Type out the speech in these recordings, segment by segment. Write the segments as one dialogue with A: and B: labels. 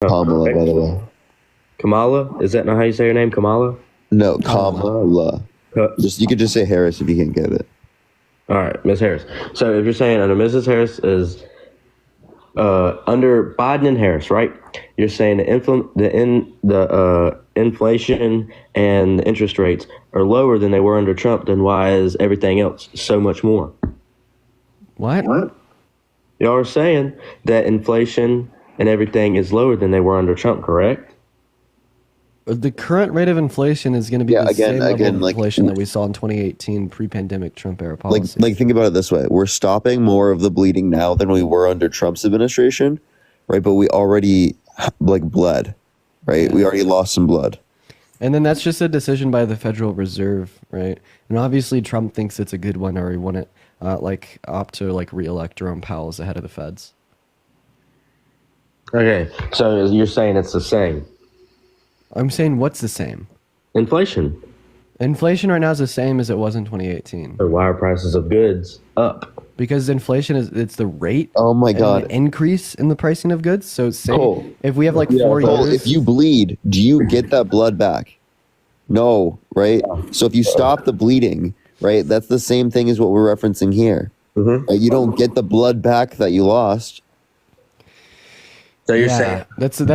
A: Kamala, by the way.
B: Kamala? Is that not how you say her name? Kamala?
A: No, Kamala. Just you could just say Harris if you can't get it.
B: All right, Ms. Harris. So if you're saying under Mrs. Harris is under Biden and Harris, right? You're saying the inflation and the interest rates are lower than they were under Trump. Then why is everything else so much more?
C: What?
B: Y'all are saying that inflation and everything is lower than they were under Trump, correct?
C: The current rate of inflation is going to be the same level of inflation that we saw in 2018 pre-pandemic Trump era policy.
A: Like think about it this way: we're stopping more of the bleeding now than we were under Trump's administration, right? But we already bled, right? Yeah. We already lost some blood.
C: And then that's just a decision by the Federal Reserve, right? And obviously Trump thinks it's a good one, or he want to opt to re-elect Jerome Powell as the head of the Feds.
B: Okay, so you're saying it's the same.
C: I'm saying what's the same?
B: Inflation.
C: Inflation right now is the same as it was in 2018.
B: So why are prices of goods up?
C: Because inflation it's the rate.
A: Oh my God!
C: Increase in the pricing of goods. So say if we have 4
A: years,
C: if
A: you bleed, do you get that blood back? No, right? So if you stop the bleeding, right, that's the same thing as what we're referencing here. Mm-hmm. Right? You don't get the blood back that you lost.
B: So you're saying
C: that's a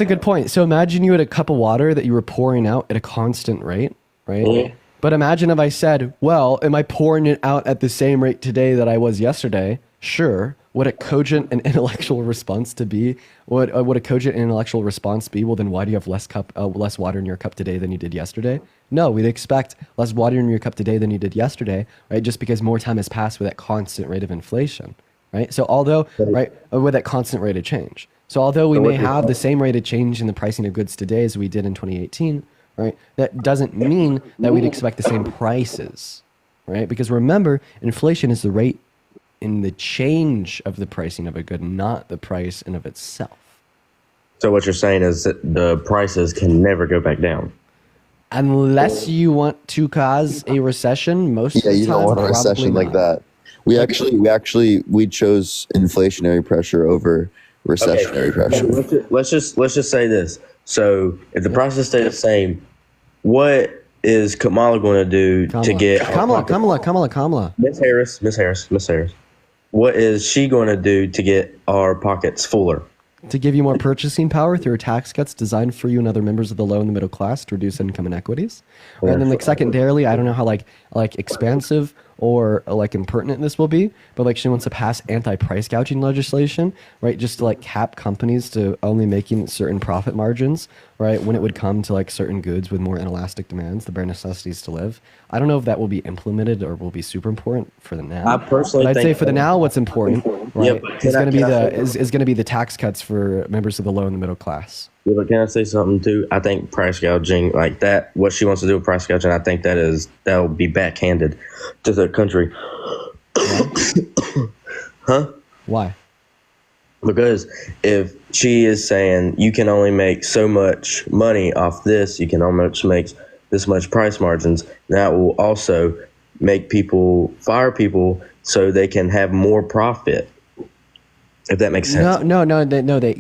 C: good point. So imagine you had a cup of water that you were pouring out at a constant rate, right? Mm-hmm. But imagine if I said, well, am I pouring it out at the same rate today that I was yesterday? Sure. Would a cogent and intellectual response be? Would a cogent and intellectual response be? Well, then why do you have less water in your cup today than you did yesterday? No, we'd expect less water in your cup today than you did yesterday, right? Just because more time has passed with that constant rate of inflation. Right. So although with that constant rate of change. So although we may have the same rate of change in the pricing of goods today as we did in 2018, right, that doesn't mean that we'd expect the same prices, right? Because remember, inflation is the rate in the change of the pricing of a good, not the price in of itself.
B: So what you're saying is that the prices can never go back down.
C: Unless you want to cause a recession, most of the time,
A: you don't want a recession like that. We chose inflationary pressure over recessionary pressure.
B: Let's just say this. So if the prices stay the same, what is Kamala going to do to get
C: Kamala?
B: Miss Harris. What is she going to do to get our pockets fuller?
C: To give you more purchasing power through tax cuts designed for you and other members of the low and the middle class to reduce income inequities. Yeah. And then secondarily, I don't know how expansive or impertinent this will be, but she wants to pass anti-price gouging legislation, right? Just to cap companies to only making certain profit margins, right? When it would come to certain goods with more inelastic demands, the bare necessities to live. I don't know if that will be implemented or will be super important for the now.
B: I personally
C: I'd say for the now, what's important, right, is going to be the tax cuts for members of the low and the middle class.
B: Yeah, but can I say something too? I think price gouging like that, what she wants to do with price gouging, I think that'll be backhanded to the country. Huh?
C: Why?
B: Because if she is saying you can only make so much money off this, you can only make this much price margins, that will also make people fire people so they can have more profit. If that makes sense.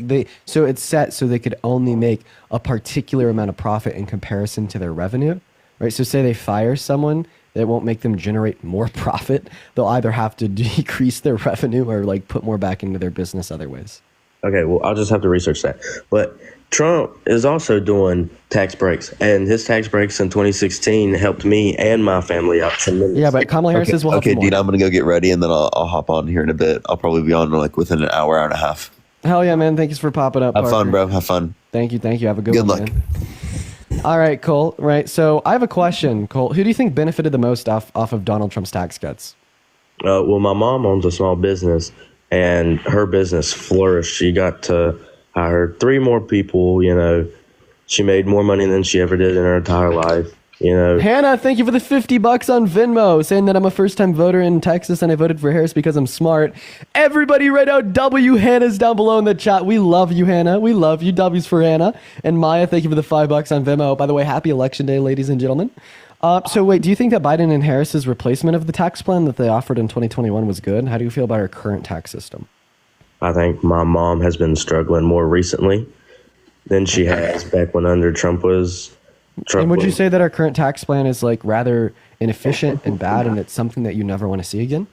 C: They so it's set so they could only make a particular amount of profit in comparison to their revenue, right? So say they fire someone, that won't make them generate more profit. They'll either have to decrease their revenue or put more back into their business other ways.
B: Okay, well, I'll just have to research that. But Trump is also doing tax breaks, and his tax breaks in 2016 helped me and my family out tremendously.
C: Yeah, but Kamala Harris will help
A: Okay, Dean, I'm going to go get ready, and then I'll hop on here in a bit. I'll probably be on within an hour and a half.
C: Hell yeah, man. Thanks for popping up.
A: Have fun, bro. Have fun.
C: Thank you. Have a good one,
A: luck.
C: Man. All right, Cole. Right, so I have a question, Cole. Who do you think benefited the most off of Donald Trump's tax cuts?
B: Well, my mom owns a small business, and her business flourished. She got to hire 3 more people. She made more money than she ever did in her entire life.
C: Hannah, thank you for the $50 on Venmo, saying that I'm a first-time voter in Texas and I voted for Harris because I'm smart. Everybody write out W. Hannah's down below in the chat. We love you, Hannah. We love you. W's for Hannah. And Maya, thank you for the $5 on Venmo. By the way, happy election day, ladies and gentlemen. So wait, do you think that Biden and Harris's replacement of the tax plan that they offered in 2021 was good? How do you feel about our current tax system?
B: I think my mom has been struggling more recently than she has back when under Trump was.
C: And would you say that our current tax plan is like rather inefficient and bad, and it's something that you never want to see again?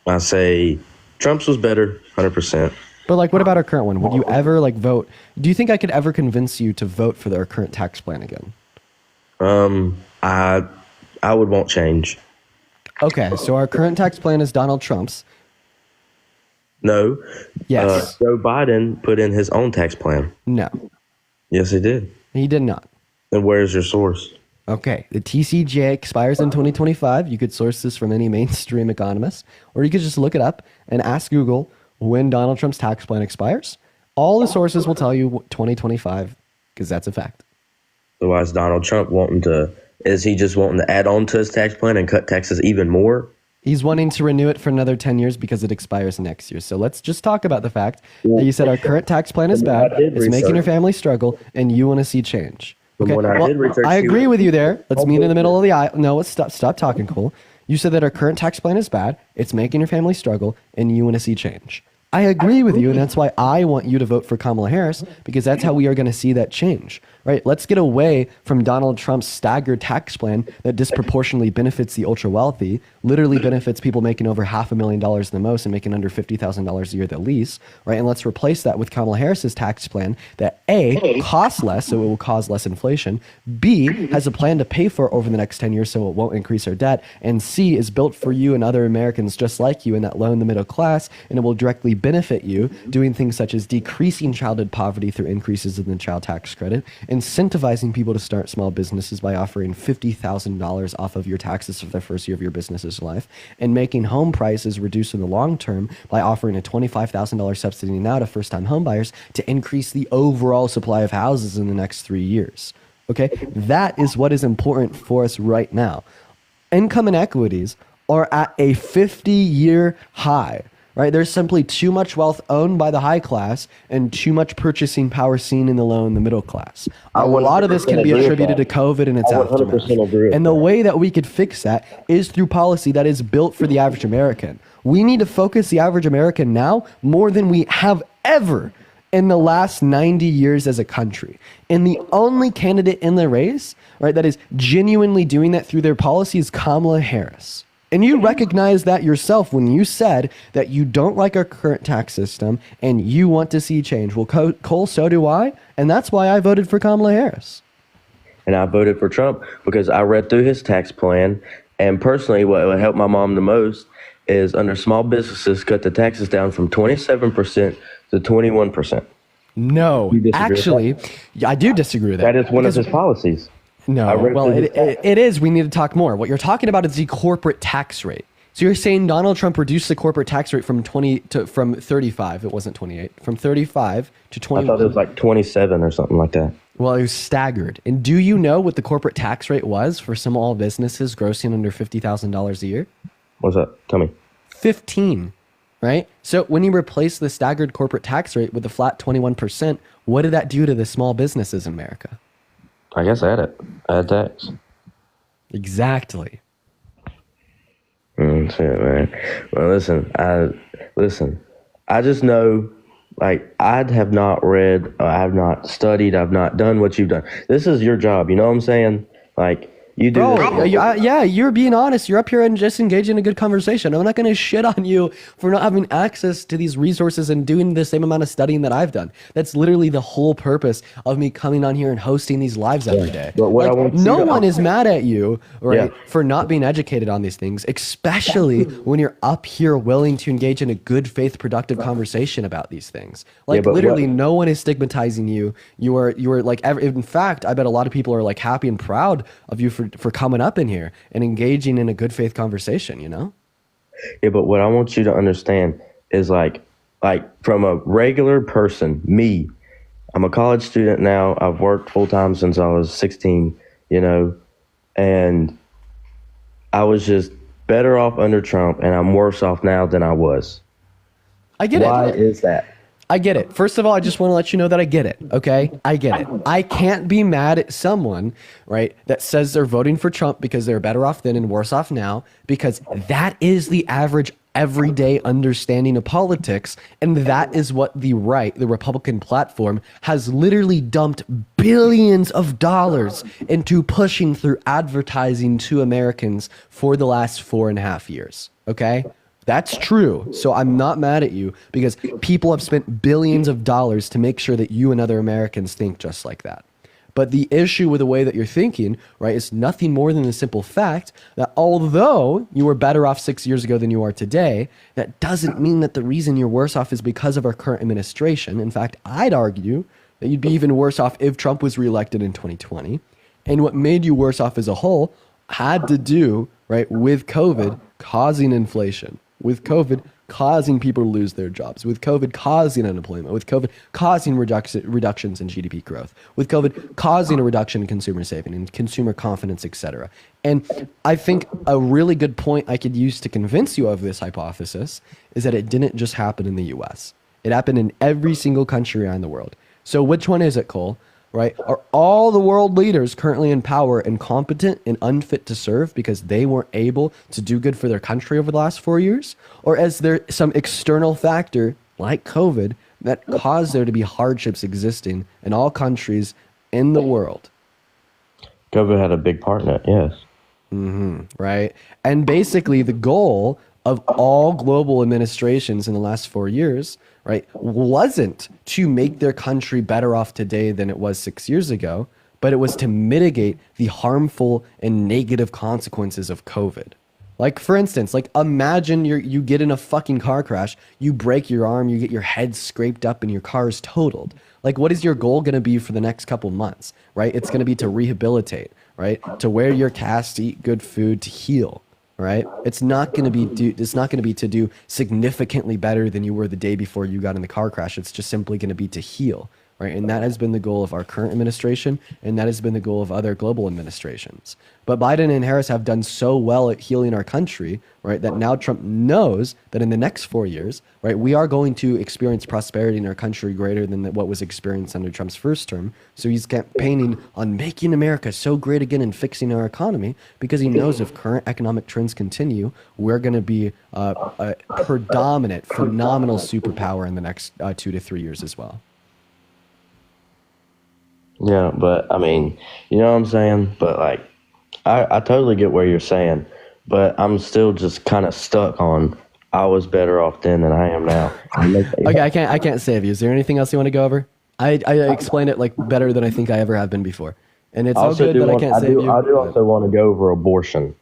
B: I say Trump's was better, 100%.
C: But like, what about our current one? Would you ever like vote? Do you think I could ever convince you to vote for our current tax plan again?
B: I would want change.
C: Okay, so our current tax plan is Donald Trump's.
B: No.
C: Yes.
B: Joe Biden put in his own tax plan.
C: No,
B: Yes, he did.
C: he did not.
B: And where's your source?
C: Okay, the TCJA expires in 2025. You could source this from any mainstream economist, or you could just look it up and ask Google when Donald Trump's tax plan expires. All the sources will tell you 2025 because that's a fact.
B: So why is Donald Trump is he just wanting to add on to his tax plan and cut taxes even more?
C: He's wanting to renew it for another 10 years because it expires next year. So let's just talk about the fact that you said our current tax plan is bad, it's making your family struggle, and you want to see change. Okay, I agree with you there. Let's meet in the middle of the aisle. No, let's stop talking, Cole. You said that our current tax plan is bad, it's making your family struggle, and you want to see change. I agree with you, and that's why I want you to vote for Kamala Harris, because that's how we are going to see that change, right? Let's get away from Donald Trump's staggered tax plan that disproportionately benefits the ultra wealthy, literally benefits people making over $500,000 the most and making under $50,000 a year the least, right? And let's replace that with Kamala Harris's tax plan that A, costs less, so it will cause less inflation, B, has a plan to pay for it over the next 10 years so it won't increase our debt, and C, is built for you and other Americans just like you in that low and the middle class, and it will directly benefit you doing things such as decreasing childhood poverty through increases in the child tax credit, incentivizing people to start small businesses by offering $50,000 off of your taxes for the first year of your business's life, and making home prices reduce in the long term by offering a $25,000 subsidy now to first-time homebuyers to increase the overall supply of houses in the next 3 years. Okay, that is what is important for us right now. Income inequities are at a 50-year high. Right? There's simply too much wealth owned by the high class and too much purchasing power seen in the low and the middle class. A lot of this can be attributed to COVID and its aftermath. And the way that we could fix that is through policy that is built for the average American. We need to focus the average American now more than we have ever in the last 90 years as a country. And the only candidate in the race, right, that is genuinely doing that through their policy is Kamala Harris. And you recognize that yourself when you said that you don't like our current tax system and you want to see change. Well, Cole, so do I. And that's why I voted for Kamala Harris.
B: And I voted for Trump because I read through his tax plan. And personally, what would help my mom the most is under small businesses, cut the taxes down from 27% to 21%.
C: No, actually, I do disagree with that.
B: That is one of his policies.
C: No, well, it is. We need to talk more. What you're talking about is the corporate tax rate. So you're saying Donald Trump reduced the corporate tax rate from 35. It wasn't 28. From 35 to 21.
B: I thought it was like 27 or something like that.
C: Well, it was staggered. And do you know what the corporate tax rate was for small businesses grossing under $50,000 a year?
B: What's that? Tell me.
C: 15. Right? So when you replace the staggered corporate tax rate with the flat 21%, what did that do to the small businesses in America?
B: I guess add tax.
C: Exactly.
B: Shit, man. Well, listen. I just know, like, I have not read, I have not studied, I've not done what you've done. This is your job. You know what I'm saying? Like, you do.
C: Yeah, you're being honest. You're up here and just engaging in a good conversation. I'm not going to shit on you for not having access to these resources and doing the same amount of studying that I've done. That's literally the whole purpose of me coming on here and hosting these lives every day.
B: But what
C: like, no one is mad at you, right, for not being educated on these things, especially when you're up here willing to engage in a good faith, productive conversation about these things. Like literally, no one is stigmatizing you. You are like, in fact, I bet a lot of people are like happy and proud of you for coming up in here and engaging in a good faith conversation, you know?
B: Yeah, but what I want you to understand is like from a regular person, me, I'm a college student now. I've worked full time since I was 16, you know, and I was just better off under Trump and I'm worse off now than I was.
C: I get it.
B: Why is that?
C: I get it. First of all, I just want to let you know that I get it, okay? I get it. I can't be mad at someone, right, that says they're voting for Trump because they're better off then and worse off now, because that is the average everyday understanding of politics. And that is what the right, the Republican platform, has literally dumped billions of dollars into pushing through advertising to Americans for the last 4.5 years. Okay? That's true. So I'm not mad at you, because people have spent billions of dollars to make sure that you and other Americans think just like that. But the issue with the way that you're thinking, right, is nothing more than the simple fact that although you were better off 6 years ago than you are today, that doesn't mean that the reason you're worse off is because of our current administration. In fact, I'd argue that you'd be even worse off if Trump was reelected in 2020. And what made you worse off as a whole had to do, right, with COVID causing inflation, with COVID causing people to lose their jobs, with COVID causing unemployment, with COVID causing reductions in GDP growth, with COVID causing a reduction in consumer saving and consumer confidence, etc. And I think a really good point I could use to convince you of this hypothesis is that it didn't just happen in the US. It happened in every single country around the world. So which one is it, Cole? Right? Are all the world leaders currently in power incompetent and unfit to serve because they weren't able to do good for their country over the last 4 years? Or is there some external factor like COVID that caused there to be hardships existing in all countries in the world?
B: COVID had a big part in it, yes.
C: Right? And basically the goal of all global administrations in the last 4 years, right, wasn't to make their country better off today than it was 6 years ago, but it was to mitigate the harmful and negative consequences of COVID. Like, for instance, like imagine you get in a fucking car crash, you break your arm, you get your head scraped up and your car is totaled. Like, what is your goal going to be for the next couple months, right? It's going to be to rehabilitate, right? To wear your cast, to eat good food, to heal. Right? It's not going to be to do significantly better than you were the day before you got in the car crash. It's just simply going to be to heal, right? And that has been the goal of our current administration, and that has been the goal of other global administrations. But Biden and Harris have done so well at healing our country, right, that now Trump knows that in the next 4 years, right, we are going to experience prosperity in our country greater than what was experienced under Trump's first term. So he's campaigning on making America so great again and fixing our economy, because he knows if current economic trends continue, we're going to be a predominant, phenomenal superpower in the next 2 to 3 years as well.
B: Yeah, but I mean, you know what I'm saying? But like, I totally get where you're saying, but I'm still just kind of stuck on I was better off then than I am now.
C: Okay, I can't save you. Is there anything else you want to go over? I explained it like better than I think I ever have been before, and it's all good, but I can't save you.
B: I do also want to go over abortion.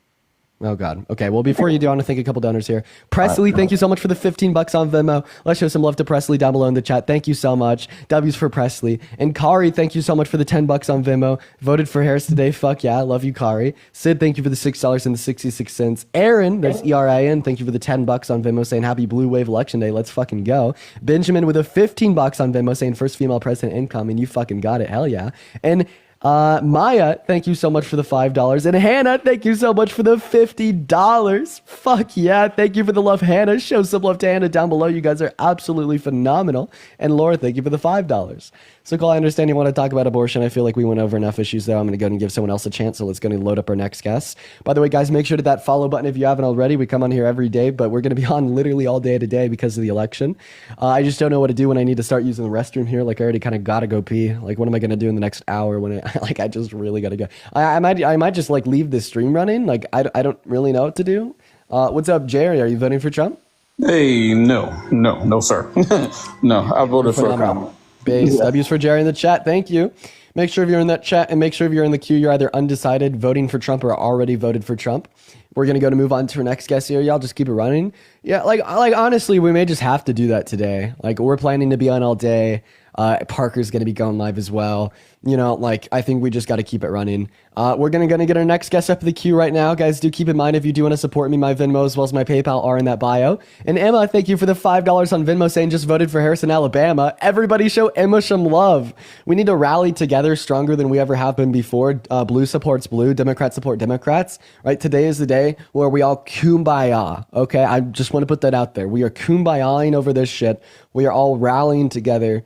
C: Oh God. Okay. Well, before you do, I want to thank a couple donors here. Presley, thank you so much for the $15 on Venmo. Let's show some love to Presley down below in the chat. Thank you so much. W's for Presley. And Kari, thank you so much for the $10 on Venmo. Voted for Harris today. Fuck yeah. Love you, Kari. Sid, thank you for the $6.66. Aaron, that's ERIN. Thank you for the $10 on Venmo saying happy Blue Wave Election Day. Let's fucking go. Benjamin with a $15 on Venmo saying first female president incoming. You fucking got it. Hell yeah. And Maya, thank you so much for the $5. And Hannah, thank you so much for the $50. Fuck yeah. Thank you for the love, Hannah. Show some love to Hannah down below. You guys are absolutely phenomenal. And Laura, thank you for the $5. So Cole, I understand you want to talk about abortion. I feel like we went over enough issues though. I'm going to go and give someone else a chance. So let's go and load up our next guest. By the way, guys, make sure to that follow button if you haven't already. We come on here every day, but we're going to be on literally all day today because of the election. I just don't know what to do when I need to start using the restroom here. Like I already kind of got to go pee. Like what am I going to do in the next hour when I just really got to go. I might just like leave the stream running. Like I don't really know what to do. What's up, Jerry? Are you voting for Trump?
D: Hey, no, sir. No, I voted for a comment.
C: Base W's for Jerry in the chat. Thank you. Make sure if you're in that chat and make sure if you're in the queue, you're either undecided, voting for Trump, or already voted for Trump. We're going to move on to our next guest here. Y'all just keep it running. Yeah, like honestly, we may just have to do that today. Like we're planning to be on all day. Parker's going to be going live as well. You know, like I think we just got to keep it running. We're going to get our next guest up in the queue right now. Guys, do keep in mind if you do want to support me, my Venmo as well as my PayPal are in that bio. And Emma, thank you for the $5 on Venmo saying just voted for Harris in Alabama. Everybody show Emma some love. We need to rally together stronger than we ever have been before. Blue supports blue, Democrats support Democrats, right? Today is the day where we all kumbaya, okay? I just want to put that out there. We are kumbayaing over this shit. We are all rallying together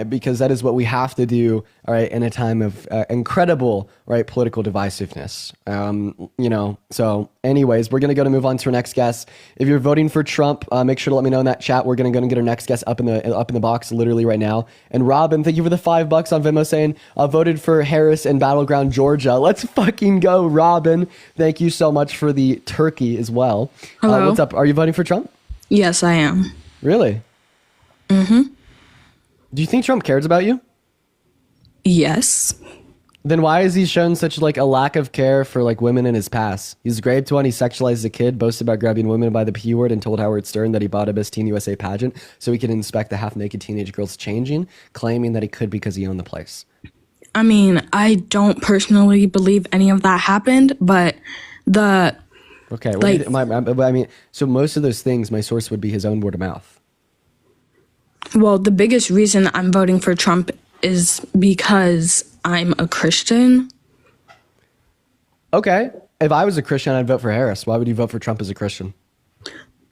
C: because that is what we have to do, all right, in a time of incredible, right, political divisiveness. So anyways, we're going to move on to our next guest. If you're voting for Trump, make sure to let me know in that chat. We're going to go and get our next guest up in the box literally right now. And Robin, thank you for the $5 on Venmo saying, voted for Harris in Battleground, Georgia. Let's fucking go, Robin. Thank you so much for the turkey as well.
E: Hello.
C: What's up? Are you voting for Trump?
E: Yes, I am.
C: Really?
E: Mm-hmm.
C: Do you think Trump cares about you?
E: Yes.
C: Then why has he shown such like a lack of care for like women in his past? He's raped one, he sexualized a kid, boasted about grabbing women by the P word, and told Howard Stern that he bought a Miss Teen USA pageant so he could inspect the half-naked teenage girls changing, claiming that he could because he owned the place.
E: I mean, I don't personally believe any of that happened, but
C: Okay,
E: like,
C: I mean, so most of those things, my source would be his own word of mouth.
E: well, the biggest reason I'm voting for Trump is because I'm a Christian.
C: Okay, if I was a Christian, I'd vote for Harris. Why would you vote for Trump as a Christian?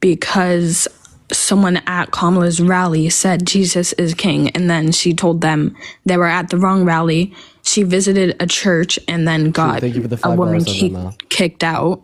E: Because someone at Kamala's rally said Jesus is king, and then she told them they were at the wrong rally. She visited a church and then got
C: Thank you for the
E: a
C: $5
E: woman
C: on Venmo.
E: kicked out.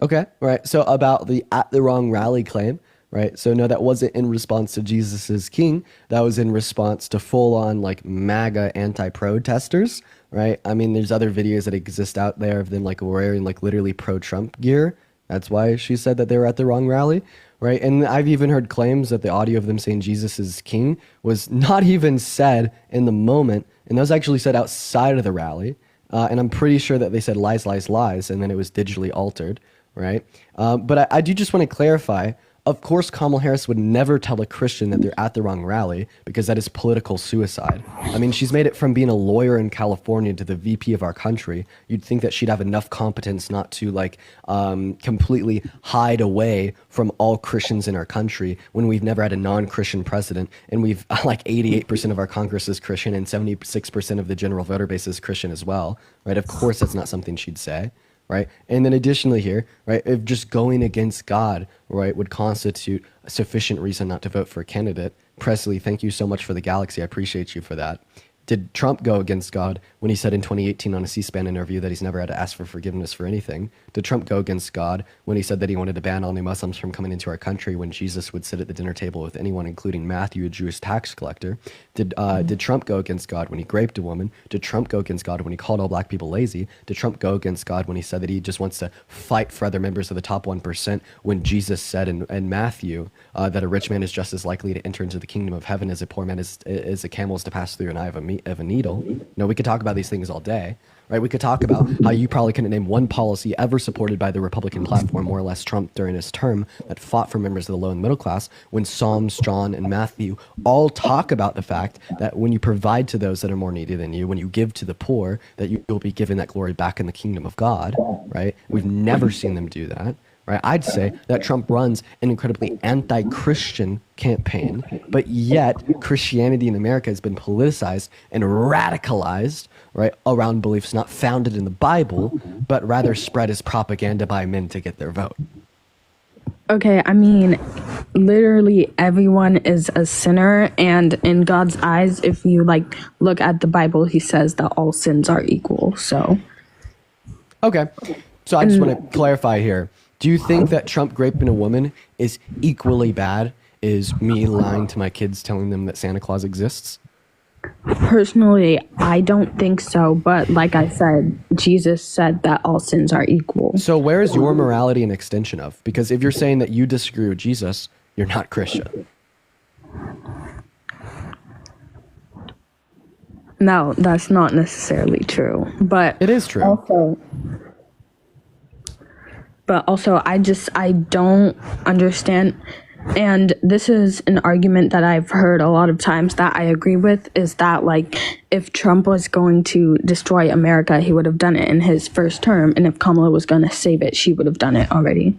C: Okay, right. So about the at the wrong rally claim, right? So no, that wasn't in response to Jesus is king. That was in response to full on like MAGA anti-protesters, right? I mean, there's other videos that exist out there of them like wearing like literally pro-Trump gear. That's why she said that they were at the wrong rally, right? And I've even heard claims that the audio of them saying Jesus is king was not even said in the moment, and that was actually said outside of the rally. And I'm pretty sure that they said lies, lies, lies, and then it was digitally altered. Right. But I do just want to clarify, of course, Kamala Harris would never tell a Christian that they're at the wrong rally because that is political suicide. I mean, she's made it from being a lawyer in California to the VP of our country. You'd think that she'd have enough competence not to like completely hide away from all Christians in our country when we've never had a non-Christian president, and we've like 88% of our Congress is Christian and 76% of the general voter base is Christian as well. Right. Of course, that's not something she'd say. Right. And then additionally here, right, if just going against God, right, would constitute a sufficient reason not to vote for a candidate. Presley, thank you so much for the galaxy. I appreciate you for that. Did Trump go against God when he said in 2018 on a C-SPAN interview that he's never had to ask for forgiveness for anything? Did Trump go against God when he said that he wanted to ban all new Muslims from coming into our country when Jesus would sit at the dinner table with anyone, including Matthew, a Jewish tax collector? Did Trump go against God when he raped a woman? Did Trump go against God when he called all black people lazy? Did Trump go against God when he said that he just wants to fight for other members of the top 1% when Jesus said in Matthew that a rich man is just as likely to enter into the kingdom of heaven as a poor man is a camel is to pass through an eye of a needle? No, we could talk about these things all day. Right, we could talk about how you probably couldn't name one policy ever supported by the Republican platform, more or less Trump during his term, that fought for members of the low and middle class, when Psalms, John, and Matthew all talk about the fact that when you provide to those that are more needy than you, when you give to the poor, that you will be given that glory back in the kingdom of God, right? We've never seen them do that. Right? I'd say that Trump runs an incredibly anti-Christian campaign, but yet Christianity in America has been politicized and radicalized, right, around beliefs not founded in the Bible, but rather spread as propaganda by men to get their vote.
E: Okay, I mean, literally everyone is a sinner, and in God's eyes, if you like look at the Bible, he says that all sins are equal. So
C: okay, so I just want to clarify here. Do you think that Trump raping a woman is equally bad as me lying to my kids telling them that Santa Claus exists?
E: personally, I don't think so. But like I said, Jesus said that all sins are equal.
C: So where is your morality an extension of? Because if you're saying that you disagree with Jesus, you're not Christian.
E: No, that's not necessarily true. But
C: It is true.
E: Also, I don't understand. And this is an argument that I've heard a lot of times that I agree with, is that like if Trump was going to destroy America, he would have done it in his first term. And if Kamala was going to save it, she would have done it already.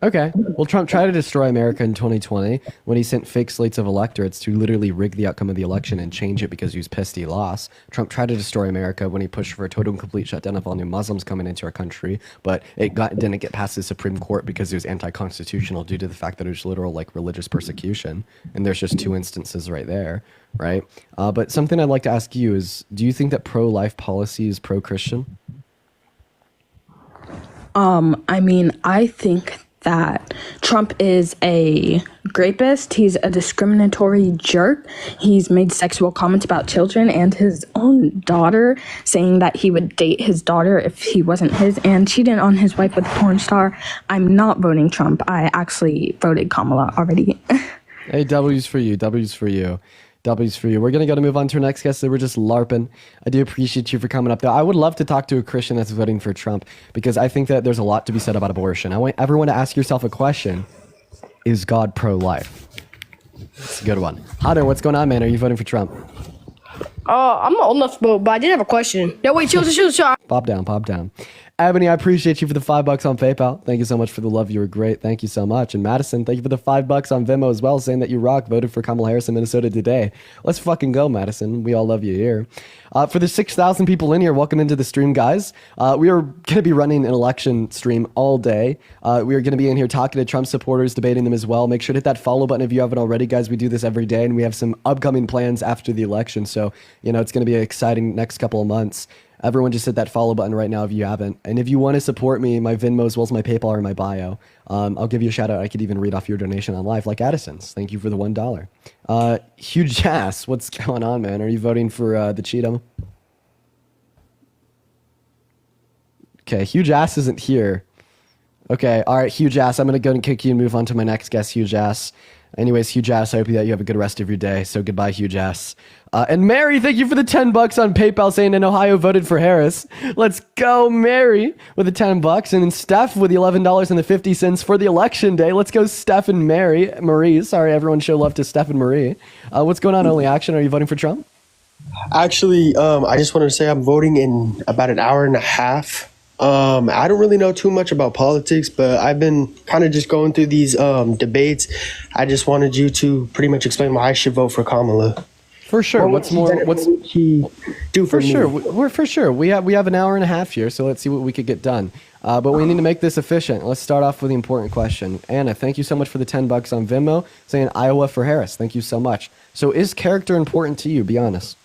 C: Okay. Well, Trump tried to destroy America in 2020 when he sent fake slates of electorates to literally rig the outcome of the election and change it because he was pissed he lost. Trump tried to destroy America when he pushed for a total and complete shutdown of all new Muslims coming into our country, but didn't get past the Supreme Court because it was anti-constitutional due to the fact that it was literal like religious persecution. And there's just two instances right there, right? But something I'd like to ask you is, do you think that pro-life policy is pro-Christian?
E: I mean, I think that Trump is a rapist. He's a discriminatory jerk. He's made sexual comments about children and his own daughter, saying that he would date his daughter if he wasn't his, and cheated on his wife with a porn star. I'm not voting Trump. I actually voted Kamala already.
C: Hey, W's for you. W's for you. W's for you. We're going to move on to our next guest. They were just LARPing. I do appreciate you for coming up, though. I would love to talk to a Christian that's voting for Trump because I think that there's a lot to be said about abortion. I want everyone to ask yourself a question. Is God pro-life? That's a good one. Hunter, what's going on, man? Are you voting for Trump?
F: I'm not old enough to vote, but I did have a question. No, wait, chill.
C: Pop down, pop down. Ebony, I appreciate you for the $5 on PayPal. Thank you so much for the love. You were great. Thank you so much. And Madison, thank you for the $5 on Venmo as well, saying that you rock. Voted for Kamala Harris in Minnesota today. Let's fucking go, Madison. We all love you here. For the 6,000 people in here, welcome into the stream, guys. We are going to be running an election stream all day. We are going to be in here talking to Trump supporters, debating them as well. Make sure to hit that follow button if you haven't already, guys. We do this every day, and we have some upcoming plans after the election. So, it's going to be an exciting next couple of months. Everyone just hit that follow button right now if you haven't. And if you want to support me, my Venmo as well as my PayPal are in my bio. I'll give you a shout out. I could even read off your donation on live, like Addison's. Thank you for the $1. Huge ass. What's going on, man? Are you voting for the Cheatham? Okay, Huge Ass isn't here. Okay, all right, Huge Ass. I'm going to go and kick you and move on to my next guest, Huge Ass. Anyways, Huge Ass, I hope that you have a good rest of your day. So goodbye, Huge Ass. And Mary, thank you for the $10 on PayPal saying in Ohio voted for Harris. Let's go, Mary, with the $10. And then Steph with the $11.50 for the election day. Let's go, Steph and Marie. Sorry, everyone show love to Steph and Marie. What's going on, Only Action? Are you voting for Trump?
G: Actually, I just wanted to say I'm voting in about an hour and a half. I don't really know too much about politics, but I've been kind of just going through these debates. I just wanted you to pretty much explain why I should vote for Kamala.
C: For sure. What's
G: she do for me?
C: Sure? We're for sure. We have an hour and a half here, so let's see what we could get done. But we need to make this efficient. Let's start off with the important question. Anna, thank you so much for the $10 on Venmo, saying Iowa for Harris. Thank you so much. So, is character important to you? Be honest.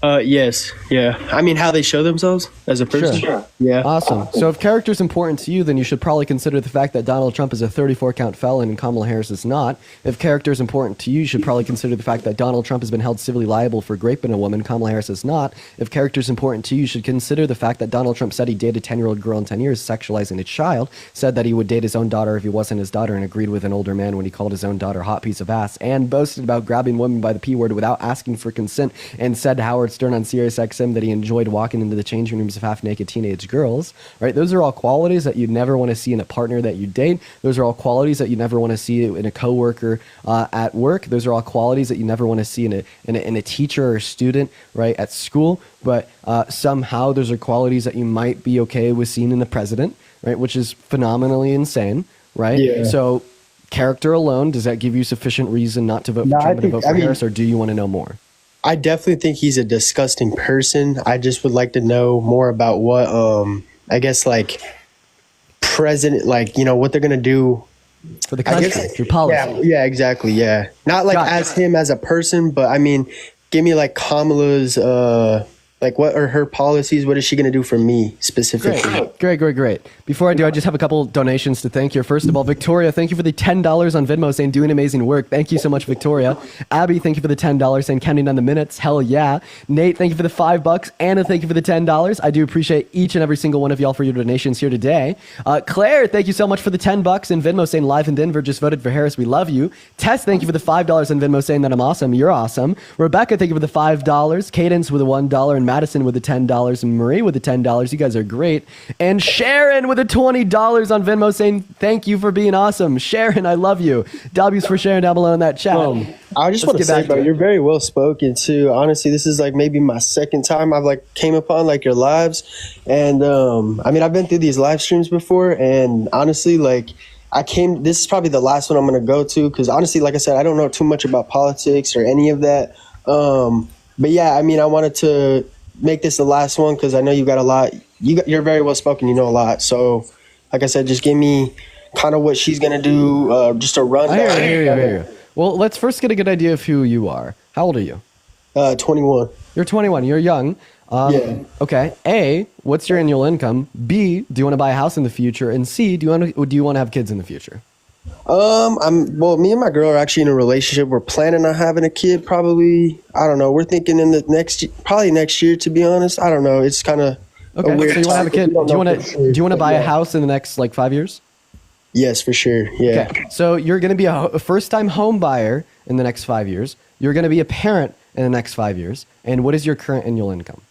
G: Yes. Yeah. I mean, how they show themselves as a person.
C: Sure.
G: Yeah.
C: Awesome. So if character is important to you, then you should probably consider the fact that Donald Trump is a 34-count felon and Kamala Harris is not. If character is important to you, you should probably consider the fact that Donald Trump has been held civilly liable for raping a woman, Kamala Harris is not. If character is important to you, you should consider the fact that Donald Trump said he dated a 10-year-old girl in 10 years, sexualizing a child, said that he would date his own daughter if he wasn't his daughter, and agreed with an older man when he called his own daughter a hot piece of ass, and boasted about grabbing women by the P word without asking for consent, and said to Howard Stern on SiriusXM that he enjoyed walking into the changing rooms of half-naked teenage girls, right? Those are all qualities that you'd never want to see in a partner that you date. Those are all qualities that you never want to see in a coworker at work. Those are all qualities that you never want to see in a teacher or a student, right, at school. But somehow those are qualities that you might be okay with seeing in the president, right, which is phenomenally insane, right?
G: Yeah.
C: So character alone, does that give you sufficient reason not to vote for Trump and to vote for Harris, or do you want to know more?
G: I definitely think he's a disgusting person. I just would like to know more about what, I guess, like, president, like, what they're going to do
C: for the country, through policy.
G: Yeah, exactly. Yeah. Not like as him as a person, but I mean, give me like Kamala's, like, what are her policies? What is she going to do for me specifically?
C: Great. Before I do, I just have a couple donations to thank here. First of all, Victoria, thank you for the $10 on Venmo saying doing amazing work. Thank you so much, Victoria. Abby, thank you for the $10 saying counting down the minutes. Hell yeah. Nate, thank you for the $5. Anna, thank you for the $10. I do appreciate each and every single one of y'all for your donations here today. Claire, thank you so much for the $10 and Venmo saying live in Denver, just voted for Harris. We love you. Tess, thank you for the $5 on Venmo saying that I'm awesome. You're awesome. Rebecca, thank you for the $5. Cadence with the $1 and Madison with the $10 and Marie with the $10. You guys are great. And Sharon with the $20 on Venmo saying thank you for being awesome. Sharon, I love you. W's for sharing down below in that chat.
G: I just want to say, bro, you're very well spoken too. Honestly, this is like maybe my second time I've like came upon like your lives, and I mean I've been through these live streams before, and honestly, like This is probably the last one I'm going to go to because honestly, like I said, I don't know too much about politics or any of that. But yeah, I mean, I wanted to make this the last one because I know you got a lot. You're very well spoken. You know a lot. So, like I said, just give me kind of what she's going to do, just a rundown.
C: I hear you. Well, let's first get a good idea of who you are. How old are you?
G: 21.
C: You're 21. You're young.
G: Yeah.
C: Okay. A, what's your annual income? B, do you want to buy a house in the future? And C, do you want to have kids in the future?
G: Me and my girl are actually in a relationship. We're planning on having a kid probably, I don't know. We're thinking in the next year, to be honest. I don't know. It's kind of
C: Okay.
G: weird
C: So you want to have a kid?
G: time.
C: Do you want to buy a
G: Yeah.
C: house in the next like 5 years?
G: Yes, for sure. Yeah.
C: Okay. So you're going to be a first-time home buyer in the next 5 years. You're going to be a parent in the next 5 years. And what is your current annual income?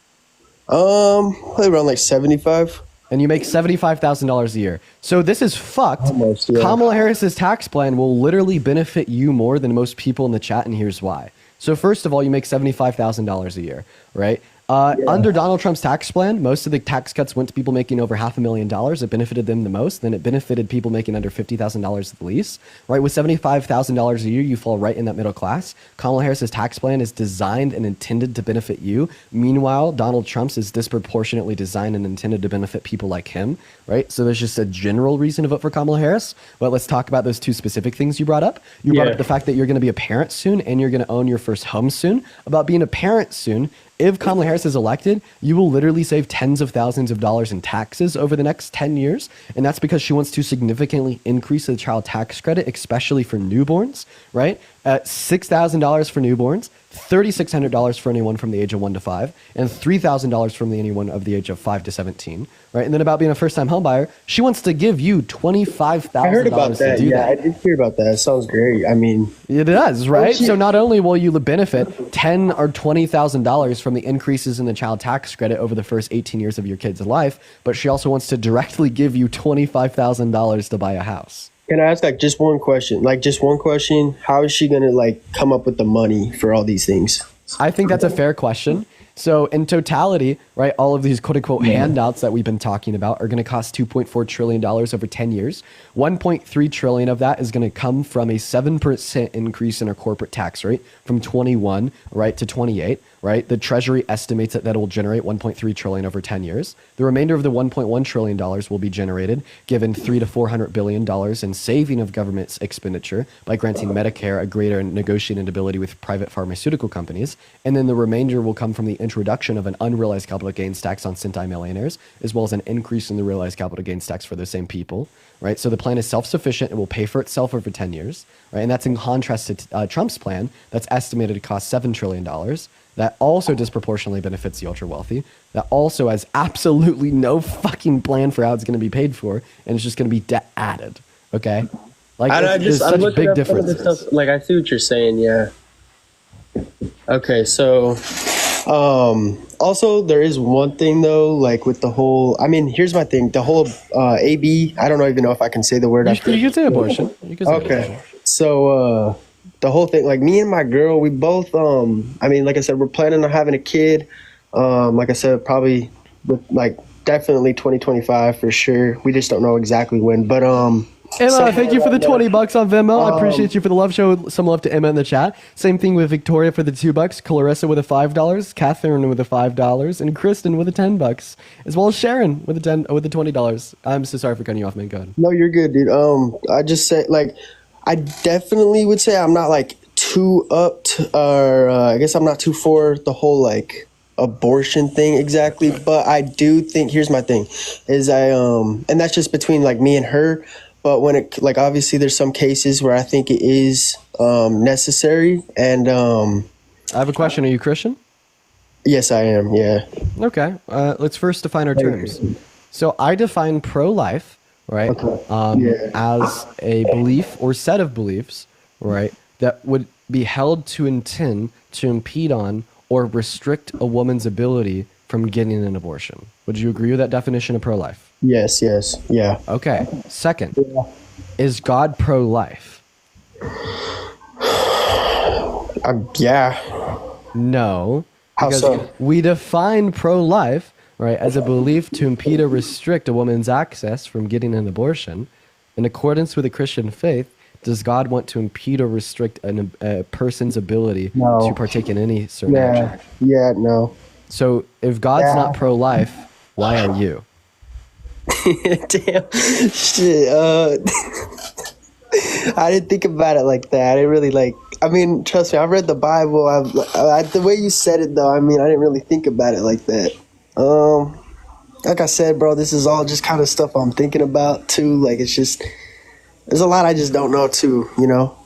G: Probably around like 75.
C: And you make $75,000 a year. So this is fucked.
G: Almost, yeah.
C: Kamala Harris's tax plan will literally benefit you more than most people in the chat, and here's why. So first of all, you make $75,000 a year, right? Under Donald Trump's tax plan, most of the tax cuts went to people making over $500,000. It benefited them the most. Then it benefited people making under $50,000 at the least. Right, with $75,000 a year, you fall right in that middle class. Kamala Harris's tax plan is designed and intended to benefit you. Meanwhile, Donald Trump's is disproportionately designed and intended to benefit people like him. Right, so there's just a general reason to vote for Kamala Harris. But let's talk about those two specific things you brought up. You brought up the fact that you're going to be a parent soon and you're going to own your first home soon. About being a parent soon. If Kamala Harris is elected, you will literally save tens of thousands of dollars in taxes over the next 10 years. And that's because she wants to significantly increase the child tax credit, especially for newborns, right? At $6,000 for newborns, $3,600 for anyone from the age of 1 to 5, and $3,000 from anyone of the age of 5 to 17, right? And then about being a first-time homebuyer, she wants to give you $25,000
G: I heard about
C: to
G: that.
C: do
G: Yeah,
C: that.
G: I did hear about that. It sounds great. I mean,
C: It does, right? So not only will you benefit $10,000 or $20,000 from the increases in the child tax credit over the first 18 years of your kid's life, but she also wants to directly give you $25,000 to buy a house.
G: can I ask just one question? How is she going to come up with the money for all these things?
C: I think that's a fair question. So in totality, right, all of these quote unquote handouts that we've been talking about are going to cost $2.4 trillion over 10 years. 1.3 trillion of that is going to come from a 7% increase in our corporate tax rate from 21, right, to 28, right? The Treasury estimates that will generate 1.3 trillion over 10 years. The remainder of the $1.1 trillion will be generated given $300 to $400 billion in saving of government's expenditure by granting Medicare a greater negotiating ability with private pharmaceutical companies. And then the remainder will come from the introduction of an unrealized capital gains tax on centimillionaires, as well as an increase in the realized capital gains tax for those same people, right? So the plan is self-sufficient and will pay for itself over 10 years, right? And that's in contrast to Trump's plan that's estimated to cost $7 trillion. That also disproportionately benefits the ultra wealthy. That also has absolutely no fucking plan for how it's going to be paid for, and it's just going to be debt added. Okay, like there's
G: I'm
C: such
G: looking
C: big
G: up some of
C: differences.
G: this stuff. I see what you're saying. Yeah. Okay, so also there is one thing though, with the whole. I mean, here's my thing. The whole AB. I don't even know if I can say the word.
C: You can say abortion. You can say abortion.
G: So the whole thing, me and my girl, we both I mean, like I said, we're planning on having a kid. Like I said, probably with definitely 2025 for sure. We just don't know exactly when. But
C: Emma, thank you for the $20 on Venmo. I appreciate you for the love. Show some love to Emma in the chat. Same thing with Victoria for the $2, Clarissa with a $5, Catherine with a $5, and Kristen with a $10, as well as Sharon with the $20. I'm so sorry for cutting you off, man. Go ahead.
G: No, you're good, dude. I just say I definitely would say I'm not too up to, or I guess I'm not too for the whole abortion thing exactly, but I do think here's my thing is and that's just between me and her. But when it obviously there's some cases where I think it is necessary, and
C: I have a question. Are you Christian?
G: Yes, I am. Yeah.
C: Okay. Let's first define our terms. So I define pro-life, right, as a belief or set of beliefs, right, that would be held to intend to impede on or restrict a woman's ability from getting an abortion. Would you agree with that definition of pro-life?
G: Yes. Yeah.
C: Okay. Second, is God pro-life?
G: Yeah.
C: No.
G: How
C: Because
G: so?
C: we define pro-life, right, as a belief to impede or restrict a woman's access from getting an abortion, In accordance with the Christian faith, does God want to impede or restrict a person's ability
G: No.
C: to partake in any certain action?
G: Yeah, no.
C: So if God's not pro-life, why are you?
G: Damn. Shit. I didn't think about it like that. I didn't really like. I mean, trust me. I've read the Bible. The way you said it, though. I mean, I didn't really think about it like that. Like I said, bro, this is all just kind of stuff I'm thinking about too. Like, it's just there's a lot I just don't know too. You know.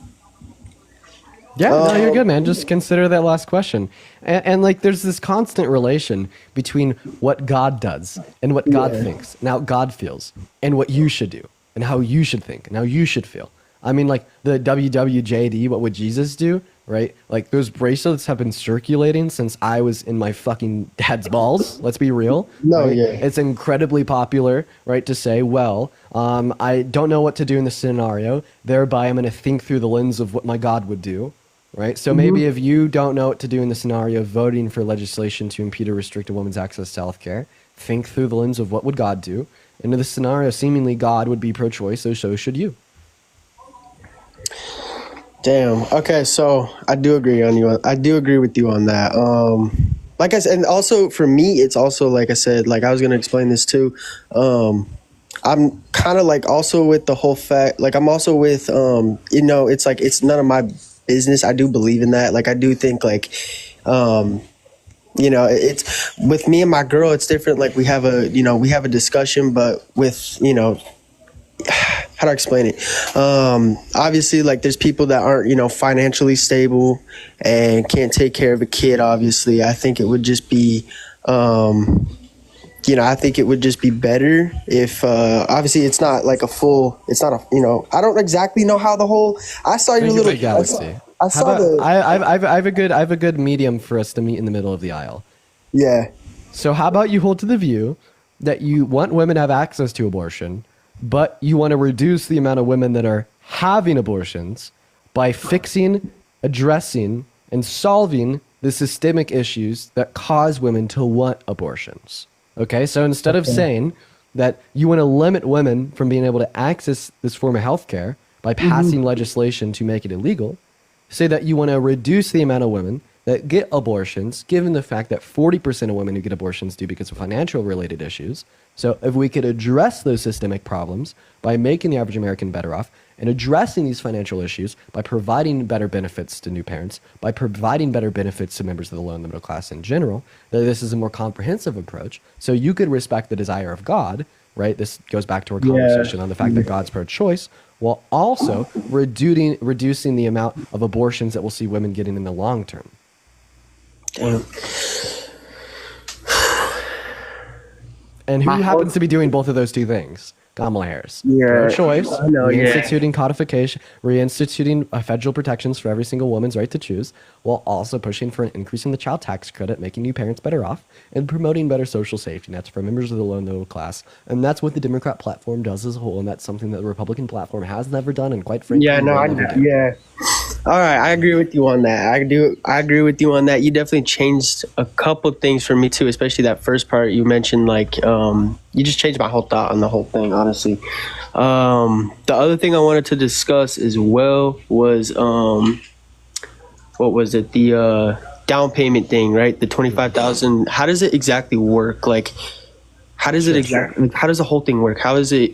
C: Yeah, no, you're good, man. Just consider that last question. And like, there's this constant relation between what God does and what God thinks and how God feels and what you should do and how you should think and how you should feel. I mean, like the WWJD, what would Jesus do, right? Like those bracelets have been circulating since I was in my fucking dad's balls. Let's be real.
G: No,
C: right?
G: yeah.
C: It's incredibly popular, right, to say, well, I don't know what to do in this scenario. Thereby, I'm going to think through the lens of what my God would do. Right. So maybe if you don't know what to do in the scenario of voting for legislation to impede or restrict a woman's access to health care, think through the lens of what would God do. And in this scenario, seemingly God would be pro-choice, so should you.
G: Damn. Okay, so I do agree with you on that. Like I said, and also for me, it's also like I said, like I was gonna explain this too. I'm kind of like also with the whole fact, like I'm also with, you know, it's like it's none of my business. I do believe in that. Like I do think like, you know, it's with me and my girl, it's different. Like we have a discussion, but with, you know, how do I explain it? Obviously, like there's people that aren't, you know, financially stable and can't take care of a kid. Obviously, I think it would just be, you know, I think it would just be better if, obviously it's not like you know, I don't exactly know how the whole, I saw your little,
C: galaxy.
G: I saw the,
C: I have a good medium for us to meet in the middle of the aisle.
G: yeah.
C: So how about you hold to the view that you want women to have access to abortion, but you want to reduce the amount of women that are having abortions by fixing, addressing, and solving the systemic issues that cause women to want abortions. Okay, so instead of saying that you want to limit women from being able to access this form of healthcare by passing legislation to make it illegal, say that you want to reduce the amount of women that get abortions, given the fact that 40% of women who get abortions do because of financial related issues. So if we could address those systemic problems by making the average American better off and addressing these financial issues by providing better benefits to new parents, by providing better benefits to members of the low and the middle class in general, that this is a more comprehensive approach. So you could respect the desire of God, right? This goes back to our conversation on the fact that God's pro-choice, while also reducing the amount of abortions that we'll see women getting in the long term. And who happens to be doing both of those two things? Kamala Harris. Pro-choice,
G: I know,
C: reinstituting codification, reinstituting federal protections for every single woman's right to choose, while also pushing for an increase in the child tax credit, making new parents better off, and promoting better social safety nets for members of the low and middle class. And that's what the Democrat platform does as a whole, and that's something that the Republican platform has never done, and quite frankly, will never do.
G: All right, I agree with you on that. I agree with you on that. You definitely changed a couple things for me too, especially that first part you mentioned. Like, you just changed my whole thought on the whole thing, honestly. The other thing I wanted to discuss as well was, what was it? The down payment thing, right? The $25,000. How does it exactly work? Like, how does it exactly? How does the whole thing work? How is it?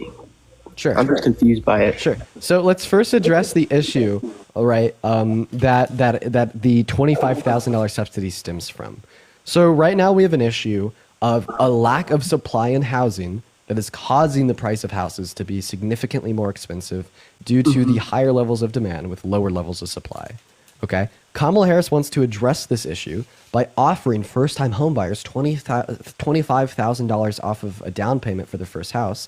C: Sure.
G: I'm just confused by it.
C: Sure. So let's first address the issue, all right, that the $25,000 subsidy stems from. So right now we have an issue of a lack of supply in housing that is causing the price of houses to be significantly more expensive due to the higher levels of demand with lower levels of supply. Okay? Kamala Harris wants to address this issue by offering first-time homebuyers $25,000 off of a down payment for the first house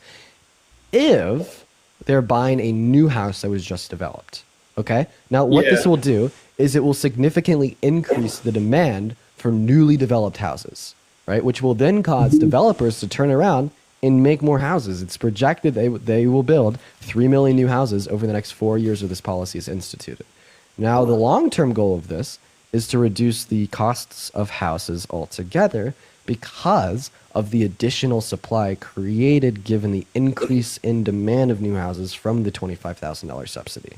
C: if they're buying a new house that was just developed. Okay? Now, what this will do is it will significantly increase the demand for newly developed houses, right? Which will then cause developers to turn around and make more houses. It's projected they will build 3 million new houses over the next 4 years of this policy is instituted. Now, the long-term goal of this is to reduce the costs of houses altogether because of the additional supply created given the increase in demand of new houses from the $25,000 subsidy.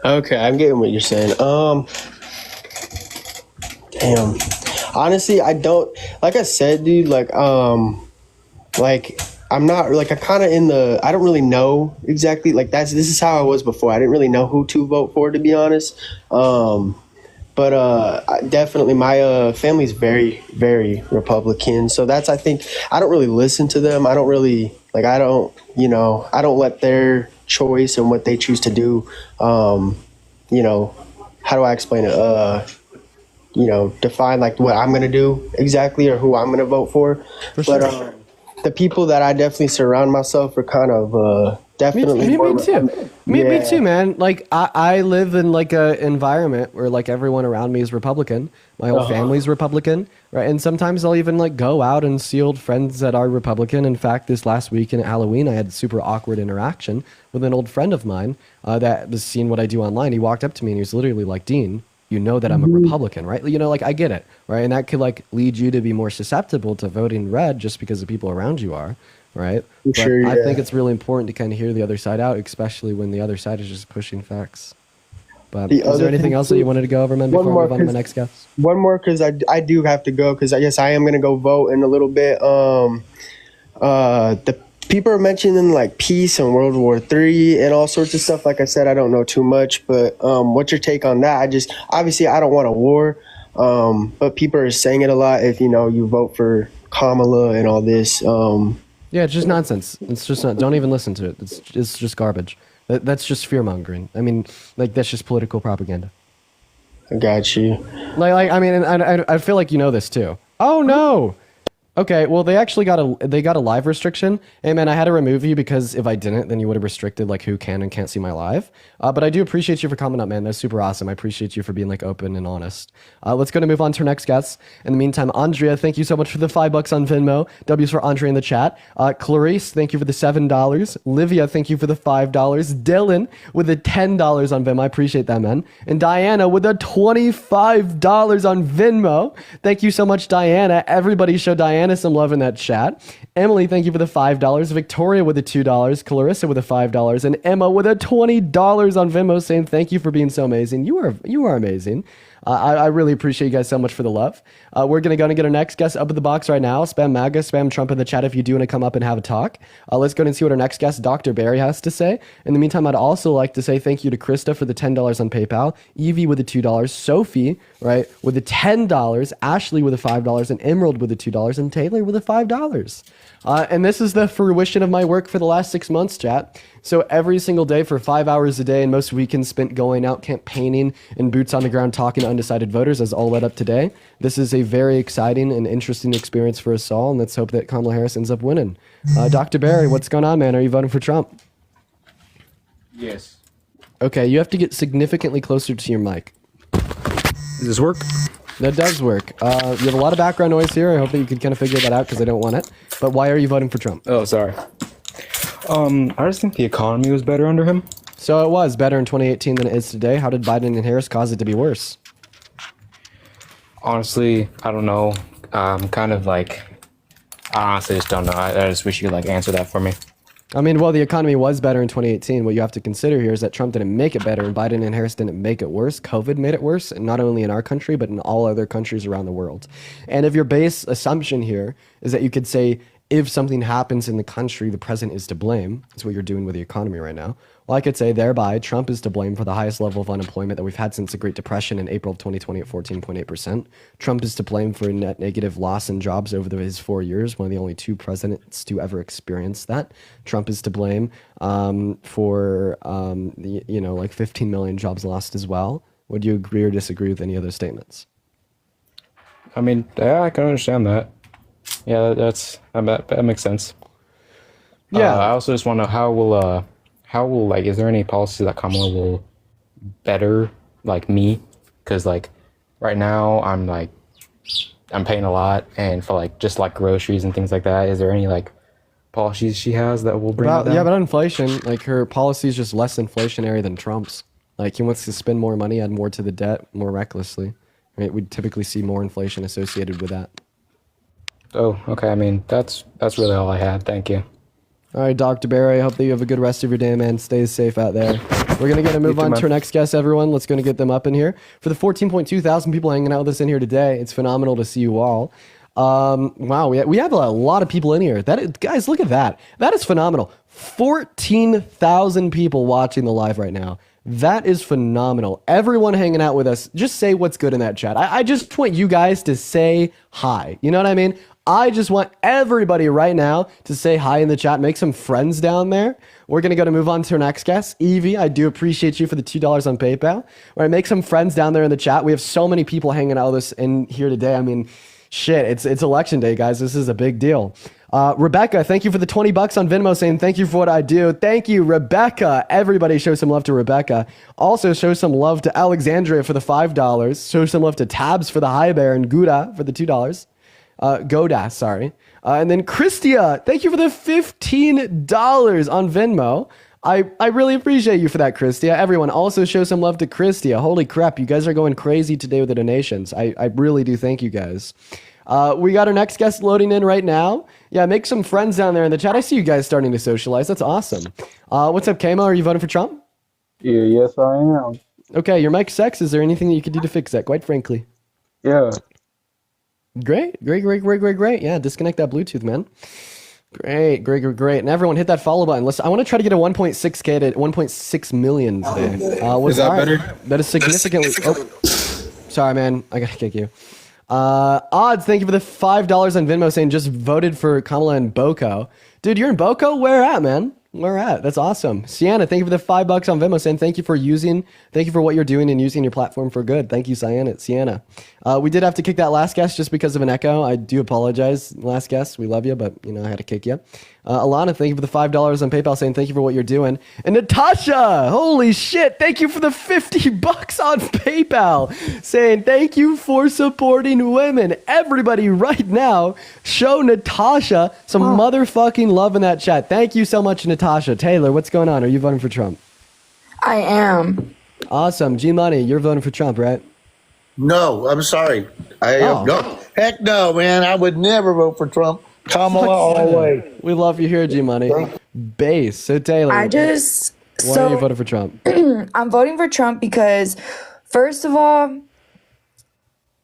G: Okay, I'm getting what you're saying. Damn. Honestly, I don't, like I said, dude, like I'm not like I kind of in the I don't really know exactly like this is how I was before. I didn't really know who to vote for, to be honest. But definitely my family's very, very Republican. So that's, I think, I don't really listen to them. I don't really like I don't let their choice and what they choose to do how do I explain it? Define like what I'm gonna do exactly or who I'm gonna vote for. But the people that I definitely surround myself are kind of definitely.
C: Me too. Me too, man. Like I live in like a environment where like everyone around me is Republican. My whole family's Republican, right? And sometimes I'll even like go out and see old friends that are Republican. In fact, this last weekend at Halloween, I had a super awkward interaction with an old friend of mine that was seeing what I do online. He walked up to me and he was literally like, "Dean, you know that I'm a Republican, right?" Like I get it, right? And that could like lead you to be more susceptible to voting red just because the people around you are, right?
G: Sure,
C: but I
G: yeah.
C: think it's really important to kind of hear the other side out, especially when the other side is just pushing facts. But is there anything else that you wanted to go over, man, before we move on to my next guest?
G: One more, because I do have to go, because I guess I am going to go vote in a little bit. The people are mentioning like peace and World War III and all sorts of stuff. Like I said, I don't know too much, but what's your take on that? Obviously I don't want a war, but people are saying it a lot. If you vote for Kamala and all this.
C: Yeah, it's just nonsense. It's just not. Don't even listen to it. It's just garbage. That's just fear mongering. I mean, like that's just political propaganda.
G: I got you.
C: Like I mean, and I feel like you know this too. Oh no. Okay, well they actually got a live restriction. Hey man, I had to remove you because if I didn't, then you would have restricted like who can and can't see my live. But I do appreciate you for coming up, man. That's super awesome. I appreciate you for being like open and honest. Let's go to move on to our next guest. In the meantime, Andrea, thank you so much for the $5 on Venmo. W's for Andrea in the chat. Clarice, thank you for the $7. Livia, thank you for the $5. Dylan with the $10 on Venmo. I appreciate that, man. And Diana with the $25 on Venmo. Thank you so much, Diana. Everybody show Diana some love in that chat. Emily, thank you for the $5. Victoria with the $2. Clarissa with the $5. And Emma with a $20 on Venmo saying thank you for being so amazing. You are amazing. I really appreciate you guys so much for the love. We're going to go and get our next guest up in the box right now. Spam MAGA, spam Trump in the chat if you do want to come up and have a talk. Let's go and see what our next guest, Dr. Barry, has to say. In the meantime, I'd also like to say thank you to Krista for the $10 on PayPal, Evie with the $2, Sophie, right, with the $10, Ashley with the $5, and Emerald with the $2, and Taylor with the $5. And this is the fruition of my work for the last 6 months, chat. So every single day for 5 hours a day and most weekends spent going out campaigning and boots on the ground talking to undecided voters as all led up today. This is a very exciting and interesting experience for us all, and let's hope that Kamala Harris ends up winning. Dr. Barry, what's going on, man? Are you voting for Trump?
H: Yes.
C: Okay, you have to get significantly closer to your mic.
H: Does this work?
C: That does work. You have a lot of background noise here. I hope that you can kind of figure that out because I don't want it. But why are you voting for Trump?
H: Oh, sorry. I just think the economy was better under him.
C: So it was better in 2018 than it is today. How did Biden and Harris cause it to be worse?
H: Honestly, I don't know. Kind of like, I honestly just don't know. I just wish you could like answer that for me.
C: I mean, well, the economy was better in 2018. What you have to consider here is that Trump didn't make it better and Biden and Harris didn't make it worse. COVID made it worse, and not only in our country, but in all other countries around the world. And if your base assumption here is that you could say, if something happens in the country, the president is to blame, that's what you're doing with the economy right now. Well, I could say thereby Trump is to blame for the highest level of unemployment that we've had since the Great Depression in April of 2020 at 14.8%. Trump is to blame for a net negative loss in jobs over his 4 years, one of the only two presidents to ever experience that. Trump is to blame for, like 15 million jobs lost as well. Would you agree or disagree with any other statements?
H: I mean, yeah, I can understand that. Yeah, that makes sense.
C: Yeah.
H: I also just want to know how will like, is there any policy that Kamala will better like me? Because like right now I'm paying a lot, and for like just like groceries and things like that. Is there any like policies she has that will bring that down?
C: Yeah, but on inflation, like her policy is just less inflationary than Trump's. Like he wants to spend more money, add more to the debt more recklessly. Right? We typically see more inflation associated with that.
H: Oh, okay. I mean, that's really all I had. Thank you.
C: All right, Dr. Barry, I hope that you have a good rest of your day, man. Stay safe out there. We're going to get to move on to our next guest, everyone. Let's go and get them up in here. For the 14.2 thousand people hanging out with us in here today, it's phenomenal to see you all. Wow, we have a lot of people in here. Guys, look at that. That is phenomenal. 14,000 people watching the live right now. That is phenomenal. Everyone hanging out with us, just say what's good in that chat. I just want you guys to say hi. You know what I mean? I just want everybody right now to say hi in the chat. Make some friends down there. We're going to move on to our next guest. Evie, I do appreciate you for the $2 on PayPal. All right, make some friends down there in the chat. We have so many people hanging out with us in here today. I mean, shit, it's election day, guys. This is a big deal. Rebecca, thank you for the $20 on Venmo saying thank you for what I do. Thank you, Rebecca. Everybody show some love to Rebecca. Also show some love to Alexandria for the $5. Show some love to Tabs for the High Bear and Gouda for the $2. Goda, sorry. And then Christia, thank you for the $15 on Venmo. I really appreciate you for that, Christia. Everyone also show some love to Christia. Holy crap, you guys are going crazy today with the donations. I really do thank you guys. We got our next guest loading in right now. Yeah, make some friends down there in the chat. I see you guys starting to socialize. That's awesome. What's up, Kamo? Are you voting for Trump?
D: Yeah, yes, I am.
C: Okay, your mic sucks. Is there anything that you could do to fix that, quite frankly?
D: Yeah.
C: Great. Yeah, disconnect that Bluetooth, man. Great. And everyone hit that follow button. Listen, I want to try to get a 1.6K to 1.6 million today.
D: Is that better?
C: That is significantly... Oh, sorry, man. I got to kick you. Odds, thank you for the $5 on Venmo saying just voted for Kamala and Boko. Dude, you're in Boko? Where at, man? Where at? That's awesome. Sienna, thank you for the $5 on Venmo saying thank you for what you're doing and using your platform for good. Thank you, Sienna. We did have to kick that last guest just because of an echo. I do apologize, last guest. We love you, but I had to kick you. Alana, thank you for the $5 on PayPal saying thank you for what you're doing. And Natasha, holy shit, thank you for the $50 on PayPal saying thank you for supporting women. Everybody right now, show Natasha some motherfucking love in that chat. Thank you so much, Natasha. Taylor, what's going on? Are you voting for Trump?
I: I am.
C: Awesome. G-Money, you're voting for Trump, right?
J: No, I'm sorry. No. Heck no, man. I would never vote for Trump. Kamala all the way.
C: We love you here, G-Money. Base. So, Taylor, why are you voting for Trump?
I: I'm voting for Trump because, first of all,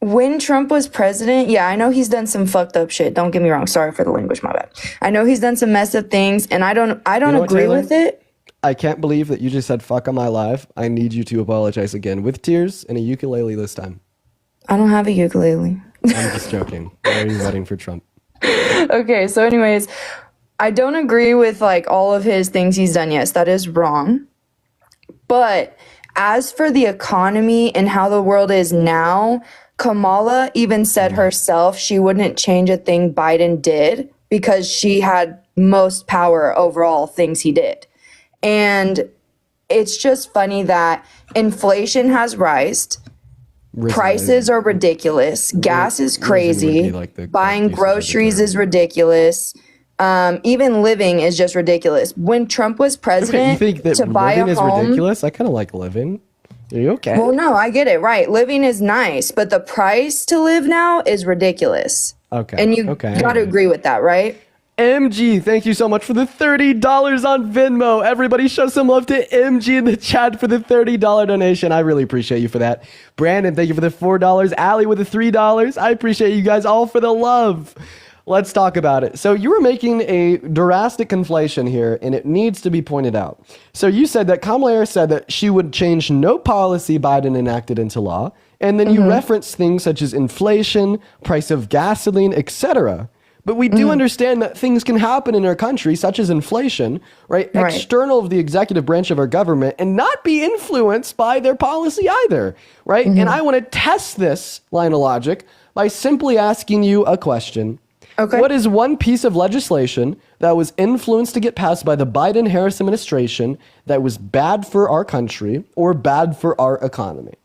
I: when Trump was president, yeah, I know he's done some fucked up shit. Don't get me wrong. Sorry for the language, my bad. I know he's done some messed up things, and I don't agree with it.
C: I can't believe that you just said fuck on my live. I need you to apologize again with tears and a ukulele this time.
I: I don't have a ukulele.
C: I'm just joking. Why are you voting for Trump?
I: Okay, so anyways, I don't agree with all of his things he's done. Yes, that is wrong. But as for the economy and how the world is now, Kamala even said herself she wouldn't change a thing Biden did because she had most power over all things he did. And it's just funny that inflation has risen. Prices are ridiculous. Gas is crazy. Buying groceries is ridiculous. Even living is just ridiculous. When Trump was president,
C: you think that
I: to buy a
C: living
I: home
C: is ridiculous? I kind of like living. Are you okay?
I: Well, no, I get it. Right. Living is nice, but the price to live now is ridiculous.
C: Okay.
I: And you got to agree with that, right?
C: MG, thank you so much for the $30 on Venmo. Everybody show some love to MG in the chat for the $30 donation. I really appreciate you for that. Brandon, thank you for the $4. Allie with the $3. I appreciate you guys all for the love. Let's talk about it. So you were making a drastic conflation here, and it needs to be pointed out. So you said that Kamala Harris said that she would change no policy Biden enacted into law, and then you referenced things such as inflation, price of gasoline, etc. But we do understand that things can happen in our country, such as inflation, right? External of the executive branch of our government and not be influenced by their policy either, right? And I want to test this line of logic by simply asking you a question. Okay. What is one piece of legislation that was influenced to get passed by the Biden-Harris administration that was bad for our country or bad for our economy?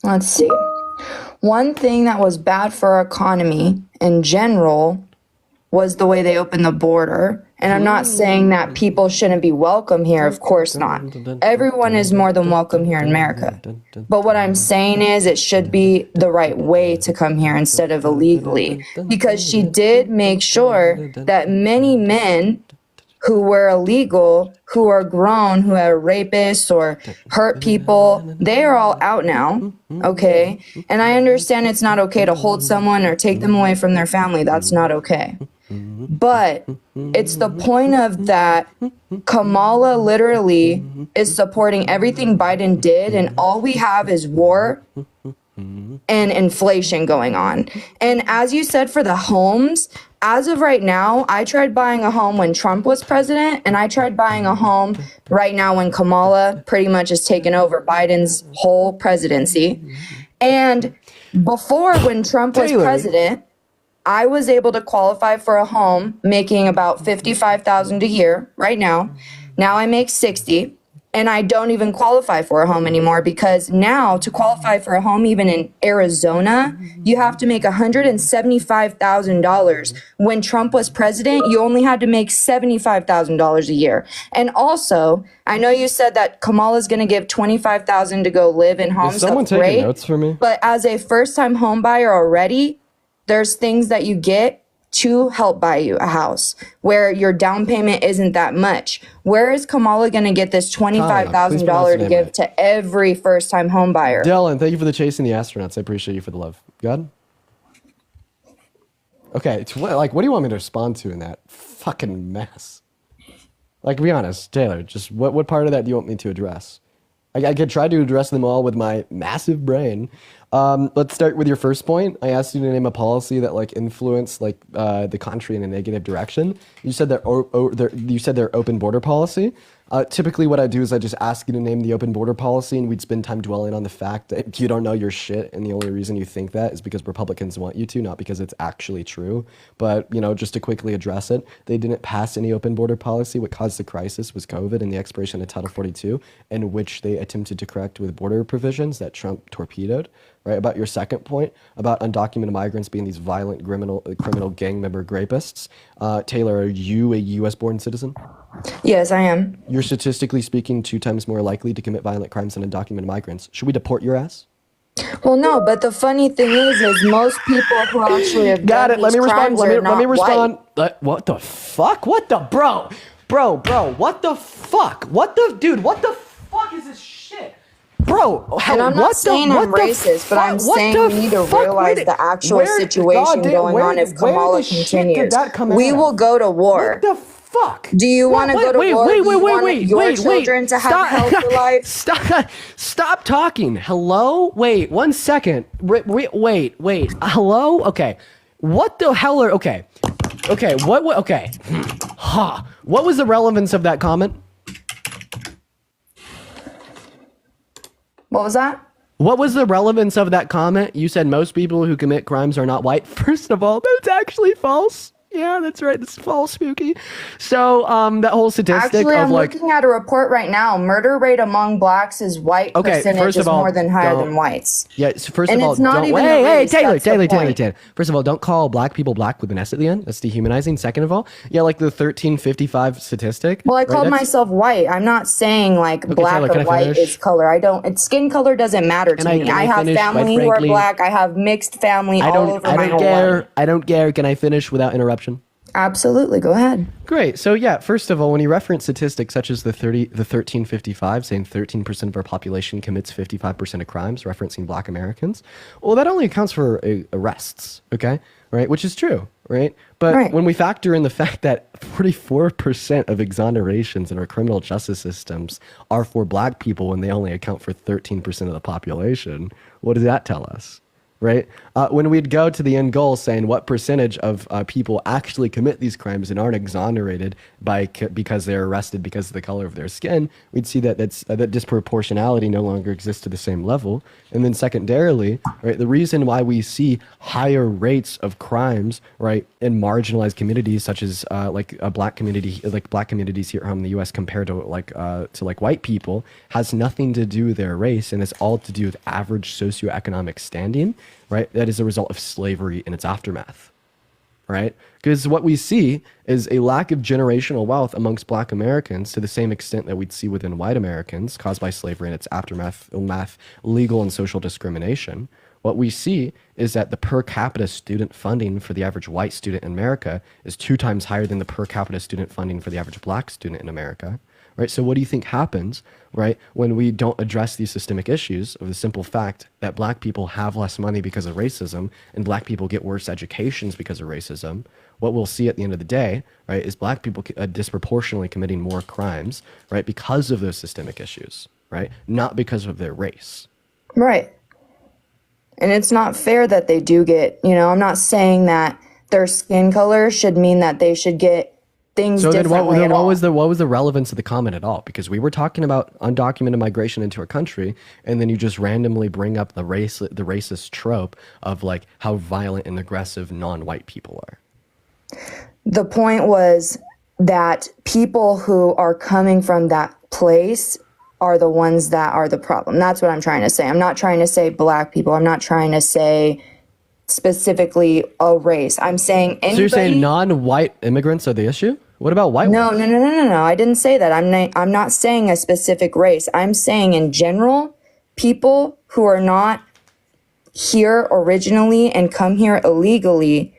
I: Let's see. One thing that was bad for our economy in general was the way they opened the border. And I'm not saying that people shouldn't be welcome here. Of course not. Everyone is more than welcome here in America. But what I'm saying is it should be the right way to come here instead of illegally. Because she did make sure that many men who were illegal, who are grown, who are rapists or hurt people, they are all out now, okay? And I understand it's not okay to hold someone or take them away from their family. That's not okay. But it's the point of that Kamala literally is supporting everything Biden did, and all we have is war and inflation going on. And as you said, for the homes, as of right now, I tried buying a home when Trump was president, and I tried buying a home right now when Kamala pretty much has taken over Biden's whole presidency. And before, when Trump was president, I was able to qualify for a home making about $55,000 a year right now. Now I make 60. And I don't even qualify for a home anymore, because now to qualify for a home, even in Arizona, you have to make $175,000. When Trump was president, you only had to make $75,000 a year. And also, I know you said that Kamala's going to give $25,000 to go live in homes.
C: Is someone
I: That's
C: taking
I: great.
C: notes for me?
I: But as a first-time home buyer already, there's things that you get to help buy you a house where your down payment isn't that much. Where is Kamala going to get this $25,000 to give to every first-time home buyer?
C: Dylan, thank you for the chasing the astronauts. I appreciate you for the love. God? Okay, what do you want me to respond to in that fucking mess? Like, be honest, Taylor, just what part of that do you want me to address? I could try to address them all with my massive brain. Let's start with your first point. I asked you to name a policy that influenced the country in a negative direction. You said their open border policy. Typically what I do is I just ask you to name the open border policy, and we'd spend time dwelling on the fact that you don't know your shit, and the only reason you think that is because Republicans want you to, not because it's actually true. But, just to quickly address it, they didn't pass any open border policy. What caused the crisis was COVID and the expiration of Title 42, in which they attempted to correct with border provisions that Trump torpedoed. Right, about your second point about undocumented migrants being these violent criminal gang member rapists. Taylor, are you a U.S.-born citizen?
I: Yes, I am.
C: You're statistically speaking 2 times more likely to commit violent crimes than undocumented migrants. Should we deport your ass?
I: Well, no, but the funny thing is most people who actually have
C: got
I: done
C: it. Let me
I: these
C: respond.
I: crimes
C: Let
I: are
C: me
I: not
C: respond.
I: white.
C: What the fuck? What the bro? What the fuck? What the fuck is this shit? Bro,
I: And I'm not saying I'm racist, but I'm saying we need to realize the actual situation going on if Kamala continues. We will go to war.
C: What the fuck?
I: Do you want to go to war? Do you want your children to have a healthy life?
C: Stop talking. Hello? Wait, 1 second. Wait. Hello? Okay. What the hell are... Okay. What okay. What was the relevance of that comment?
I: What was that?
C: What was the relevance of that comment? You said most people who commit crimes are not white. First of all, that's actually false. Yeah, that's right. It's false, Spooky. So, that whole statistic
I: Actually,
C: of
I: I'm looking at a report right now. Murder rate among blacks is white percentage is more than higher than whites.
C: Yeah, so first
I: And
C: of all,
I: it's not
C: don't,
I: even
C: hey,
I: a race,
C: Taylor.
I: that's the point.
C: First of all, don't call black people black with an S at the end. That's dehumanizing. Second of all, yeah, like the 1355 statistic.
I: Well, I
C: right,
I: called
C: that's-
I: myself white. I'm not saying black
C: Taylor, can
I: or
C: I
I: white
C: finish?
I: is color. Skin color doesn't matter to me.
C: can
I: I
C: I
I: have
C: finish,
I: family
C: quite
I: who are
C: frankly?
I: black. I have mixed family all over my whole life.
C: I don't care. Can I finish without interruption?
I: Absolutely. Go ahead.
C: Great. So yeah, first of all, when you reference statistics such as the 1355, saying 13% of our population commits 55% of crimes, referencing black Americans, well, that only accounts for arrests, okay? Right? Which is true, right? But when we factor in the fact that 44% of exonerations in our criminal justice systems are for black people when they only account for 13% of the population, what does that tell us? Right? When we'd go to the end goal saying what percentage of people actually commit these crimes and aren't exonerated because they're arrested because of the color of their skin, we'd see that that disproportionality no longer exists to the same level. And then secondarily, right, the reason why we see higher rates of crimes, right, in marginalized communities such as black communities here in the U.S. compared to white people has nothing to do with their race, and it's all to do with average socioeconomic standing. Right, that is a result of slavery and its aftermath. right? Because what we see is a lack of generational wealth amongst Black Americans to the same extent that we'd see within white Americans caused by slavery and its aftermath, legal and social discrimination. What we see is that the per capita student funding for the average white student in America is 2 times higher than the per capita student funding for the average Black student in America. Right? So what do you think happens, right, when we don't address these systemic issues of the simple fact that Black people have less money because of racism and Black people get worse educations because of racism? What we'll see at the end of the day, right, is Black people disproportionately committing more crimes, right, because of those systemic issues, right, not because of their race.
I: Right. And it's not fair that they do get, I'm not saying that their skin color should mean that they should get things differently.
C: So then what was the relevance of the comment at all? Because we were talking about undocumented migration into a country, and then you just randomly bring up the racist trope of like how violent and aggressive non-white people are.
I: The point was that people who are coming from that place are the ones that are the problem. That's what I'm trying to say. I'm not trying to say Black people. I'm not trying to say specifically a race. I'm saying anybody.
C: So you're saying non-white immigrants are the issue? What about white ones?
I: No. I didn't say that. I'm not saying a specific race. I'm saying in general, people who are not here originally and come here illegally,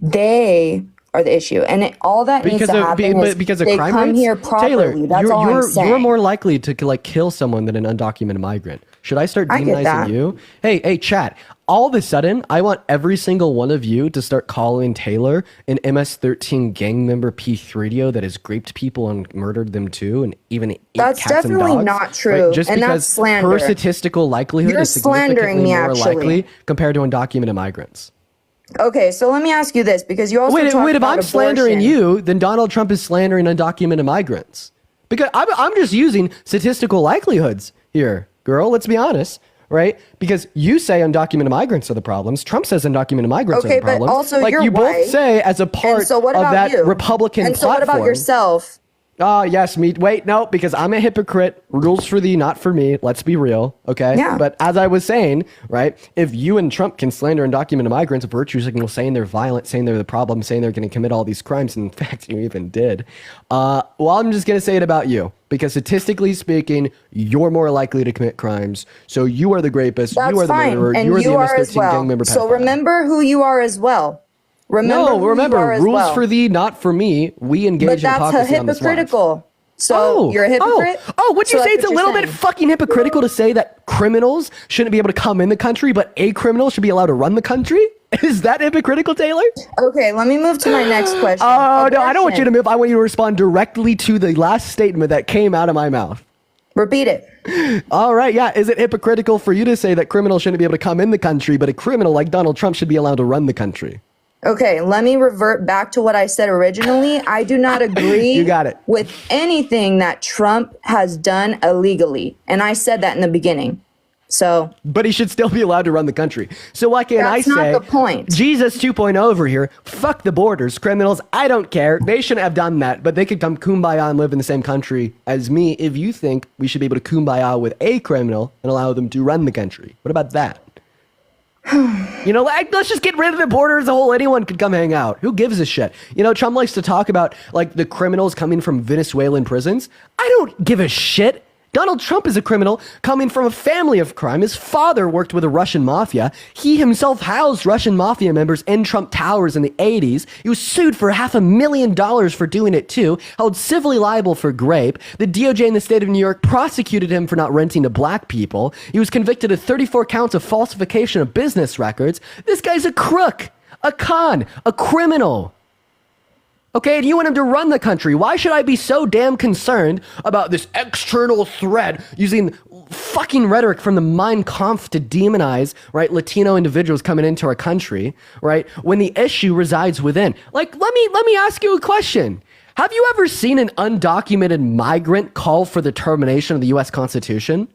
I: they are the issue. And all that needs to happen is
C: because of
I: they
C: crime
I: come
C: rates?
I: here properly.
C: Taylor,
I: That's all I'm saying.
C: You're more likely to like kill someone than an undocumented migrant. Should I start demonizing you? Hey, chat. All of a sudden, I want every single one of you to start calling Taylor an MS-13 gang member P3DO that has raped people and murdered them too, and even ate
I: That's
C: cats and
I: definitely
C: dogs,
I: not true,
C: right? Just
I: and
C: because
I: that's slander.
C: her statistical likelihood
I: You're
C: is significantly
I: slandering me,
C: more
I: actually.
C: likely compared to undocumented migrants.
I: Okay, so let me ask you this, because you also
C: Wait,
I: talked
C: if
I: about
C: I'm slandering
I: abortion.
C: you, then Donald Trump is slandering undocumented migrants. Because I'm just using statistical likelihoods here, girl. Let's be honest, right? Because you say undocumented migrants are the problems. Trump says undocumented migrants are the
I: Okay, but
C: problems.
I: also
C: like
I: you're
C: you
I: white.
C: both say as a part
I: And so what
C: of
I: about
C: that
I: you?
C: Republican
I: And so
C: platform.
I: what about yourself?
C: Oh, yes, me. Wait, no, because I'm a hypocrite. Rules for thee, not for me. Let's be real, okay?
I: Yeah.
C: But as I was saying, right, if you and Trump can slander undocumented migrants, virtue signal, saying they're violent, saying they're the problem, saying they're going to commit all these crimes, and in fact, you even did, well, I'm just going to say it about you. Because statistically speaking, you're more likely to commit crimes. So you are the rapist,
I: That's
C: you are the
I: fine.
C: murderer,
I: And
C: you are
I: you
C: the
I: are as
C: MS-13
I: well.
C: gang member
I: So
C: pedophile.
I: remember who you are as well. Remember
C: Remember, rules for thee, not for me. We engage
I: But
C: in
I: that's
C: hypocrisy on this live.
I: hypocritical. So you're a hypocrite?
C: Would you
I: So
C: say
I: that's
C: it's a
I: what
C: little
I: you're
C: bit
I: saying.
C: fucking hypocritical to say that criminals shouldn't be able to come in the country, but a criminal should be allowed to run the country? Is that hypocritical, Taylor?
I: Okay, let me move to my next question.
C: Oh, no, I don't want you to
I: Abortion.
C: move. I want you to respond directly to the last statement that came out of my mouth.
I: Repeat it.
C: All right, yeah. Is it hypocritical for you to say that criminals shouldn't be able to come in the country, but a criminal like Donald Trump should be allowed to run the country?
I: Okay, let me revert back to what I said originally. I do not agree
C: You got it.
I: with anything that Trump has done illegally. And I said that in the beginning. So
C: But he should still be allowed to run the country. So why can't I
I: That's not
C: say,
I: the point.
C: Jesus 2.0 over here, fuck the borders, criminals, I don't care. They shouldn't have done that, but they could come kumbaya and live in the same country as me if you think we should be able to kumbaya with a criminal and allow them to run the country. What about that? You know, like, let's just get rid of the border as a whole. Anyone could come hang out. Who gives a shit? You know, Trump likes to talk about, like, the criminals coming from Venezuelan prisons. I don't give a shit. Donald Trump is a criminal coming from a family of crime. His father worked with the Russian mafia. He himself housed Russian mafia members in Trump Towers in the 80s. He was sued for $500,000 for doing it too, held civilly liable for rape. The DOJ in the state of New York prosecuted him for not renting to black people. He was convicted of 34 counts of falsification of business records. This guy's a crook, a con, a criminal. Okay, and you want him to run the country. Why should I be so damn concerned about this external threat using fucking rhetoric from the Mein Kampf to demonize, right, Latino individuals coming into our country, right, when the issue resides within? Like, let me ask you a question. Have you ever seen an undocumented migrant call for the termination of the U.S. Constitution?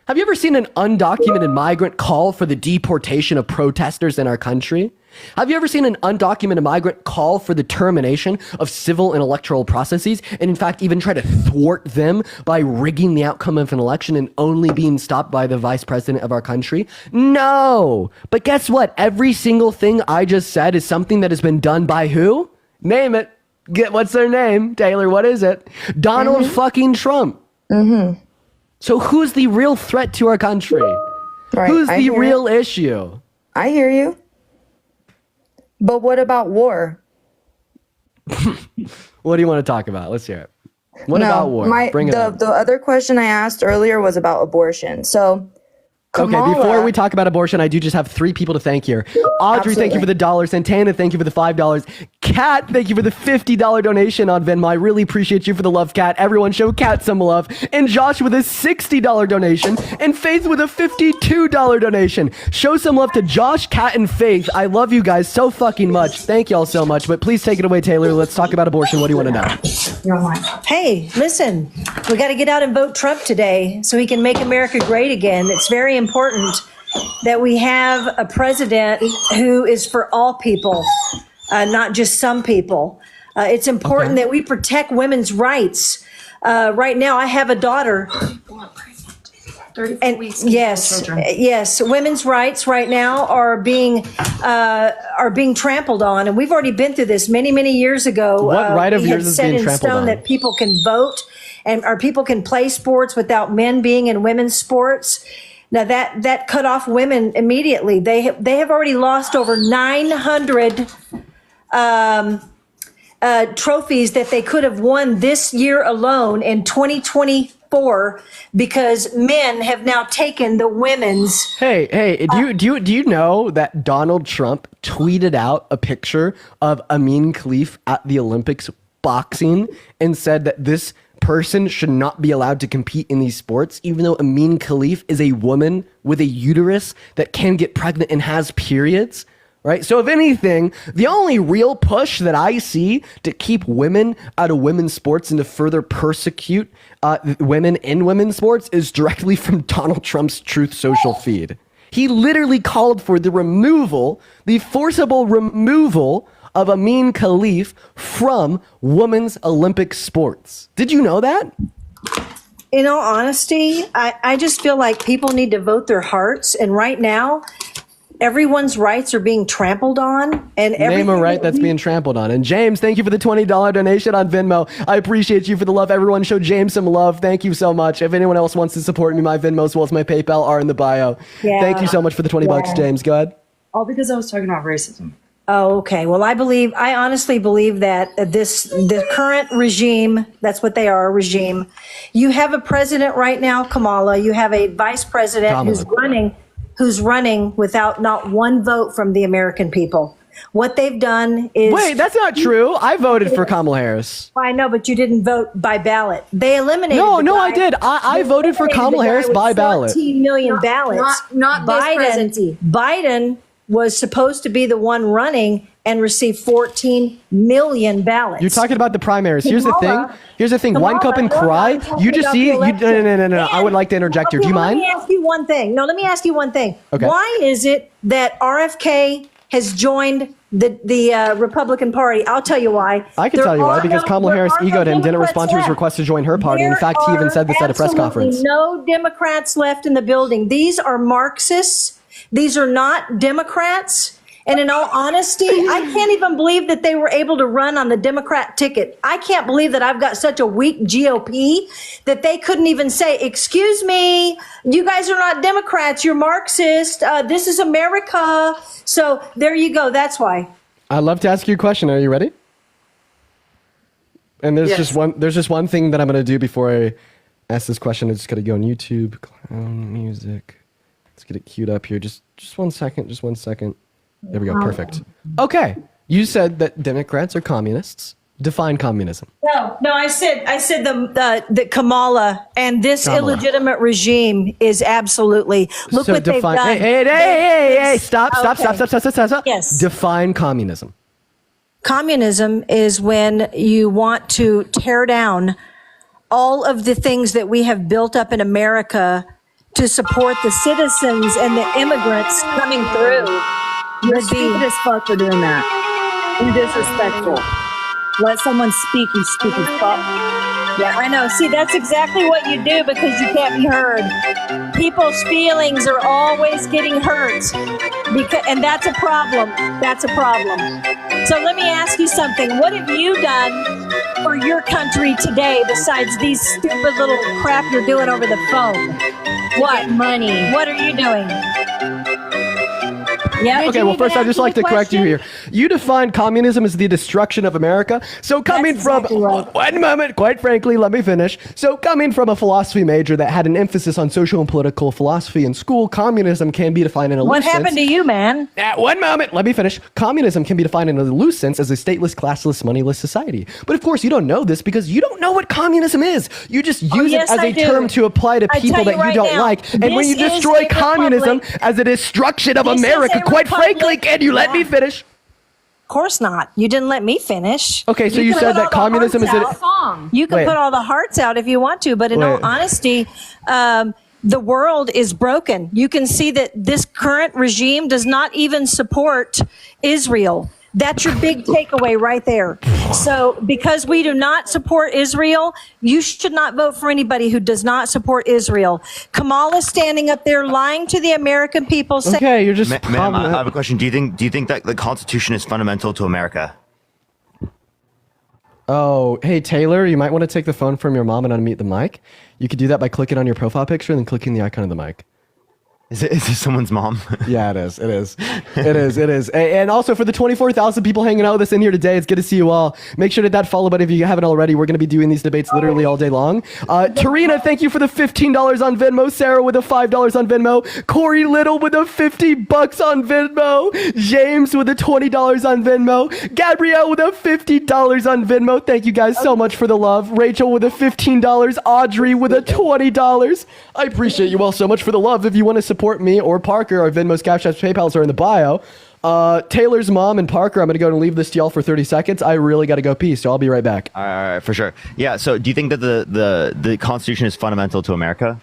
C: Have you ever seen an undocumented migrant call for the deportation of protesters in our country? Have you ever seen an undocumented migrant call for the termination of civil and electoral processes, and in fact even try to thwart them by rigging the outcome of an election and only being stopped by the vice president of our country? No. But guess what? Every single thing I just said is something that has been done by who? Name it. What's their name? Taylor, what is it? Donald fucking Trump. So who's the real threat to our country?
I: Right,
C: Who's
I: I
C: the
I: hear
C: real
I: it.
C: issue?
I: I hear you. But what about war?
C: What do you want to talk about? Let's hear it. What
I: No,
C: about war? Bring it up.
I: The other question I asked earlier was about abortion. So, Kamala,
C: Okay, before we talk about abortion, I do just have 3 people to thank here. Audrey, thank you for the $1. Santana, thank you for the $5. Kat, thank you for the $50 donation on Venmo. I really appreciate you for the love, Kat. Everyone show Kat some love. And Josh with a $60 donation. And Faith with a $52 donation. Show some love to Josh, Kat, and Faith. I love you guys so fucking much. Thank y'all so much. But please take it away, Taylor. Let's talk about abortion. What do you want to know?
K: Hey, listen, we got to get out and vote Trump today so he can make America great again. It's very important that we have a president who is for all people, not just some people. It's important that we protect women's rights. Right now, I have a daughter. And yes, women's rights right now are being trampled on, and we've already been through this many years ago.
C: What right of
K: we
C: yours
K: had
C: is
K: set
C: being
K: in
C: trampled
K: stone
C: on?
K: that people can vote and our people can play sports without men being in women's sports. Now that cut off women immediately. They have already lost over 900 trophies that they could have won this year alone in 2024 because men have now taken the women's.
C: Hey, do you know that Donald Trump tweeted out a picture of Amin Khalif at the Olympics boxing and said that this person should not be allowed to compete in these sports, even though Amin Khalif is a woman with a uterus that can get pregnant and has periods? Right? So if anything, the only real push that I see to keep women out of women's sports and to further persecute women in women's sports is directly from Donald Trump's Truth Social feed. He literally called for the forcible removal of Amin Khalif from women's Olympic sports. Did you know that?
K: In all honesty, I just feel like people need to vote their hearts. And right now, everyone's rights are being trampled on. And
C: Name a right that's being trampled on. And James, thank you for the $20 donation on Venmo. I appreciate you for the love. Everyone show James some love. Thank you so much. If anyone else wants to support me, my Venmo as well as my PayPal are in the bio.
K: Yeah.
C: Thank you so much for the $20, James. Go ahead.
L: All because I was talking about racism.
K: Oh, okay. Well, I honestly believe that the current regime, that's what they are, a regime. You have a president right now, Kamala. You have a vice president who's running without not one vote from the American people. What they've done is...
C: Wait, that's not true. I voted for Kamala Harris.
K: I know, but you didn't vote by ballot. They eliminated
C: No, I did. I voted for Kamala Harris by ballot.
K: 14 million ballots.
L: Not this presidency.
K: Biden was supposed to be the one running and received 14 million ballots.
C: You're talking about the primaries. Here's the thing.
K: Kamala,
C: Wine cup and
K: no,
C: cry.
K: I'm talking
C: You just
K: about
C: see.
K: the
C: You,
K: election.
C: no. I would like to interject here. Do you mind?
K: Let me ask you one thing. No, let me ask you one thing.
C: Okay.
K: Why is it that RFK has joined the Republican Party? I'll tell you why.
C: I can tell you why, because Kamala Harris egoed him, didn't respond to his request to join her party. In fact, he even said this at a press conference.
K: No Democrats left in the building. These are Marxists. These are not Democrats. And in all honesty, I can't even believe that they were able to run on the Democrat ticket. I can't believe that I've got such a weak GOP that they couldn't even say, excuse me, you guys are not Democrats, you're Marxist. This is America. So there you go. That's why.
C: I'd love to ask you a question. Are you ready? And there's just one thing that I'm going to do before I ask this question. I just got to go on YouTube, clown music. Let's get it queued up here. Just 1 second. Just 1 second. There we go. Perfect. Okay. You said that Democrats are communists. Define communism.
K: No, I said the Kamala and this illegitimate regime is absolutely look what they've done.
C: Hey! Stop!
K: Yes.
C: Define communism.
K: Communism is when you want to tear down all of the things that we have built up in America to support the citizens and the immigrants coming through
L: You're
K: would be.
L: stupid as fuck for doing that. And disrespectful. Let someone speak, you stupid fuck.
K: Yeah, I know. See, that's exactly what you do because you can't be heard. People's feelings are always getting hurt, and that's a problem. That's a problem. So let me ask you something. What have you done for your country today besides these stupid little crap you're doing over the phone? What?
L: Money.
K: What are you doing? Yeah.
C: Okay, well, first, I'd just like to correct you here. You defined communism as the destruction of America. So coming
K: exactly right.
C: one moment, quite frankly, let me finish. So coming from a philosophy major that had an emphasis on social and political philosophy in school, communism can be defined in a
K: What
C: loose
K: happened
C: sense.
K: to you, man?
C: One moment, let me finish. Communism can be defined in a loose sense as a stateless, classless, moneyless society. But of course, you don't know this because you don't know what communism is. You just use
K: yes,
C: it as
K: I
C: a
K: do.
C: term to apply to
K: I
C: people
K: tell
C: that
K: you
C: you
K: right
C: don't
K: now,
C: like. And when
K: this
C: you
K: is
C: destroy
K: a
C: communism
K: republic.
C: as a destruction of
K: This is
C: America,
K: a
C: quite frankly,
K: republic.
C: can you let me finish?
K: Of course not. You didn't let me finish.
C: Okay, so you
K: can
C: said
K: put
C: that
K: all the
C: communism is
K: hearts
C: a...
K: out. You can
C: Wait.
K: put all the hearts out if you want to, but in all
C: Wait.
K: honesty, the world is broken. You can see that this current regime does not even support Israel. That's your big takeaway right there. So because we do not support Israel, you should not vote for anybody who does not support Israel. Kamala standing up there lying to the American people saying,
C: Okay, you're just...
M: Ma'am, I have a question. Do you think that the Constitution is fundamental to America?
C: Oh, hey, Taylor, you might want to take the phone from your mom and unmute the mic. You could do that by clicking on your profile picture and then clicking the icon of the mic.
M: Is this someone's mom?
C: Yeah, it is. It is. It is. And also for the 24,000 people hanging out with us in here today, it's good to see you all. Make sure to hit that follow button if you haven't already. We're going to be doing these debates literally all day long. Tarina, thank you for the $15 on Venmo. Sarah with a $5 on Venmo. Corey Little with a $50 on Venmo. James with a $20 on Venmo. Gabrielle with a $50 on Venmo. Thank you guys so much for the love. Rachel with a $15. Audrey with a $20. I appreciate you all so much for the love. If you want to support me or Parker, our Venmo's, Cash Apps, PayPal's are in the bio. Taylor's mom and Parker, I'm going to go and leave this to y'all for 30 seconds. I really got to go pee, so I'll be right back.
M: All right, for sure. Yeah, so do you think that the Constitution is fundamental to America?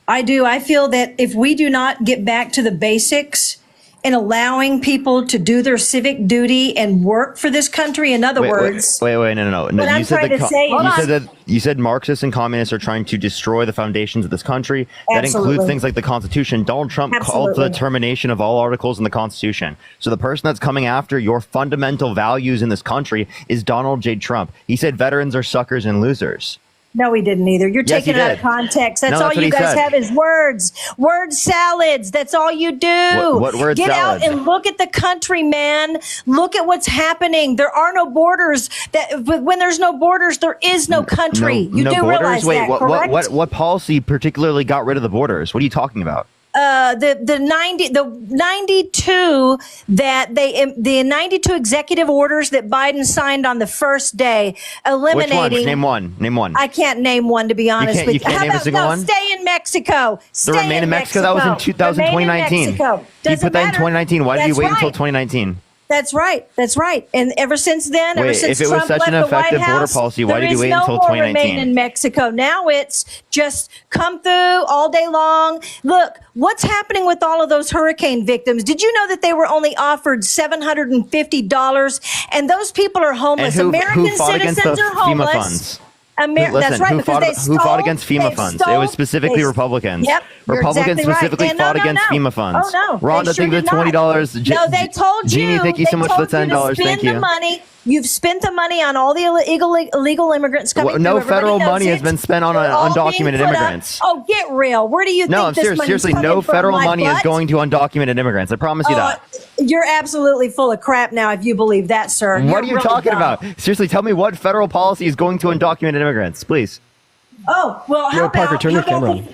K: I do. I feel that if we do not get back to the basics and allowing people to do their civic duty and work for this country, in other words.
M: Wait, no.
K: What I'm trying to say is-
M: You said Marxists and communists are trying to destroy the foundations of this country. That
K: Absolutely.
M: includes things like the Constitution. Donald Trump called for the termination of all articles in the Constitution. So the person that's coming after your fundamental values in this country is Donald J. Trump. He said veterans are suckers and losers.
K: No, he didn't either. You're
M: Yes,
K: taking
M: he
K: it out
M: did.
K: of context. That's
M: No,
K: all
M: that's what
K: you
M: he
K: guys
M: said.
K: have is words. Word salads. That's all you do.
M: What word
K: Get
M: salads?
K: out and look at the country, man. Look at what's happening. There are no borders. When there's no borders, there is no country. You
M: no
K: do
M: borders?
K: realize
M: Wait,
K: that, correct?
M: what policy particularly got rid of the borders? What are you talking about?
K: The 92 that the 92 executive orders that Biden signed on the first day, eliminating.
M: Which ones? Name one.
K: I can't name one, to be honest with
M: you can't
K: How
M: name a
K: about
M: single
K: no?
M: one?
K: Stay in Mexico.
M: The remain in Mexico. That was in 2019. You put that in 2019. Why did you wait until 2019?
K: That's right. That's right. And ever since then, ever
M: Wait,
K: since
M: if it was
K: Trump
M: such
K: left
M: an
K: the White
M: effective border
K: House,
M: policy, why did you wait
K: there is
M: until
K: no more
M: 2019?
K: remain in Mexico. Now it's just come through all day long. Look, what's happening with all of those hurricane victims? Did you know that they were only offered $750, and those people are homeless?
M: And who
K: American
M: fought against
K: citizens
M: the
K: are
M: FEMA
K: homeless.
M: funds?
K: Listen, that's right, because
M: who fought against FEMA funds? It was specifically Republicans.
K: Yep, you're
M: Republicans
K: exactly
M: specifically
K: right. And
M: fought
K: no,
M: against FEMA funds.
K: Oh no,
M: Rhonda,
K: they
M: thank you
K: sure
M: for the
K: did
M: $20.
K: not. No, they told you.
M: Jeannie, thank you so much for the $10. Thank you.
K: The money. You've spent the money on all the illegal immigrants coming through.
M: No
K: Everybody
M: federal
K: knows
M: money
K: it.
M: has been spent on
K: They're all
M: undocumented
K: being put up.
M: immigrants.
K: Oh, get real. Where do you
M: No,
K: think this money's
M: seriously,
K: coming
M: no
K: from?
M: federal
K: My
M: money is
K: butt?
M: going to undocumented immigrants. I promise you that.
K: You're absolutely full of crap now if you believe that, sir.
M: What are
K: You're
M: you
K: really
M: talking
K: dumb.
M: about? Seriously, tell me what federal policy is going to undocumented immigrants, please.
K: Oh, well, how
C: Yo,
K: about...
C: Parker, turn your
K: how about
C: camera on.
K: the-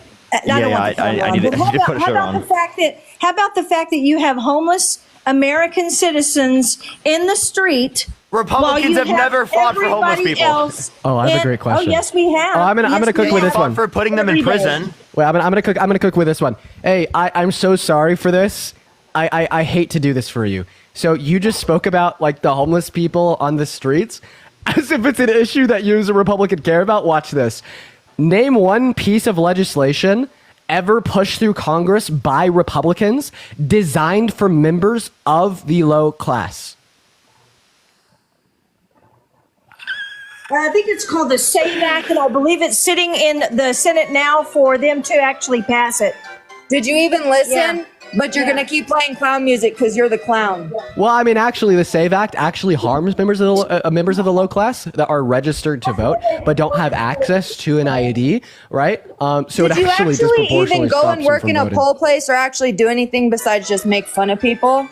K: I don't want the camera
M: I
K: on,
M: need
K: but
M: to put a
K: how
M: shirt
K: about
M: on.
K: how about the fact that you have homeless American citizens in the street?
M: Republicans have never fought for homeless people.
C: Oh, I have a great question.
K: Oh, yes, we have.
C: Oh, I'm gonna cook with this one.
M: For putting them in prison.
C: Wait, I'm gonna cook with this one. Hey, I'm so sorry for this. I hate to do this for you. So you just spoke about like the homeless people on the streets as if it's an issue that you as a Republican care about. Watch this. Name one piece of legislation ever pushed through Congress by Republicans designed for members of the low class?
K: I think it's called the SAVE Act, and I believe it's sitting in the Senate now for them to actually pass it.
I: Did you even listen?
K: Yeah.
I: But you're gonna keep playing clown music because you're the clown.
C: Well, I mean, actually, the SAVE Act actually harms members of the low class that are registered to vote but don't have access to an ID, right? So
I: Did
C: it
I: you
C: actually
I: actually
C: disproportionately
I: even go
C: stops
I: and
C: them
I: work
C: from
I: in a
C: voting.
I: poll place or actually do anything besides just make fun of people?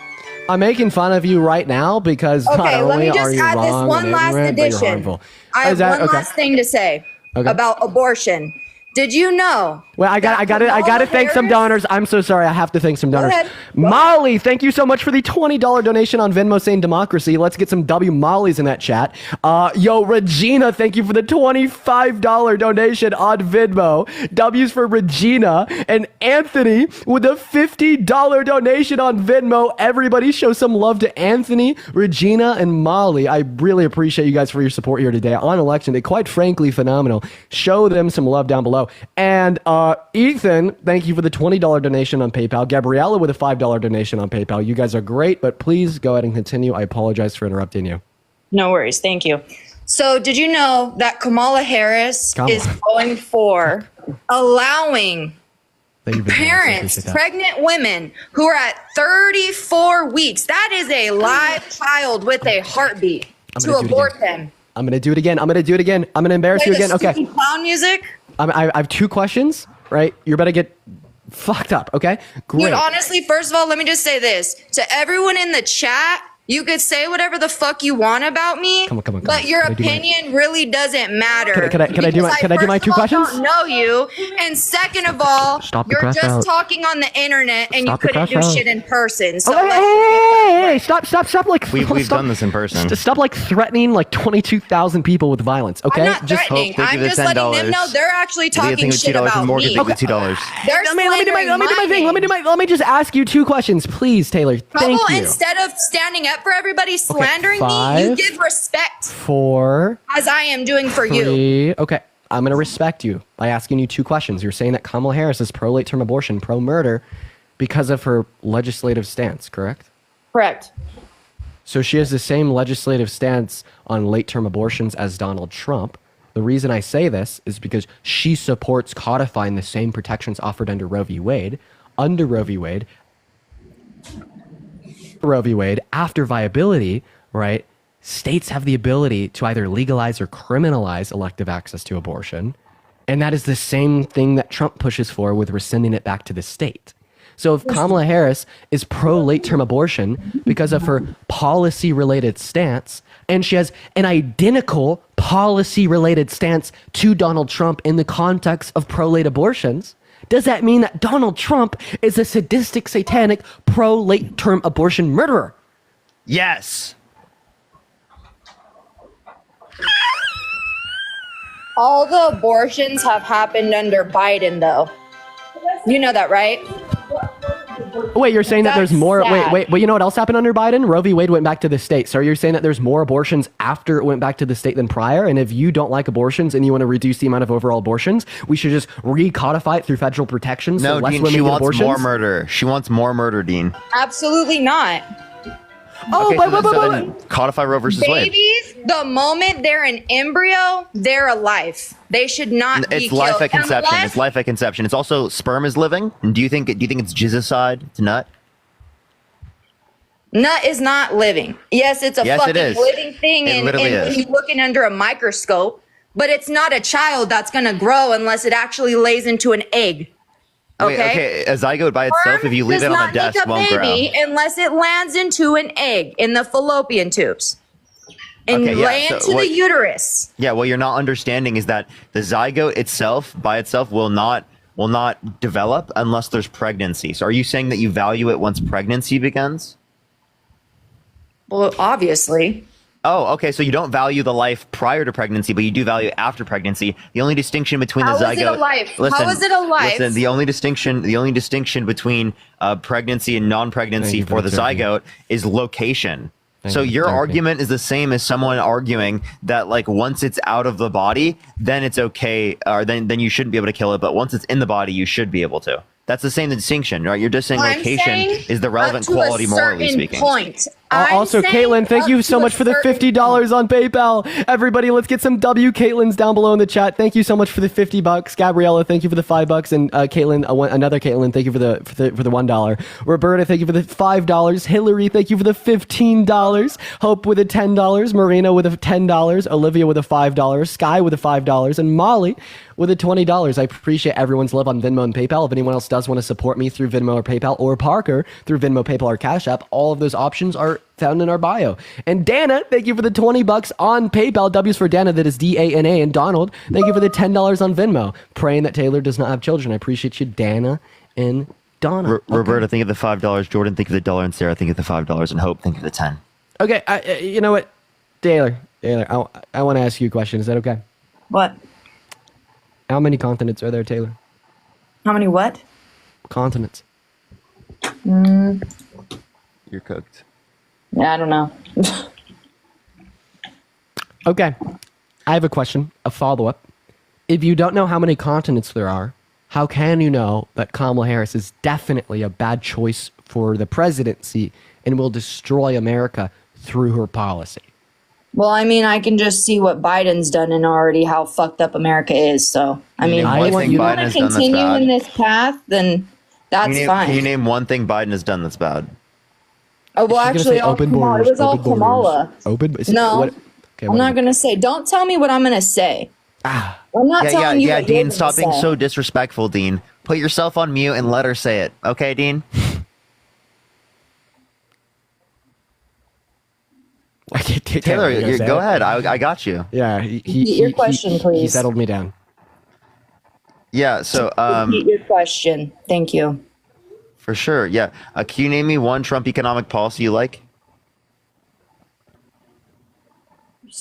C: I'm making fun of you right now because not
I: Okay, let
C: only
I: me
C: are
I: just
C: you
I: add this
C: wrong
I: one
C: and
I: last
C: ignorant, but you're
I: addition.
C: harmful.
I: I have
C: Is that-
I: one
C: okay.
I: last thing to say
C: Okay.
I: about abortion. Did you know?
C: Well, I got to thank some donors. I'm so sorry. I have to thank some donors.
I: ahead.
C: Molly, thank you so much for the $20 donation on Venmo saying democracy. Let's get some W Mollies in that chat. Yo, Regina, thank you for the $25 donation on Venmo. W's for Regina. And Anthony with a $50 donation on Venmo. Everybody show some love to Anthony, Regina, and Molly. I really appreciate you guys for your support here today on Election Day. Quite frankly, phenomenal. Show them some love down below. And Ethan, thank you for the $20 donation on PayPal. Gabriella with a $5 donation on PayPal. You guys are great, but please go ahead and continue. I apologize for interrupting you.
I: No worries. Thank you. So, did you know that Kamala Harris is going for allowing
C: Thank you very much. I
I: parents,
C: appreciate that.
I: pregnant women who are at 34 weeks, that is a live child with a heartbeat,
C: I'm
I: to
C: gonna do it
I: abort
C: again.
I: them?
C: I'm going to do it again. I'm going to do it again. I'm going to embarrass
I: Play
C: you
I: the
C: again. Okay.
I: stupid clown music.
C: I have 2 questions, right? You're about to get fucked up, okay? Great.
I: Dude, honestly, first of all, let me just say this. To everyone in the chat, you could say whatever the fuck you want about me,
C: Come on.
I: but your
C: Can I do my-
I: opinion really doesn't matter.
C: Can I do my-
I: Because
C: can I do my
I: first
C: 2
I: of all
C: questions?
I: don't know you, and second of all,
C: Stop the
I: you're
C: crash
I: just
C: out.
I: talking on the internet and
C: Stop
I: you
C: the
I: couldn't do
C: crash out.
I: shit in person. So
C: Oh, hey, stop, like
M: We've
C: stop-
M: done this in person.
C: Stop like threatening like 22,000 people with violence, okay?
I: I'm not threatening.
M: Thank you
I: I'm
M: for
I: just letting them
M: $10.
I: know they're actually
M: Leah,
I: talking
M: think of
I: shit
M: $2
I: about
M: and Morgan,
I: me.
M: think of $2.
I: They're
C: let me do my
I: slandering
C: thing.
I: name.
C: Let me just ask you 2 questions, please, Taylor. Thank
I: Trouble,
C: you.
I: instead of standing up for everybody slandering me,
C: 5,
I: you give respect
C: 4,
I: as I am doing for you.
C: 3. Okay, I'm gonna respect you by asking you 2 questions. You're saying that Kamala Harris is pro late term abortion, pro murder, because of her legislative stance, correct?
I: Correct.
C: So she has the same legislative stance on late term abortions as Donald Trump. The reason I say this is because she supports codifying the same protections offered under Roe v. Wade. Under Roe v. Wade, after viability, right, states have the ability to either legalize or criminalize elective access to abortion. And that is the same thing that Trump pushes for with rescinding it back to the state. So if Kamala Harris is pro late term abortion because of her policy related stance, and she has an identical policy related stance to Donald Trump in the context of pro late abortions, does that mean that Donald Trump is a sadistic, satanic, pro late term abortion murderer?
M: Yes.
I: All the abortions have happened under Biden, though. You know that, right?
C: Wait, you're saying that there's
I: That's
C: more?
I: sad.
C: Wait. You know what else happened under Biden? Roe v. Wade went back to the state. So you're saying that there's more abortions after it went back to the state than prior? And if you don't like abortions and you want to reduce the amount of overall abortions, we should just recodify it through federal protections so
M: No,
C: less
M: Dean,
C: women
M: she
C: get
M: wants
C: abortions?
M: more murder. She wants more murder, Dean.
I: Absolutely not.
C: Oh,
M: Okay, so then codify Roe versus Wade.
I: Babies, the moment they're an embryo, they're alive. They should not be
M: It's
I: killed.
M: life at conception.
I: Unless
M: It's life at conception. It's also sperm is living. Do you think it's jizzicide to nut?
I: nut is not living. Yes, it's a
M: Yes, it
I: fucking
M: is.
I: living thing,
M: It
I: and
M: literally
I: when
M: is.
I: you're looking under a microscope, but it's not a child that's gonna grow unless it actually lays into an egg.
M: Wait, okay, a zygote by itself, if you leave
I: Does
M: it on
I: not
M: the desk,
I: make a
M: won't grow.
I: baby unless it lands into an egg in the fallopian tubes and
M: Okay, yeah,
I: lay
M: so
I: into
M: what-
I: the uterus.
M: Yeah, what you're not understanding is that the zygote itself, by itself, will not develop unless there's pregnancy. So, are you saying that you value it once pregnancy begins?
I: Well, obviously.
M: Oh, okay. So you don't value the life prior to pregnancy, but you do value it after pregnancy. The only distinction between
I: How
M: the
I: is
M: zygote.
I: it a life?
M: Listen,
I: How is it a life?
M: Listen, the only distinction between pregnancy and non-pregnancy
C: Thank you
M: for
C: for
M: the
C: the turkey.
M: zygote is location. So your argument is the same as someone arguing that like once it's out of the body, then it's okay, or then you shouldn't be able to kill it. But once it's in the body, you should be able to. That's the same distinction, right? You're just saying location is the relevant quality, morally speaking.
C: Also, Caitlin, thank you so much for the $50 on PayPal. Everybody, let's get some Caitlins down below in the chat. Thank you so much for the $50. Gabriella, thank you for the $5, and Caitlin, another Caitlin, thank you for the $1. Roberta, thank you for the $5. Hillary, thank you for the $15. Hope with the $10. Marina with the $10. Olivia with the $5. Sky with the $5, and Molly with the $20. I appreciate everyone's love on Venmo and PayPal. If anyone else does want to support me through Venmo or PayPal, or Parker through Venmo, PayPal, or Cash App, all of those options are found in our bio. And Dana, thank you for the $20 on PayPal. W's for Dana, that is DANA. And Donald, thank you for the $10 on Venmo. Praying that Taylor does not have children. I appreciate you, Dana and Donna.
M: Roberta, think of the $5. Jordan, think of the $1. And Sarah, think of the $5. And Hope, think of the 10.
C: Okay, you know what? Taylor, I want to ask you a question. Is that okay?
I: What?
C: How many continents are there, Taylor?
I: How many what?
C: Continents.
M: You're cooked.
I: Yeah, I don't know.
C: Okay. I have a question, a follow-up. If you don't know how many continents there are, how can you know that Kamala Harris is definitely a bad choice for the presidency and will destroy America through her policy?
I: Well, I mean, I can just see what Biden's done and already how fucked up America is. So, I mean, if you want to continue in this path, then that's fine.
M: Can you name one thing Biden has done that's bad?
I: Oh, well, actually, it was all Kamala. No, I'm not going to say. Don't tell me what I'm going to say. I'm not telling you what
M: Dean,
I: you're
M: stop
I: gonna
M: being
I: say.
M: so disrespectful, Dean. Put yourself on mute and let her say it. Okay, Dean? Taylor, go ahead. I got you.
C: Yeah.
I: Your question, please.
C: He settled me down.
M: Yeah, so...
I: Repeat your question. Thank you.
M: For sure, yeah. Can you name me one Trump economic policy you like?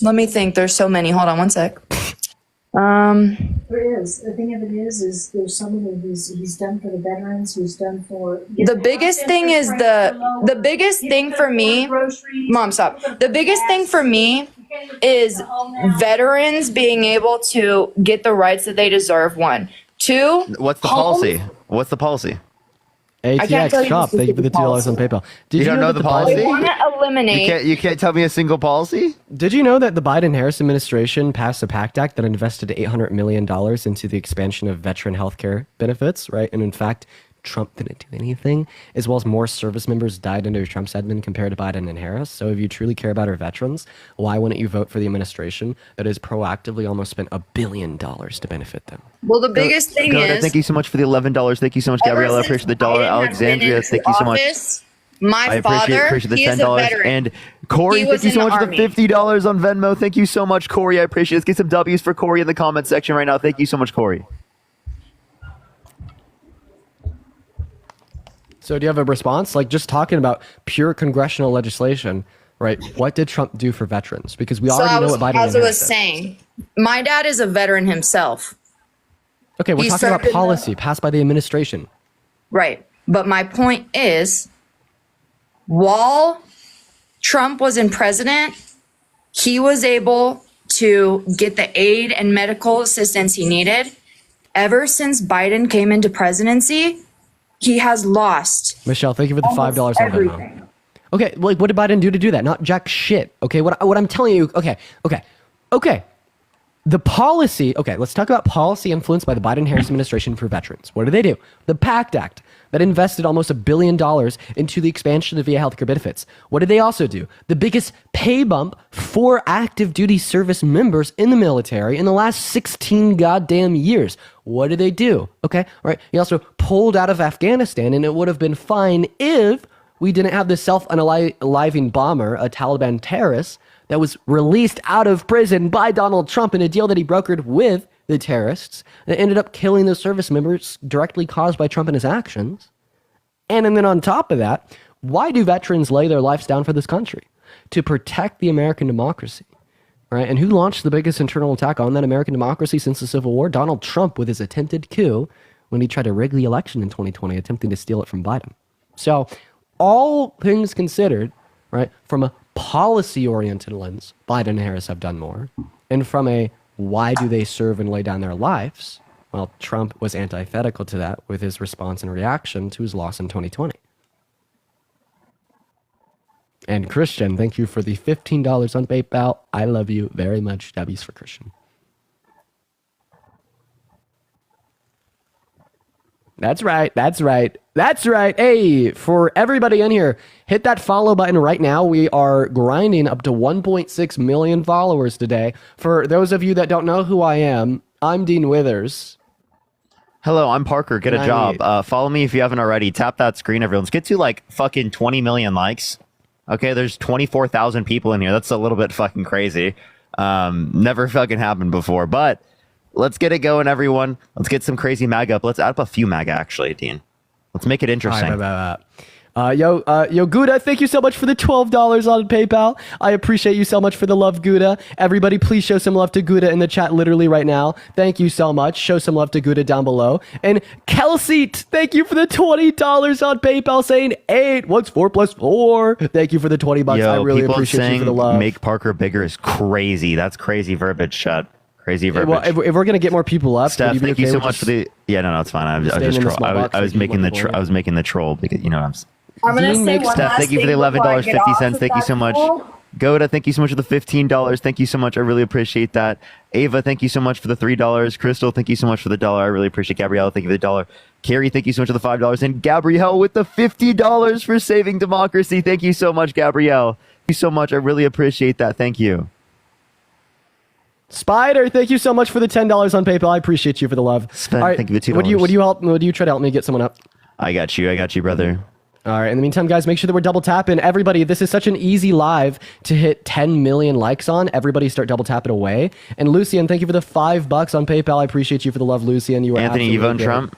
I: Let me think. There's so many. Hold on one sec.
L: There is. The thing of it is there's so many he's done for the veterans, he's done for
I: The biggest thing is the biggest thing for me, Mom, stop. The biggest thing for me is veterans being able to get the rights that they deserve. 1, 2.
M: What's the policy? What's the policy?
C: ATX shop. Thank you for the $2 on PayPal. Did
M: you don't know the policy?
I: They want to eliminate.
M: You can't tell me a single policy?
C: Did you know that the Biden-Harris administration passed a PACT Act that invested $800 million into the expansion of veteran healthcare benefits, right? And in fact, Trump didn't do anything, as well as more service members died under Trump's admin compared to Biden and Harris. So if you truly care about our veterans, why wouldn't you vote for the administration that has proactively almost spent $1 billion to benefit them?
I: Well, the biggest thing is...
M: Thank you so much for the $11. Thank you so much, Gabriella. I appreciate the $1. Alexandria, thank you so much.
I: My father,
M: appreciate the
I: he is
M: $10.
I: a veteran.
M: And Corey, thank you so much for the $50 on Venmo. Thank you so much, Corey. I appreciate it. Let's get some W's for Corey in the comment section right now. Thank you so much, Corey.
C: So do you have a response? Like, just talking about pure congressional legislation, right? What did Trump do for veterans? Because we already know what Biden
I: as I was saying, my dad is a veteran himself.
C: Okay, we're talking about policy passed by the administration.
I: Right. But my point is, while Trump was in president, he was able to get the aid and medical assistance he needed. Ever since Biden came into presidency, he has lost.
C: Michelle, thank you for the $5 on Venmo. Okay, like, what did Biden do to do that? Not jack shit. Okay, what I'm telling you. Okay. The policy. Okay, let's talk about policy influenced by the Biden-Harris administration for veterans. What did they do? The PACT Act that invested almost $1 billion into the expansion of VA healthcare benefits. What did they also do? The biggest pay bump for active duty service members in the military in the last 16 goddamn years. What did they do? Okay, all right. He also pulled out of Afghanistan, and it would have been fine if we didn't have this self-unaliving bomber, a Taliban terrorist, that was released out of prison by Donald Trump in a deal that he brokered with the terrorists that ended up killing those service members directly caused by Trump and his actions. And then on top of that, why do veterans lay their lives down for this country? To protect the American democracy, right? And who launched the biggest internal attack on that American democracy since the Civil War? Donald Trump, with his attempted coup when he tried to rig the election in 2020, attempting to steal it from Biden. So all things considered, right, from a policy-oriented lens, Biden and Harris have done more. And from a why do they serve and lay down their lives, well, Trump was antithetical to that with his response and reaction to his loss in 2020. And Christian, thank you for the $15 on PayPal. I love you very much. W's for Christian. That's right. That's right. That's right. Hey, for everybody in here, hit that follow button right now. We are grinding up to 1.6 million followers today. For those of you that don't know who I am, I'm Dean Withers.
M: Hello, I'm Parker. Get a job. Follow me if you haven't already. Tap that screen, everyone. Let's get to like fucking 20 million likes. Okay, there's 24,000 people in here. That's a little bit fucking crazy. Never fucking happened before, but let's get it going, everyone. Let's get some crazy MAGA up. Let's add up a few MAGA, actually, Dean. Let's make it interesting.
C: Yo, Gouda, thank you so much for the $12 on PayPal. I appreciate you so much for the love, Gouda. Everybody, please show some love to Gouda in the chat literally right now. Thank you so much. Show some love to Gouda down below. And Kelsey, thank you for the $20 on PayPal saying 8. What's 4 plus 4? Thank you for the $20.
M: Yo,
C: I really
M: people
C: appreciate
M: saying
C: you for the love.
M: Make Parker bigger is crazy. That's crazy verbiage, chat. Crazy verbiage.
C: Well, if we're gonna get more people up,
M: Steph, thank you so much for the. Yeah, no, it's fine. I was making the troll because you know
L: I'm gonna say one
M: Steph,
L: last
M: thank you for the
L: thing before I
M: $11.50.
L: get off, if
M: Thank you so
L: that's
M: much.
L: cool.
M: Goda, thank you so much for the $15. Thank you so much. I really appreciate that. Ava, thank you so much for the $3. Crystal, thank you so much for the $1. I really appreciate Gabrielle. Thank you for the $1. Carrie, thank you so much for the $5. And Gabrielle with the $50 for saving democracy. Thank you so much, Gabrielle. Thank you so much. I really appreciate that. Thank you.
C: Spider, thank you so much for the $10 on PayPal. I appreciate you for the love.
M: Sven,
C: All right,
M: thank you for the $2.
C: Would you try to help me get someone up?
M: I got you, brother.
C: All right. In the meantime, guys, make sure that we're double tapping. Everybody, this is such an easy live to hit 10 million likes on. Everybody start double tapping away. And Lucian, thank you for the $5 on PayPal. I appreciate you for the love, Lucian. You were
M: Anthony, you voting Trump?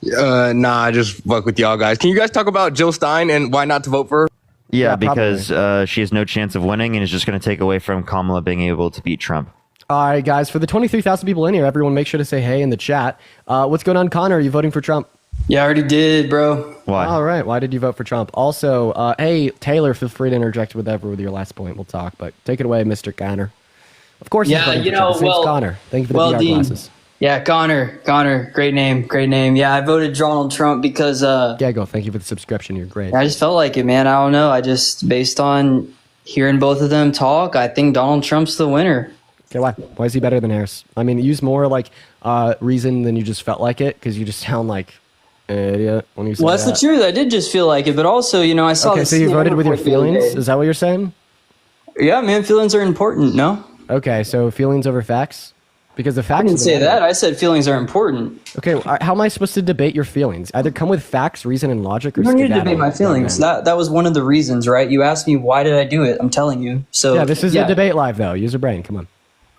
N: Nah, I just fuck with y'all guys. Can you guys talk about Jill Stein and why not to vote for her?
M: Yeah, because she has no chance of winning and is just going to take away from Kamala being able to beat Trump.
C: All right, guys, for the 23,000 people in here, everyone make sure to say hey in the chat. What's going on, Connor? Are you voting for Trump?
O: Yeah, I already did, bro.
M: Why?
C: All right. Why did you vote for Trump? Also, hey, Taylor, feel free to interject with your last point. We'll talk, but take it away, Mr. Connor. Of course,
O: yeah,
C: you know, well, Connor. Thank you for the VR
O: Dean,
C: glasses.
O: Yeah, Connor, great name. Yeah, I voted Donald Trump because
C: Gago, thank you for the subscription. You're great.
O: I just felt like it, man. I don't know. I just based on hearing both of them talk, I think Donald Trump's the winner.
C: Okay, why? Why is he better than Harris? I mean, use more like reason than you just felt like it, because you just sound like an idiot when you say
O: Well, that's the truth. I did just feel like it, but also, you know, I saw.
C: Okay, so you voted with your feelings? Is that what you're saying?
O: Yeah, man, feelings are important. No.
C: Okay, so feelings over facts, because the facts.
O: I didn't say that. I said feelings are important.
C: Okay, how am I supposed to debate your feelings? Either come with facts, reason, and logic, or
O: You don't need to
C: skedaddle.
O: debate my feelings. That was one of the reasons, right? You asked me why did I do it. I'm telling you. So
C: yeah, this is a debate live though. Use your brain. Come on.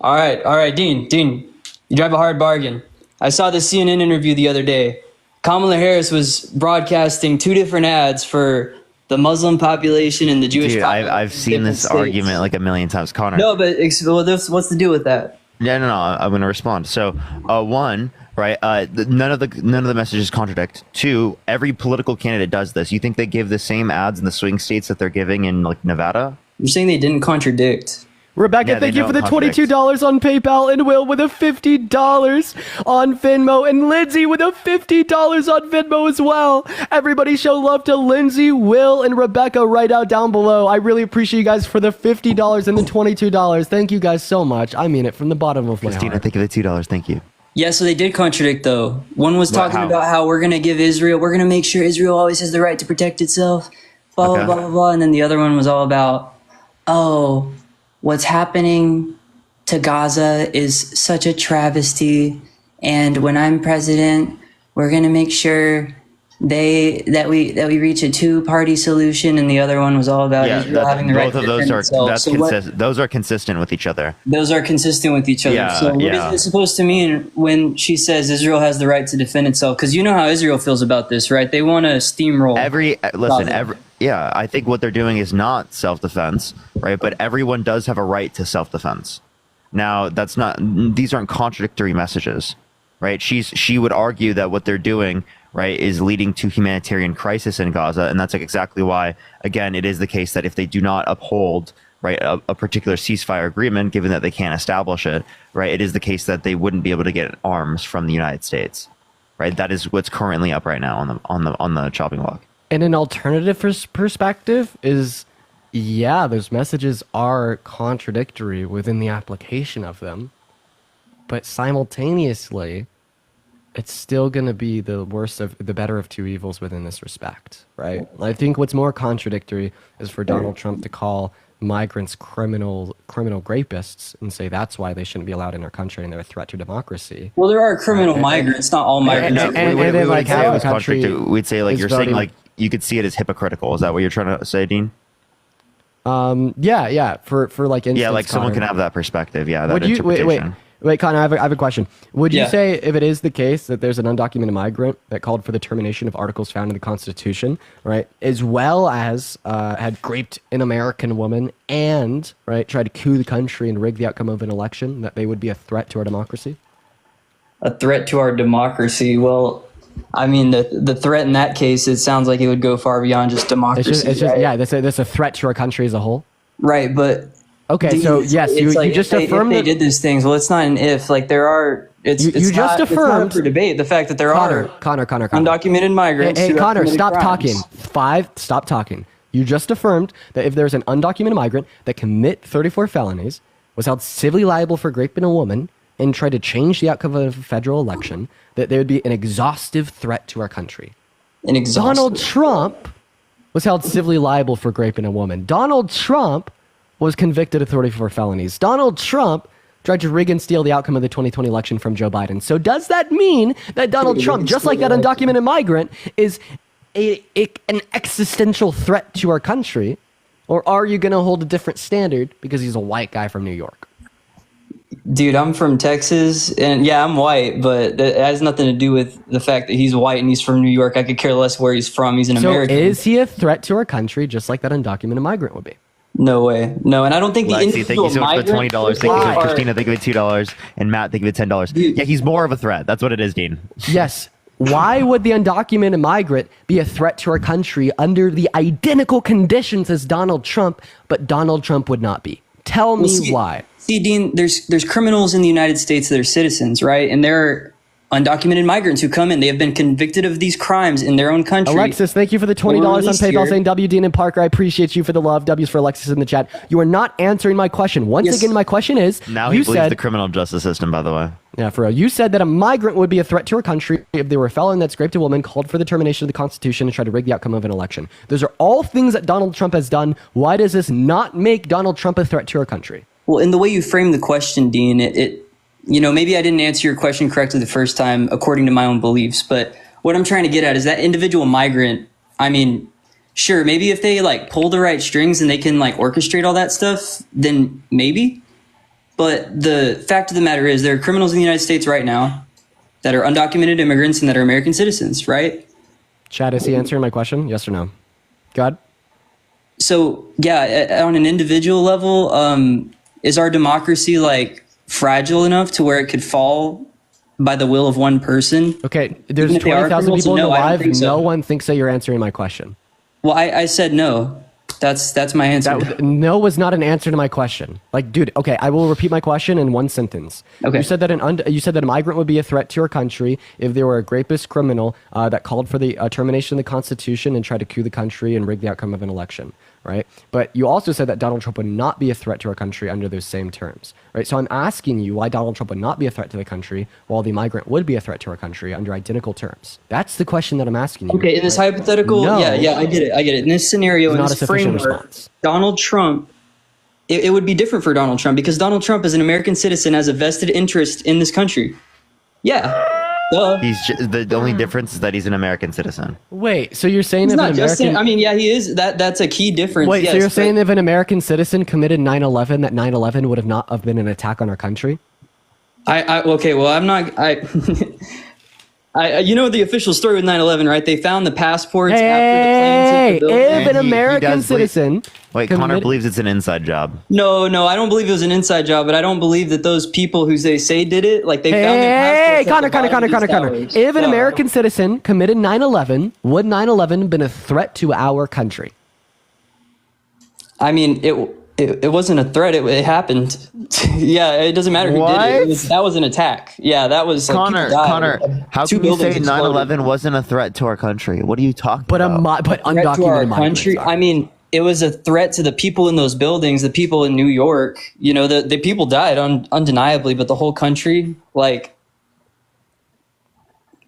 O: All right, Dean, you drive a hard bargain. I saw the CNN interview the other day. Kamala Harris was broadcasting 2 different ads for the Muslim population and the Jewish population.
M: I've seen this argument like a million times, Connor.
O: No, but what's the deal with that?
M: Yeah, no, I'm going to respond. So, one, right? None of the messages contradict. 2, every political candidate does this. You think they give the same ads in the swing states that they're giving in like Nevada?
O: You're saying they didn't contradict.
C: Rebecca, thank you for the $22 on PayPal, and Will with a $50 on Venmo, and Lindsay with a $50 on Venmo as well. Everybody show love to Lindsay, Will, and Rebecca right out down below. I really appreciate you guys for the $50 and the $22. Thank you guys so much. I mean it from the bottom of my
M: Christina,
C: heart.
M: thank you for the $2. Thank you.
O: Yeah, so they did contradict though. One was talking about how we're going to make sure Israel always has the right to protect itself, blah, blah, blah, blah, blah. And then the other one was all about, what's happening to Gaza is such a travesty, and when I'm president, we're gonna make sure that we reach a 2-party solution. And the other one was all about Israel having the right to defend itself.
M: Those are consistent with each other.
O: Those are consistent with each other.
M: Yeah,
O: so what is it supposed to mean when she says Israel has the right to defend itself? Because you know how Israel feels about this, right? They want to steamroll.
M: Yeah, I think what they're doing is not self-defense, right? But everyone does have a right to self-defense. Now, these aren't contradictory messages. right? She would argue that what they're doing, right, is leading to humanitarian crisis in Gaza, and that's like exactly why, again, it is the case that if they do not uphold, right, a particular ceasefire agreement, given that they can't establish it, right, it is the case that they wouldn't be able to get arms from the United States, right? That is what's currently up right now on the chopping block.
C: And an alternative perspective is, yeah, those messages are contradictory within the application of them, but simultaneously, it's still going to be the better of two evils within this respect, right? I think what's more contradictory is for Donald Trump to call migrants criminal rapists and say that's why they shouldn't be allowed in our country and they're a threat to democracy.
O: Well, there are criminal migrants, not all migrants.
M: We'd say like you're saying like you could see it as hypocritical. Is that what you're trying to say, Dean?
C: Yeah. For like instance,
M: yeah, like someone
C: Connor,
M: can have that perspective. Yeah, that
C: would you
M: interpretation.
C: wait, Connor, I have a question. Would you say if it is the case that there's an undocumented migrant that called for the termination of articles found in the Constitution, right, as well as had raped an American woman and right tried to coup the country and rig the outcome of an election, that they would be a threat to our democracy?
O: A threat to our democracy? Well, I mean, the threat in that case, it sounds like it would go far beyond just democracy.
C: It's just yeah, that's a threat to our country as a whole.
O: Right, but
C: okay, so yes, you just affirmed
O: they did these things. Well, it's not an if. Like there are. It's
C: just
O: not,
C: affirmed.
O: It's not up for debate. The fact that there are
C: Connor.
O: undocumented migrants.
C: Hey,
O: who
C: Connor,
O: have
C: stop
O: committed
C: talking.
O: crimes.
C: Stop talking. You just affirmed that if there's an undocumented migrant that commit 34 felonies, was held civilly liable for raping a woman, and tried to change the outcome of a federal election, that there would be an exhaustive threat to our country. Donald Trump was held civilly liable for raping a woman. Donald Trump was convicted of 34 felonies. Donald Trump tried to rig and steal the outcome of the 2020 election from Joe Biden. So does that mean that Donald Trump, just like that undocumented migrant, is an existential threat to our country? Or are you going to hold a different standard because he's a white guy from New York?
O: Dude, I'm from Texas, and yeah, I'm white, but that has nothing to do with the fact that he's white and he's from New York. I could care less where he's from. He's an American.
C: So is he a threat to our country, just like that undocumented migrant would be?
O: No way. No, and I don't think the
M: Lexi, thank you so much for the $20. Thank you so much,
O: are-
M: Christina. Thank you for $2, and Matt, thank you for $10. Yeah, he's more of a threat. That's what it is, Dean.
C: Yes. Why would the undocumented migrant be a threat to our country under the identical conditions as Donald Trump, but Donald Trump would not be? Tell me why.
O: See, Dean, there's criminals in the United States that are citizens, right? And there are undocumented migrants who come in. They have been convicted of these crimes in their own country.
C: Alexis, thank you for the $20 on PayPal saying W, Dean, and Parker. I appreciate you for the love. W's for Alexis in the chat. You are not answering my question. Once again, my question is,
M: Now he believes the criminal justice system, by the way.
C: Yeah, for real. You said that a migrant would be a threat to our country if they were a felon that raped a woman, called for the termination of the Constitution, and tried to rig the outcome of an election. Those are all things that Donald Trump has done. Why does this not make Donald Trump a threat to our country?
O: Well, in the way you framed the question, Dean, it maybe I didn't answer your question correctly the first time according to my own beliefs, but what I'm trying to get at is that individual migrant, I mean, sure, maybe if they like pull the right strings and they can like orchestrate all that stuff, then maybe. But the fact of the matter is there are criminals in the United States right now that are undocumented immigrants and that are American citizens, right?
C: Chad, is he answering my question? Yes or no? God?
O: So, yeah, on an individual level, is our democracy like fragile enough to where it could fall by the will of one person?
C: Okay, there's 20,000 people in the live. No one thinks that you're answering my question.
O: Well, I said no. That's my answer.
C: No was not an answer to my question. Like, dude, okay, I will repeat my question in one sentence.
O: Okay.
C: You said that a migrant would be a threat to our country if they were a rapist criminal that called for the termination of the Constitution and tried to coup the country and rig the outcome of an election, right? But you also said that Donald Trump would not be a threat to our country under those same terms, right? So I'm asking you why Donald Trump would not be a threat to the country while the migrant would be a threat to our country under identical terms. That's the question that I'm asking you.
O: Okay, in this hypothetical, yeah, I get it. In this scenario, in this framework, Donald Trump, it would be different for Donald Trump because Donald Trump is an American citizen, has a vested interest in this country. Yeah.
M: The only difference is that he's an American citizen.
C: Wait, so you're saying
O: He's
C: if
O: not
C: an
O: just
C: American...
O: I mean, yeah, he is. That's a key difference.
C: Wait,
O: yes,
C: so you're saying if an American citizen committed 9/11, that 9/11 would have not have been an attack on our country?
O: Okay, well, I'm not... You know the official story with 9/11, right? They found the passports
C: Hey,
O: after the planes hit the building.
C: if an American citizen.
M: Wait, Connor believes it's an inside job.
O: No, I don't believe it was an inside job, but I don't believe that those people who they say did it, like they found their passports.
C: Connor. If an American citizen committed 9/11, would 9/11 have been a threat to our country?
O: I mean, it wasn't a threat. It happened. Yeah, it doesn't matter who did it. That was an attack. Yeah, that was like,
M: Connor. How can you say 9/11 wasn't a threat to our country? What are you talking about?
C: But
O: threat to our country. I mean, it was a threat to the people in those buildings, the people in New York. You know, the people died undeniably, but the whole country, like.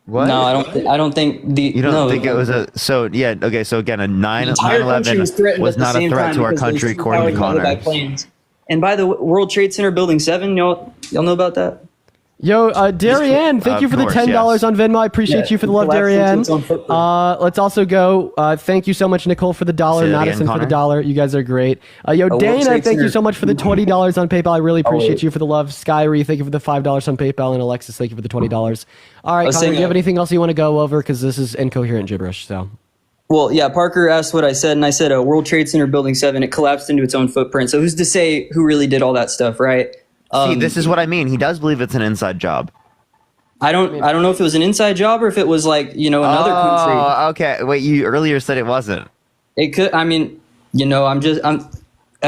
M: What?
O: No, I don't think the.
M: You don't think it was a so yeah okay so again a 9/11 was not a threat to our country according to Connor.
O: And by the World Trade Center Building 7, y'all know about that?
C: Yo, Darianne, thank you for the $10 on Venmo. I appreciate you for the love, Darianne. Let's also go. Thank you so much, Nicole, for the $1. Madison for the $1. You guys are great. Dana, thank you so much for the $20 on PayPal. I really appreciate you for the love. Skyrie, thank you for the $5 on PayPal, and Alexis, thank you for the $20. All right, Connor, do you have anything else you want to go over? Because this is incoherent gibberish. So.
O: Well, yeah, Parker asked what I said, and I said World Trade Center Building 7, it collapsed into its own footprint. So who's to say who really did all that stuff, right?
M: See, this is what I mean. He does believe it's an inside job.
O: I don't know if it was an inside job or if it was like, another country.
M: Oh, okay. Wait, you earlier said it wasn't.
O: It could, have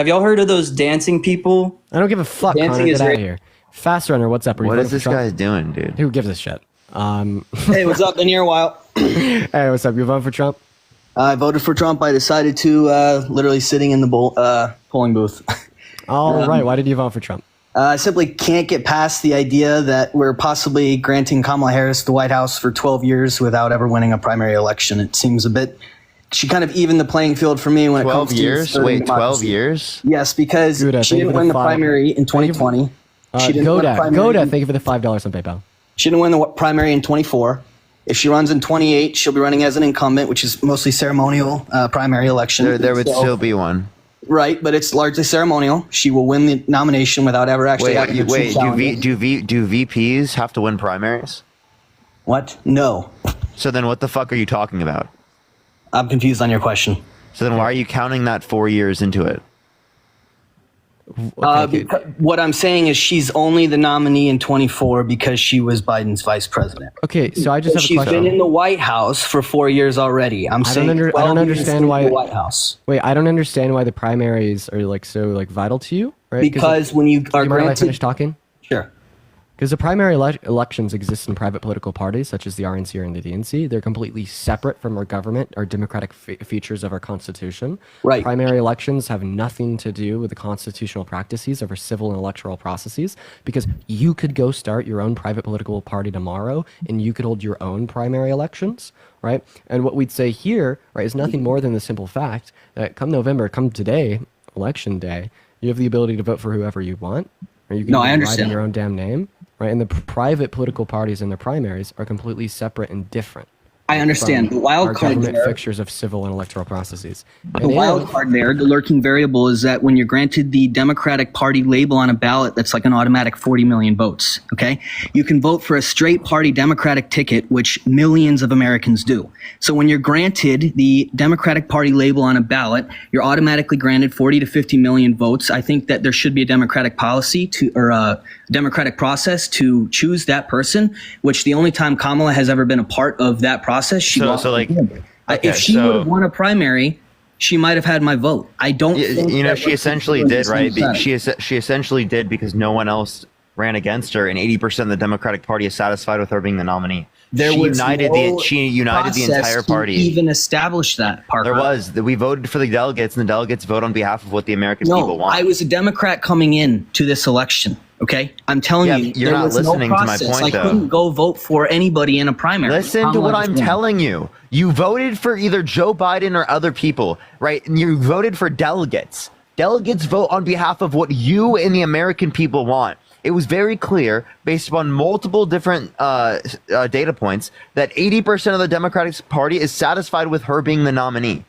O: y'all heard of those dancing people?
C: I don't give a fuck, Connor, get out of here. Fast Runner, what's up?
M: What is this guy doing, dude?
C: Who gives a shit?
P: Hey, what's up? Been here a while.
C: Hey, what's up? You voting for Trump?
P: I voted for Trump. I decided to literally sitting in the polling booth.
C: All right. Why did you vote for Trump?
P: I simply can't get past the idea that we're possibly granting Kamala Harris the White House for 12 years without ever winning a primary election. It seems a bit. She kind of evened the playing field for me when it comes to
M: 12 years. Wait, 12 years?
P: Yes, because she didn't win the primary in 2020. She didn't win the primary.
C: Goda, thank you for the $5 on PayPal.
P: She didn't win the primary in 24. If she runs in 28, she'll be running as an incumbent, which is mostly ceremonial primary election.
M: There would still be one.
P: Right, but it's largely ceremonial. She will win the nomination without ever actually having to
M: do VPs have to win primaries?
P: What? No.
M: So then what the fuck are you talking about?
P: I'm confused on your question.
M: So then why are you counting that 4 years into it?
P: What I'm saying is she's only the nominee in 24 because she was Biden's vice president.
C: Okay, so I just have a question.
P: She's been in the White House for 4 years already. I don't
C: understand why
P: the White House.
C: Wait, I don't understand why the primaries are so vital to you, right?
P: Because when you are
C: granted, I finish talking?
P: Sure.
C: Because the primary elections exist in private political parties such as the RNC or the DNC. They're completely separate from our government or democratic features of our Constitution.
P: Right.
C: Primary elections have nothing to do with the constitutional practices of our civil and electoral processes, because you could go start your own private political party tomorrow and you could hold your own primary elections, right? And what we'd say here, right, is nothing more than the simple fact that come November, come today, election day, you have the ability to vote for whoever you want, or you can
P: I
C: write
P: understand.
C: in your own damn name. Right, and the private political parties and their primaries are completely separate and different.
P: I understand. The wild card there,
C: fixtures of civil and electoral processes.
P: The wild card there, the lurking variable, is that when you're granted the Democratic Party label on a ballot, that's like an automatic 40 million votes. Okay, you can vote for a straight party Democratic ticket, which millions of Americans do. So when you're granted the Democratic Party label on a ballot, you're automatically granted 40 to 50 million votes. I think that there should be a democratic policy or a democratic process to choose that person, which the only time Kamala has ever been a part of that process, she lost. If she would have won a primary, she might have had my vote. I don't think
M: she essentially did, right? She essentially did because no one else ran against her, and 80% of the Democratic Party is satisfied with her being the nominee. She united the entire party.
P: Even established that, Parker.
M: There was. We voted for the delegates, and the delegates vote on behalf of what the American people want.
P: I was a Democrat coming in to this election. Okay, I'm telling you,
M: you're not listening to my point, though.
P: I couldn't go vote for anybody in a primary.
M: Listen to what I'm telling you. You voted for either Joe Biden or other people, right? And you voted for delegates. Delegates vote on behalf of what you and the American people want. It was very clear, based upon multiple different data points, that 80% of the Democratic Party is satisfied with her being the nominee.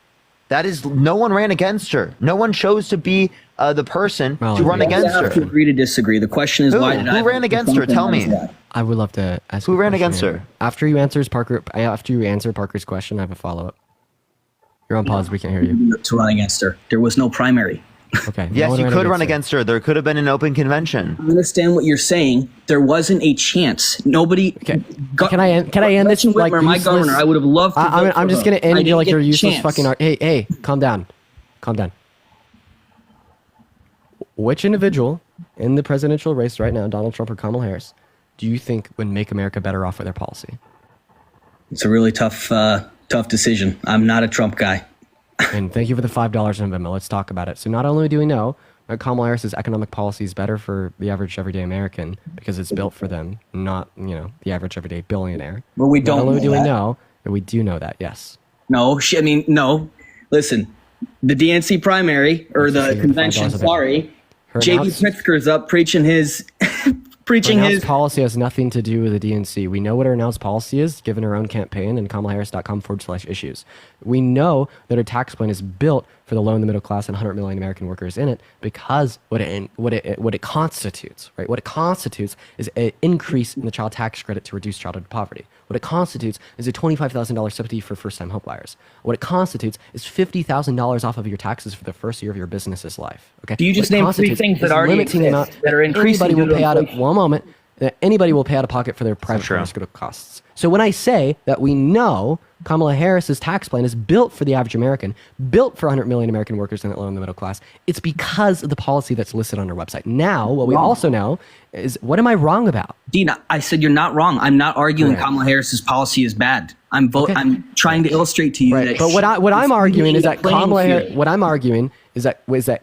M: That is, no one ran against her. No one chose to be the person to run against her.
P: have to agree to disagree. The question is, why did I
M: Who ran against her? Tell me.
C: I would love to ask.
M: Who ran against her?
C: After you answer Parker's question, I have a follow-up. You're on pause. We can't hear you.
P: To run against her, there was no primary.
C: Okay.
M: Yes, you could run against her. There could have been an open convention.
P: I understand what you're saying. There wasn't a chance. Nobody.
C: Can I end this like
P: my
C: useless-
P: governor? I would have loved to.
C: I'm just gonna end you like your useless
P: chance.
C: fucking. Hey, calm down. Which individual in the presidential race right now, Donald Trump or Kamala Harris, do you think would make America better off with their policy?
P: It's a really tough decision. I'm not a Trump guy.
C: And thank you for the $5 in Venmo. Let's talk about it. So not only do we know that Kamala Harris's economic policy is better for the average everyday American because it's built for them, not the average everyday billionaire.
P: Well, we don't.
C: Not only do we
P: that.
C: know, but we do know that. Yes.
P: No, no. Listen, the DNC primary or the convention. Sorry, J.B. Pritzker's up preaching his.
C: Her announced policy has nothing to do with the DNC. We know what her announced policy is, given her own campaign and KamalaHarris.com/issues. We know that her tax plan is built for the low and the middle class and 100 million American workers in it because what it constitutes, right? What it constitutes is an increase in the child tax credit to reduce childhood poverty. What it constitutes is a $25,000 subsidy for first-time homebuyers. What it constitutes is $50,000 off of your taxes for the first year of your business's life. Okay.
P: Do you just
C: What it
P: name three
C: constitutes
P: things that
C: is
P: already
C: limiting the
P: exist
C: amount
P: that are increasing
C: anybody will
P: due to
C: pay out of
P: inflation?
C: one moment. Anybody will pay out of pocket for their private pharmaceutical costs. So when I say that we know Kamala Harris's tax plan is built for the average American, built for 100 million American workers in the low and the middle class, it's because of the policy that's listed on her website. Now, what we also know is, what am I wrong about?
P: Dean, I said you're not wrong. I'm not arguing Kamala Harris's policy is bad. I'm trying to illustrate to you that.
C: But what I'm arguing is that
P: Kamala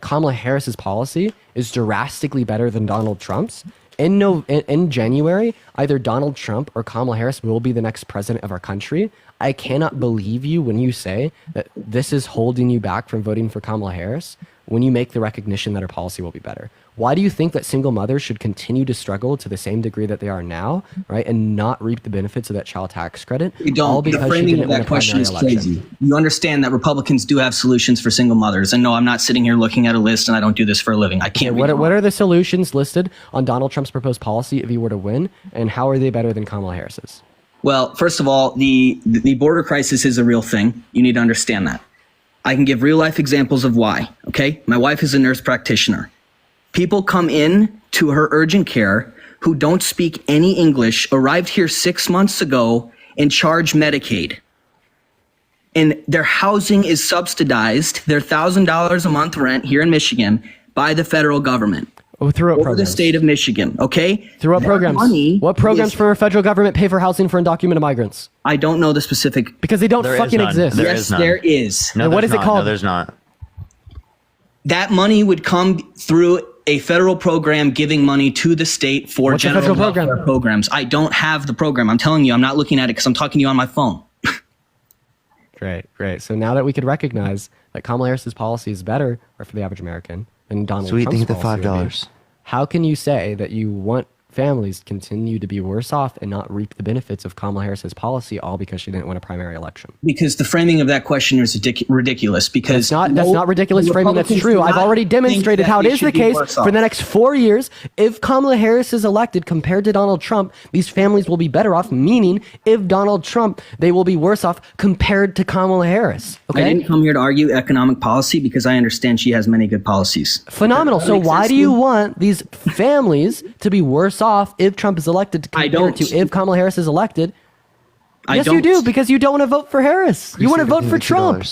C: Kamala Harris's policy is drastically better than Donald Trump's. In January, either Donald Trump or Kamala Harris will be the next president of our country. I cannot believe you when you say that this is holding you back from voting for Kamala Harris when you make the recognition that her policy will be better. Why do you think that single mothers should continue to struggle to the same degree that they are now, right, and not reap the benefits of that child tax credit?
P: You don't.
C: All
P: The
C: because she
P: framing
C: didn't
P: of
C: win
P: that
C: a
P: question is
C: primary election.
P: crazy. You understand that Republicans do have solutions for single mothers. And no, I'm not sitting here looking at a list, and I don't do this for a living. I can't.
C: What are the solutions listed on Donald Trump's proposed policy if he were to win, and how are they better than Kamala Harris's?
P: Well, first of all, the border crisis is a real thing. You need to understand that. I can give real life examples of why. Okay, my wife is a nurse practitioner. People come in to her urgent care who don't speak any English, arrived here 6 months ago, and charge Medicaid. And their housing is subsidized, their $1,000 a month rent here in Michigan, by the federal government.
C: Through
P: over the state of Michigan, okay?
C: Through what programs? What programs for our federal government pay for housing for undocumented migrants?
P: I don't know the specific.
C: Because they don't
M: There is
C: fucking
M: none.
C: exist.
M: There
P: Yes,
M: is none.
P: there is.
M: No,
C: And what
M: there's
C: is it
M: not.
C: called?
M: No, there's not.
P: That money would come through a federal program giving money to the state for
C: What's the
P: general
C: federal program?
P: welfare programs. I don't have the program. I'm telling you, I'm not looking at it because I'm talking to you on my phone.
C: Great. So now that we could recognize that Kamala Harris's policy is better for the average American than Donald
M: Sweet,
C: Trump's
M: think the
C: policy would be,
M: $5.
C: how can you say that you want families to continue to be worse off and not reap the benefits of Kamala Harris's policy all because she didn't win a primary election?
P: Because the framing of that question is ridiculous. Because
C: that's not ridiculous framing. That's
P: Republicans
C: true.
P: do
C: I've
P: not
C: already demonstrated
P: think that
C: how it
P: they
C: is the
P: should be
C: case
P: worse
C: for
P: off.
C: the next 4 years. If Kamala Harris is elected compared to Donald Trump, these families will be better off. Meaning, if Donald Trump, they will be worse off compared to Kamala Harris. Okay.
P: I didn't come here to argue economic policy because I understand she has many good policies.
C: Phenomenal. So why do you want these families to be worse off if Trump is elected compared to if Kamala Harris is elected? Yes, you do, because you don't want to vote for Harris. You want to vote for Trump.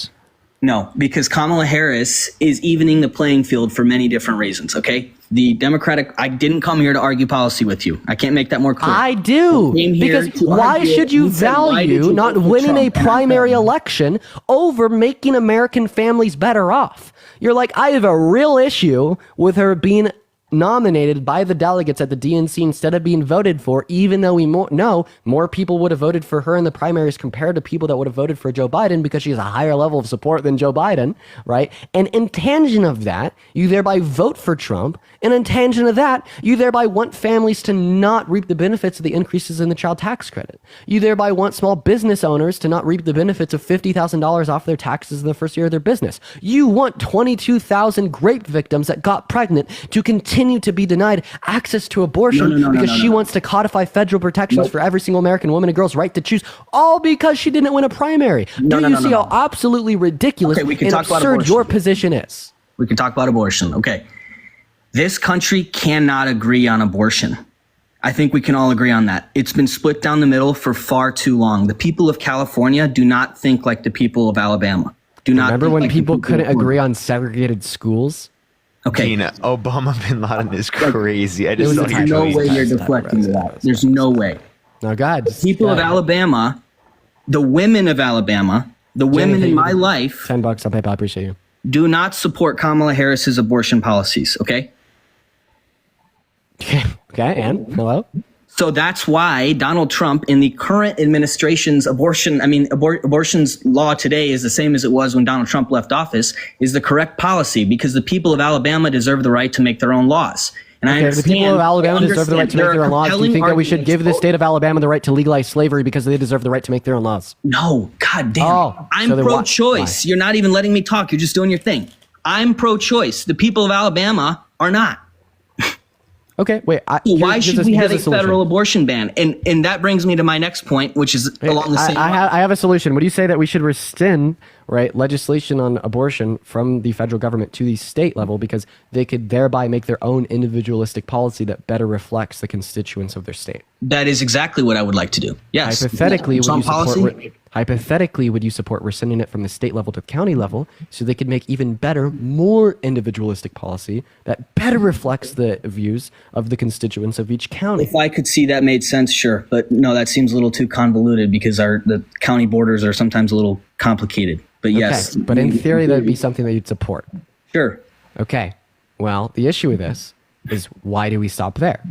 P: No, because Kamala Harris is evening the playing field for many different reasons, okay? The Democratic, I didn't come here to argue policy with you. I can't make that more clear.
C: I do. Because why should you value not winning a primary election over making American families better off? You're like, I have a real issue with her being nominated by the delegates at the DNC instead of being voted for, even though we know more people would have voted for her in the primaries compared to people that would have voted for Joe Biden because she has a higher level of support than Joe Biden, right? And in tangent of that, you thereby vote for Trump. And in tangent of that, you thereby want families to not reap the benefits of the increases in the child tax credit. You thereby want small business owners to not reap the benefits of $50,000 off their taxes in the first year of their business. You want 22,000 rape victims that got pregnant to continue to be denied access to abortion because she wants to codify federal protections for every single American woman and girl's right to choose, all because she didn't win a primary. Do you see how absolutely ridiculous and absurd your position is?
P: We can talk about abortion. Okay. This country cannot agree on abortion. I think we can all agree on that. It's been split down the middle for far too long. The people of California do not think like the people of Alabama. Do not
C: remember when people couldn't agree on segregated schools?
P: Okay.
M: Tina, Obama bin Laden is crazy. I just
P: There's no way you're deflecting to that. There's no way.
C: No, God.
P: The people of Alabama, the women of Alabama, the women in my life,
C: $10 on PayPal. I appreciate you.
P: Do not support Kamala Harris's abortion policies. Okay.
C: Okay. And hello.
P: So that's why Donald Trump in the current administration's abortion's law today is the same as it was when Donald Trump left office, is the correct policy because the people of Alabama deserve the right to make their own laws. And I understand
C: the people of Alabama deserve the right to make their own laws. Do you think that we should give the state of Alabama the right to legalize slavery because they deserve the right to make their own laws?
P: No, God damn. I'm pro-choice. You're not even letting me talk. You're just doing your thing. I'm pro-choice. The people of Alabama are not.
C: Okay, wait.
P: Why should we have a federal abortion ban? And that brings me to my next point, which is along the same line.
C: I have a solution. Would you say that we should rescind legislation on abortion from the federal government to the state level because they could thereby make their own individualistic policy that better reflects the constituents of their state?
P: That is exactly what I would like to do. Yes.
C: Hypothetically, would you support rescinding it from the state level to the county level so they could make even better, more individualistic policy that better reflects the views of the constituents of each county?
P: If I could see that made sense, sure. But no, that seems a little too convoluted because the county borders are sometimes a little complicated. But yes.
C: Okay. But in theory, that would be something that you'd support.
P: Sure.
C: Okay. Well, the issue with this is why do we stop there?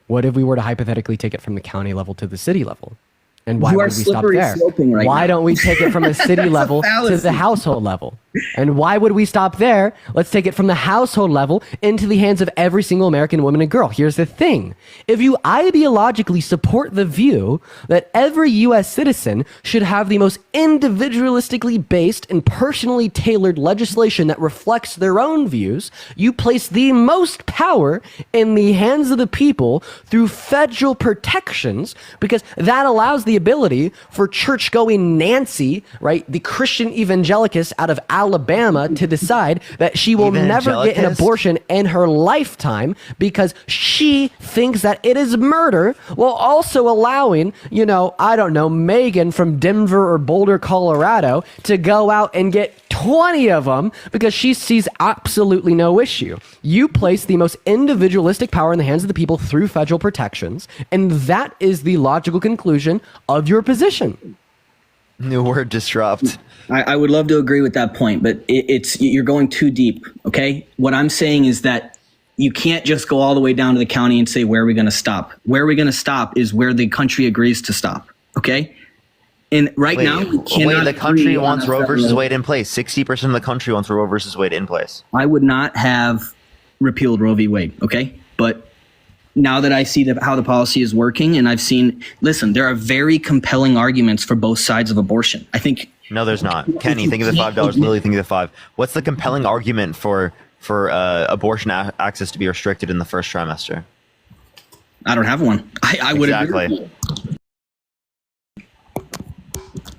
C: What if we were to hypothetically take it from the county level to the city level? And why would we stop there? Why don't we take it from the city level to the household level? And why would we stop there? Let's take it from the household level into the hands of every single American woman and girl. Here's the thing. If you ideologically support the view that every U.S. citizen should have the most individualistically based and personally tailored legislation that reflects their own views, you place the most power in the hands of the people through federal protections because that allows the ability for church-going Nancy, right, the Christian evangelicus out of Alabama, to decide that she will never get an abortion in her lifetime because she thinks that it is murder, while also allowing, Megan from Denver or Boulder, Colorado, to go out and get 20 of them because she sees absolutely no issue. You place the most individualistic power in the hands of the people through federal protections, and that is the logical conclusion of your position.
M: New word, disrupt.
P: I would love to agree with that point, but you're going too deep, okay? What I'm saying is that you can't just go all the way down to the county and say, where are we going to stop? Where are we going to stop is where the country agrees to stop, okay? And now, we cannot
M: the country wants Roe versus Wade in place. 60% of the country wants Roe versus Wade in place.
P: I would not have repealed Roe v. Wade, okay? But now that I see how the policy is working and I've seen, listen, there are very compelling arguments for both sides of abortion. I think.
M: No, there's not. Kenny, think of the $5. Lily, think of the $5. What's the compelling argument for abortion access to be restricted in the first trimester?
P: I don't have one. I would agree.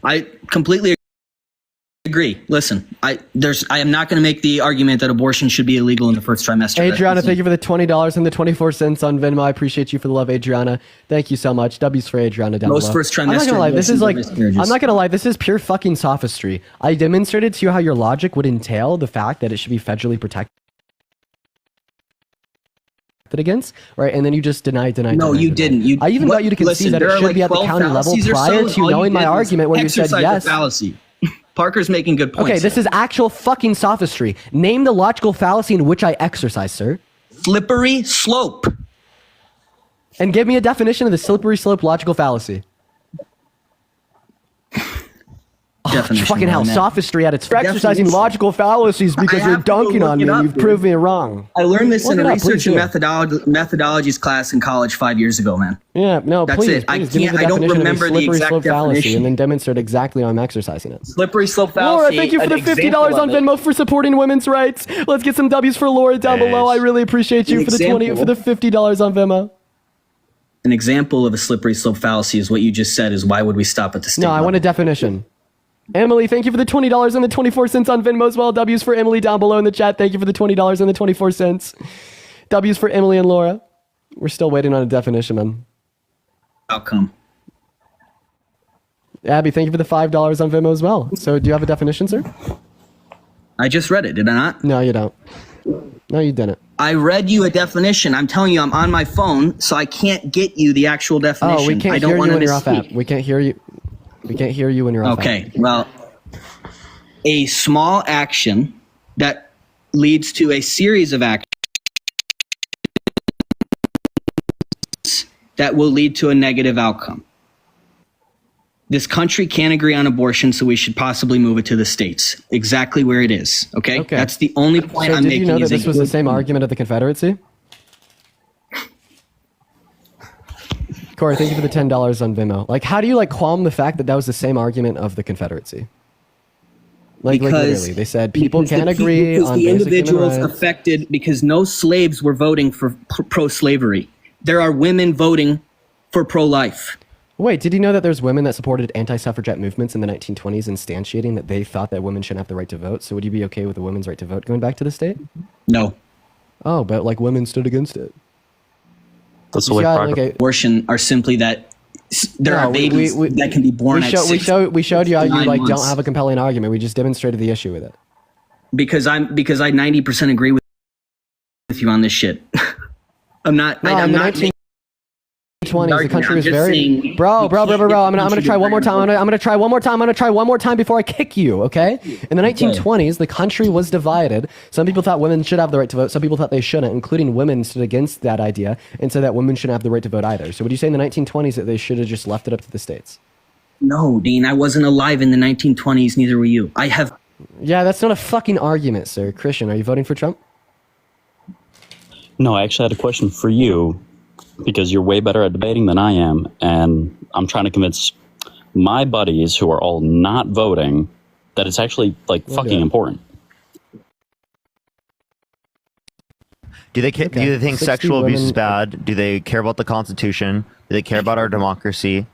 P: I completely agree. Listen, I am not going to make the argument that abortion should be illegal in the first trimester.
C: Adriana, thank you for the $20 and the 24 cents on Venmo. I appreciate you for the love, Adriana. Thank you so much. W's for Adriana down
P: Most
C: below.
P: First trimester.
C: I'm not gonna lie. This is pure fucking sophistry. I demonstrated to you how your logic would entail the fact that it should be federally protected against, right? And then you just denied.
P: No, you didn't.
C: I even got you to concede that it should be at the county level prior to knowing my argument where you said yes.
P: Fallacy. Parker's making good points.
C: Okay, this is actual fucking sophistry. Name the logical fallacy in which I exercise, sir.
P: slippery slope.
C: And give me a definition of the slippery slope logical fallacy.
P: Definition,
C: Fucking hell,
P: man.
C: sophistry at its exercising
P: Definition.
C: logical fallacies because
P: I
C: you're
P: have to go
C: dunking on
P: look
C: me
P: it
C: and
P: up,
C: you've
P: dude.
C: proved me wrong.
P: I learned this
C: Look
P: in
C: it
P: a
C: up,
P: research
C: please
P: and
C: do.
P: methodologies class in college 5 years ago, man.
C: Yeah, no,
P: That's
C: please,
P: it. I
C: please give me
P: can't-
C: the
P: I don't
C: definition
P: remember
C: of
P: the
C: a slippery
P: exact
C: slope fallacy
P: definition.
C: and then demonstrate exactly how I'm exercising it.
P: Slippery slope
C: Laura,
P: fallacy.
C: thank you for
P: an
C: the $50
P: example
C: on
P: of it.
C: Venmo for supporting women's rights. Let's get some W's for Laura down below. I really appreciate you
P: An
C: for the $50 on Venmo.
P: An example of a slippery slope fallacy is what you just said is why would we stop at the state
C: No, I want a definition. Emily, thank you for the $20 and the 24 cents on Venmo as well. W's for Emily down below in the chat. Thank you for the $20 and the 24 cents. W's for Emily and Laura. We're still waiting on a definition, man.
P: outcome.
C: Abby, thank you for the $5 on Venmo as well. So do you have a definition, sir?
P: I just read it, did I not?
C: No, you don't. No, you didn't.
P: I read you a definition. I'm telling you, I'm on my phone, so I can't get you the actual definition.
C: Oh, we
P: I
C: can't
P: don't
C: hear
P: want
C: you
P: to
C: when you're off app.
P: misspeak.
C: We can't hear you. We can't hear you when you're off app.
P: Okay, well, a small action that leads to a series of actions that will lead to a negative outcome. This country can't agree on abortion, so we should possibly move it to the states, exactly where it is. Okay,
C: Okay.
P: that's the only point
C: So
P: I'm
C: did
P: making.
C: you know that
P: is a
C: this was the
P: good
C: same
P: point.
C: argument of the Confederacy? Corey, thank you for the $10 on Venmo. Like, how do you like qualm the fact that that was the same argument of the Confederacy? Like literally, they said people
P: because
C: can't
P: the
C: agree
P: because
C: on
P: the
C: basic human
P: individuals
C: rights.
P: affected because no slaves were voting for pro-slavery. There are women voting for pro-life.
C: Wait, did you know that there's women that supported anti-suffragette movements in the 1920s, instantiating that they thought that women shouldn't have the right to vote? So would you be okay with a women's right to vote going back to the state?
P: No.
C: Oh, but like women stood against it.
P: That's
C: the way private
P: abortion are simply that there are babies that can be born
C: we
P: at
C: show, we showed you how you
P: 9
C: like
P: months.
C: don't have a compelling argument. We just demonstrated the issue with it.
P: because I 90% agree with you on this shit. I'm not.
C: No,
P: I'm
C: in the
P: not.
C: 1920s, the country was
P: I'm just
C: very
P: saying
C: bro.
P: you
C: I'm
P: can't
C: gonna
P: get
C: try one more
P: country
C: time.
P: to
C: I'm gonna try one more time. I'm gonna try one more time before I kick you. Okay? In the 1920s, the country was divided. Some people thought women should have the right to vote. Some people thought they shouldn't, including women stood against that idea and said that women shouldn't have the right to vote either. So would you say in the 1920s that they should have just left it up to the states?
P: No, Dean, I wasn't alive in the 1920s. Neither were you. I have.
C: Yeah, that's not a fucking argument, sir. Christian, are you voting for Trump?
Q: No, I actually had a question for you because you're way better at debating than I am, and I'm trying to convince my buddies who are all not voting that it's actually like fucking important.
M: Do they do they think
Q: 60
M: sexual abuse
Q: women-
M: is bad? Do they care about the Constitution? Do they care about our democracy?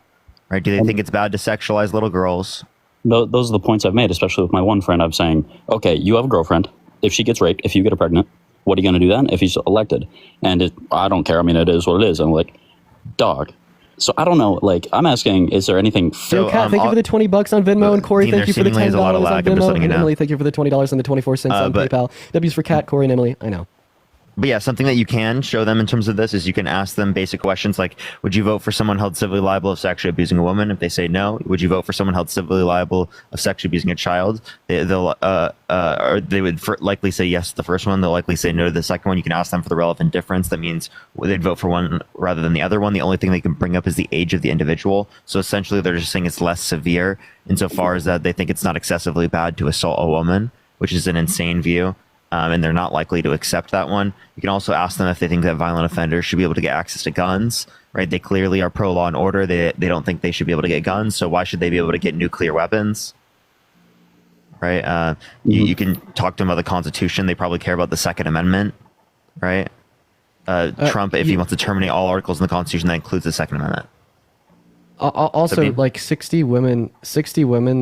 M: Right? Do they think it's bad to sexualize little girls?
Q: Those are the points I've made, especially with my one friend. I'm saying, okay, you have a girlfriend. If she gets raped, if you get her pregnant, what are you going to do then if he's elected? And I don't care. I mean, it is what it is. I'm like, dog. So I don't know. Like, I'm asking, is there anything?
C: So, Kat, thank you for the $20 on Venmo, and Corey,
Q: Dean,
C: thank
Q: there
C: you for the
Q: seemingly
C: $10
Q: is a lot of
C: on
Q: lag. I'm just
C: Venmo,
Q: letting you
C: and
Q: know.
C: Emily, thank you for the $20 and the 24 cents on
M: but-
C: PayPal. W's for Kat, Corey, and Emily. I know.
M: But yeah, something that you can show them in terms of this is you can ask them basic questions like, would you vote for someone held civilly liable of sexually abusing a woman? If they say no, would you vote for someone held civilly liable of sexually abusing a child? They'll or they would likely say yes to the first one. They'll likely say no to the second one. You can ask them for the relevant difference. That means they'd vote for one rather than the other one. The only thing they can bring up is the age of the individual. So essentially, they're just saying it's less severe insofar as that they think it's not excessively bad to assault a woman, which is an insane view. And they're not likely to accept that one. You can also ask them if they think that violent offenders should be able to get access to guns, right? They clearly are pro law and order. They don't think they should be able to get guns. So why should they be able to get nuclear weapons? Right? You can talk to them about the Constitution. They probably care about the Second Amendment, right? Trump, if he wants to terminate all articles in the Constitution, that includes the Second Amendment.
C: Also,
M: Sabine?
C: like 60 women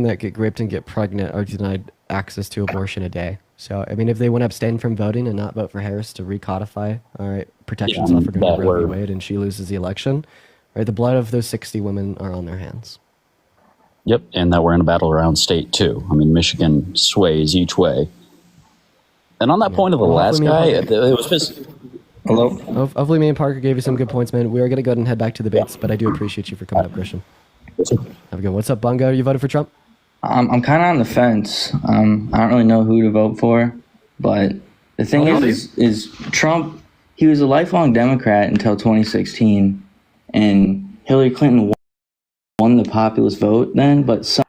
C: that get raped and get pregnant are denied access to abortion a day. So, I mean, if they want to abstain from voting and not vote for Harris to recodify, all right, protections
Q: Yeah,
C: offered
Q: that
C: under Roe v.
Q: word.
C: Wade, and she loses the election, right? The blood of those 60 women are on their hands.
Q: Yep, and that we're in a battle around state too. I mean, Michigan sways each way. And on that point of the
C: Well,
Q: last
C: hopefully
Q: guy,
C: me
Q: it
C: and
Q: was just. Hello?
C: Hopefully, me and Parker gave you some good points, man. We are going to go ahead and head back to the debates, but I do appreciate you for coming up, Christian. Have a good one. What's up, Bungo? You voted for Trump?
R: I'm kind of on the fence. I don't really know who to vote for, but the thing is Trump he was a lifelong Democrat until 2016, and Hillary Clinton won the populist vote then, but somehow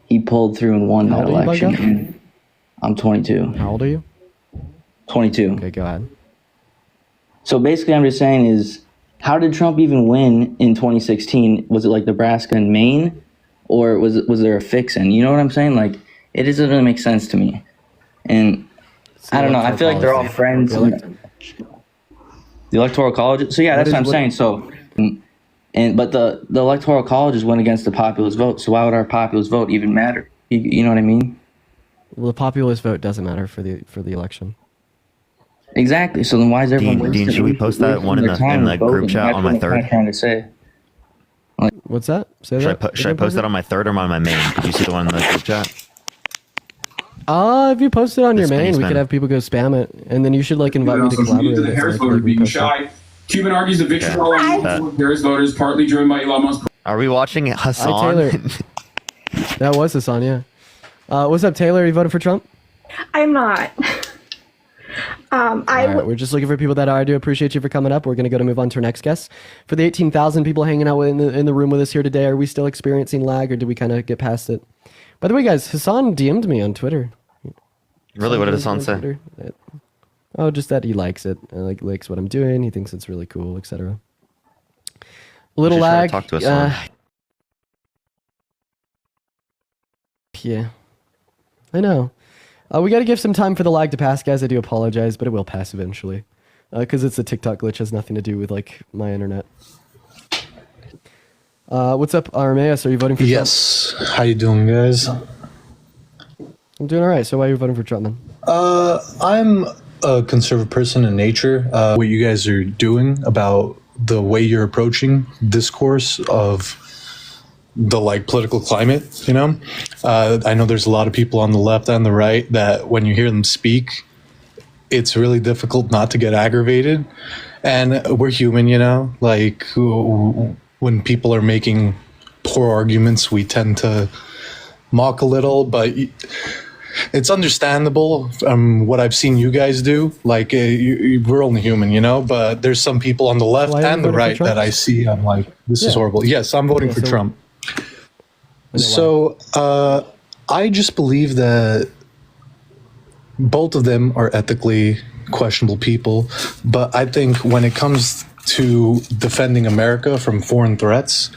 R: he pulled through and won that election. I'm 22.
C: How old are you?
R: 22.
C: Okay, go ahead.
R: So basically, I'm just saying is, how did Trump even win in 2016? Was it like Nebraska and Maine, or was there a fix-in? You know what I'm saying? Like, it doesn't really make sense to me. And I don't know. I feel like they're all friends. The Electoral College. So yeah, that's what I'm saying. So, but the Electoral Colleges went against the populist vote. So why would our populist vote even matter? You know what I mean?
C: Well, the populist vote doesn't matter for the election.
R: Exactly. So then why is everyone?
M: Dean, should we post that one in the group chat on my third?
R: Trying to say.
C: What's that? Say that.
M: Should I post that on my third or on my main? Did you see the one in the group chat?
C: If you post it on your main, we could have people go spam it, and then you should like invite me to collaborate.
S: The Harris voters being shy. Cuban argues the vitriol on Harris voters partly driven by Elon Musk.
M: Are we watching Hassan?
C: Hi, Taylor. That was Hassan, yeah. What's up, Taylor? You voted for Trump?
T: I'm not.
C: All right, we're just looking for people that are. I do appreciate you for coming up. We're going to move on to our next guest. For the 18,000 people hanging out in the room with us here today, are we still experiencing lag, or did we kind of get past it? By the way, guys, Hassan DM'd me on Twitter.
M: Really? What did Hassan say?
C: Oh, just that he likes it. Likes what I'm doing. He thinks it's really cool, etc. A little lag.
M: Talk to us.
C: Yeah, I know. We got to give some time for the lag to pass, guys. I do apologize, but it will pass eventually. Because it's a TikTok glitch. It has nothing to do with like my internet. What's up, Armaeus? Are you voting for Trump?
U: Yes. How you doing, guys?
C: I'm doing all right. So why are you voting for Trump, man?
U: I'm a conservative person in nature. What you guys are doing about the way you're approaching discourse of the political climate, you know? I know there's a lot of people on the left and the right that when you hear them speak, it's really difficult not to get aggravated. And we're human, you know? Like, when people are making poor arguments, we tend to mock a little, but it's understandable from what I've seen you guys do. Like, we're only human, you know? But there's some people on the left and the right that I see. I'm like, this is horrible. Yes, I'm voting for Trump. So I just believe that both of them are ethically questionable people. But I think when it comes to defending America from foreign threats,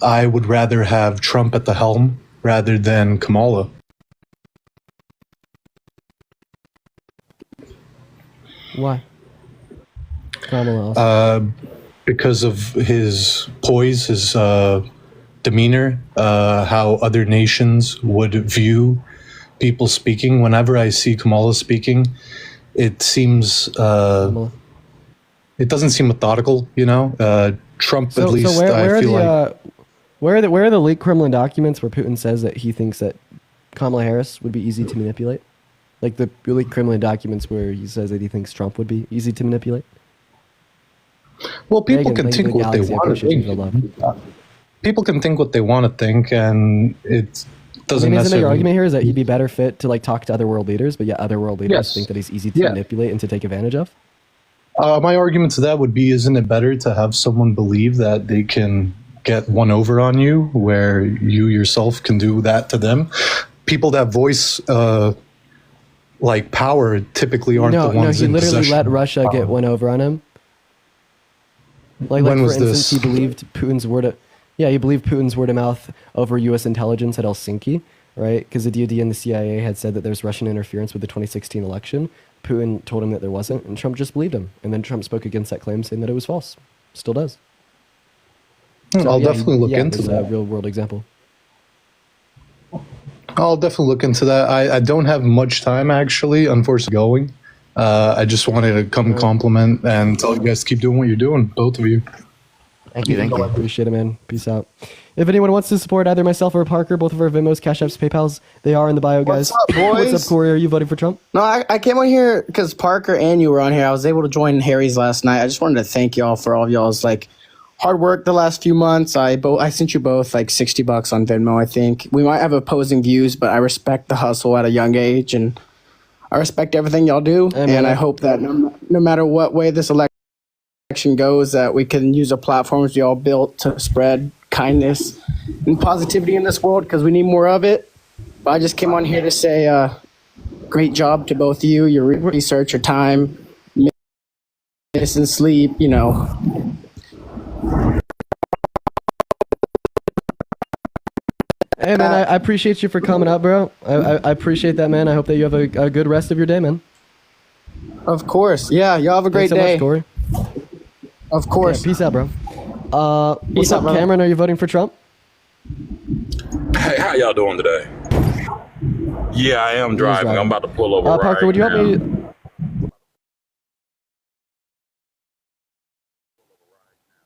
U: I would rather have Trump at the helm rather than Kamala.
C: Why? Kamala.
U: Because of his poise, his demeanor, how other nations would view people speaking. Whenever I see Kamala speaking, it seems it doesn't seem methodical, you know. Trump, at least, I feel like.
C: Where are the leaked Kremlin documents where Putin says that he thinks that Kamala Harris would be easy to manipulate? Like the leaked Kremlin documents where he says that he thinks Trump would be easy to manipulate?
U: Well, people can think what they want to think. People can think what they want to think, and it doesn't necessarily.
C: Isn't your argument here is that he'd be better fit to talk to other world leaders, but yet other world leaders think that he's easy to manipulate and to take advantage of?
U: My argument to that would be, isn't it better to have someone believe that they can get one over on you, where you yourself can do that to them? People that voice power typically aren't the ones in possession.
C: No, he literally let Russia get one over on him. Like
U: when
C: for
U: was
C: instance,
U: this?
C: he believed Putin's word of mouth over U.S. intelligence at Helsinki, right? Because the DoD and the CIA had said that there's Russian interference with the 2016 election. Putin told him that there wasn't, and Trump just believed him. And then Trump spoke against that claim, saying that it was false. Still does.
U: I'll definitely look into that.
C: A real world example.
U: I'll definitely look into that. I don't have much time, actually, unfortunately, going. I just wanted to come compliment and tell you guys to keep doing what you're doing, both of you.
M: Thank you.
C: Appreciate it, man. Peace out. If anyone wants to support either myself or Parker, both of our Venmos, Cash Apps, PayPals, they are in the bio, guys.
V: What's up, boys?
C: What's up, Corey? Are you voting for Trump?
V: No, I came on here because Parker and you were on here. I was able to join Harry's last night. I just wanted to thank y'all for all of y'all's hard work the last few months. I sent you both $60 on Venmo, I think. We might have opposing views, but I respect the hustle at a young age, and I respect everything y'all do, and I hope that no matter what way this election goes, that we can use the platforms we all built to spread kindness and positivity in this world, because we need more of it. But I just came on here to say great job to both of you, your research, your time, missing sleep, you know.
C: Hey, man, I appreciate you for coming up, bro. I appreciate that, man. I hope that you have a good rest of your day, man.
V: Of course. Yeah, y'all have a great
C: Thanks so
V: day.
C: much, Corey.
V: Of course.
C: Okay, peace out, bro. What's
V: Peace
C: up,
V: out, brother.
C: Cameron? Are you voting for Trump?
A: Hey, how y'all doing today? Yeah, I am driving. I'm about to pull over right
C: Parker, would you help
A: now.
C: me?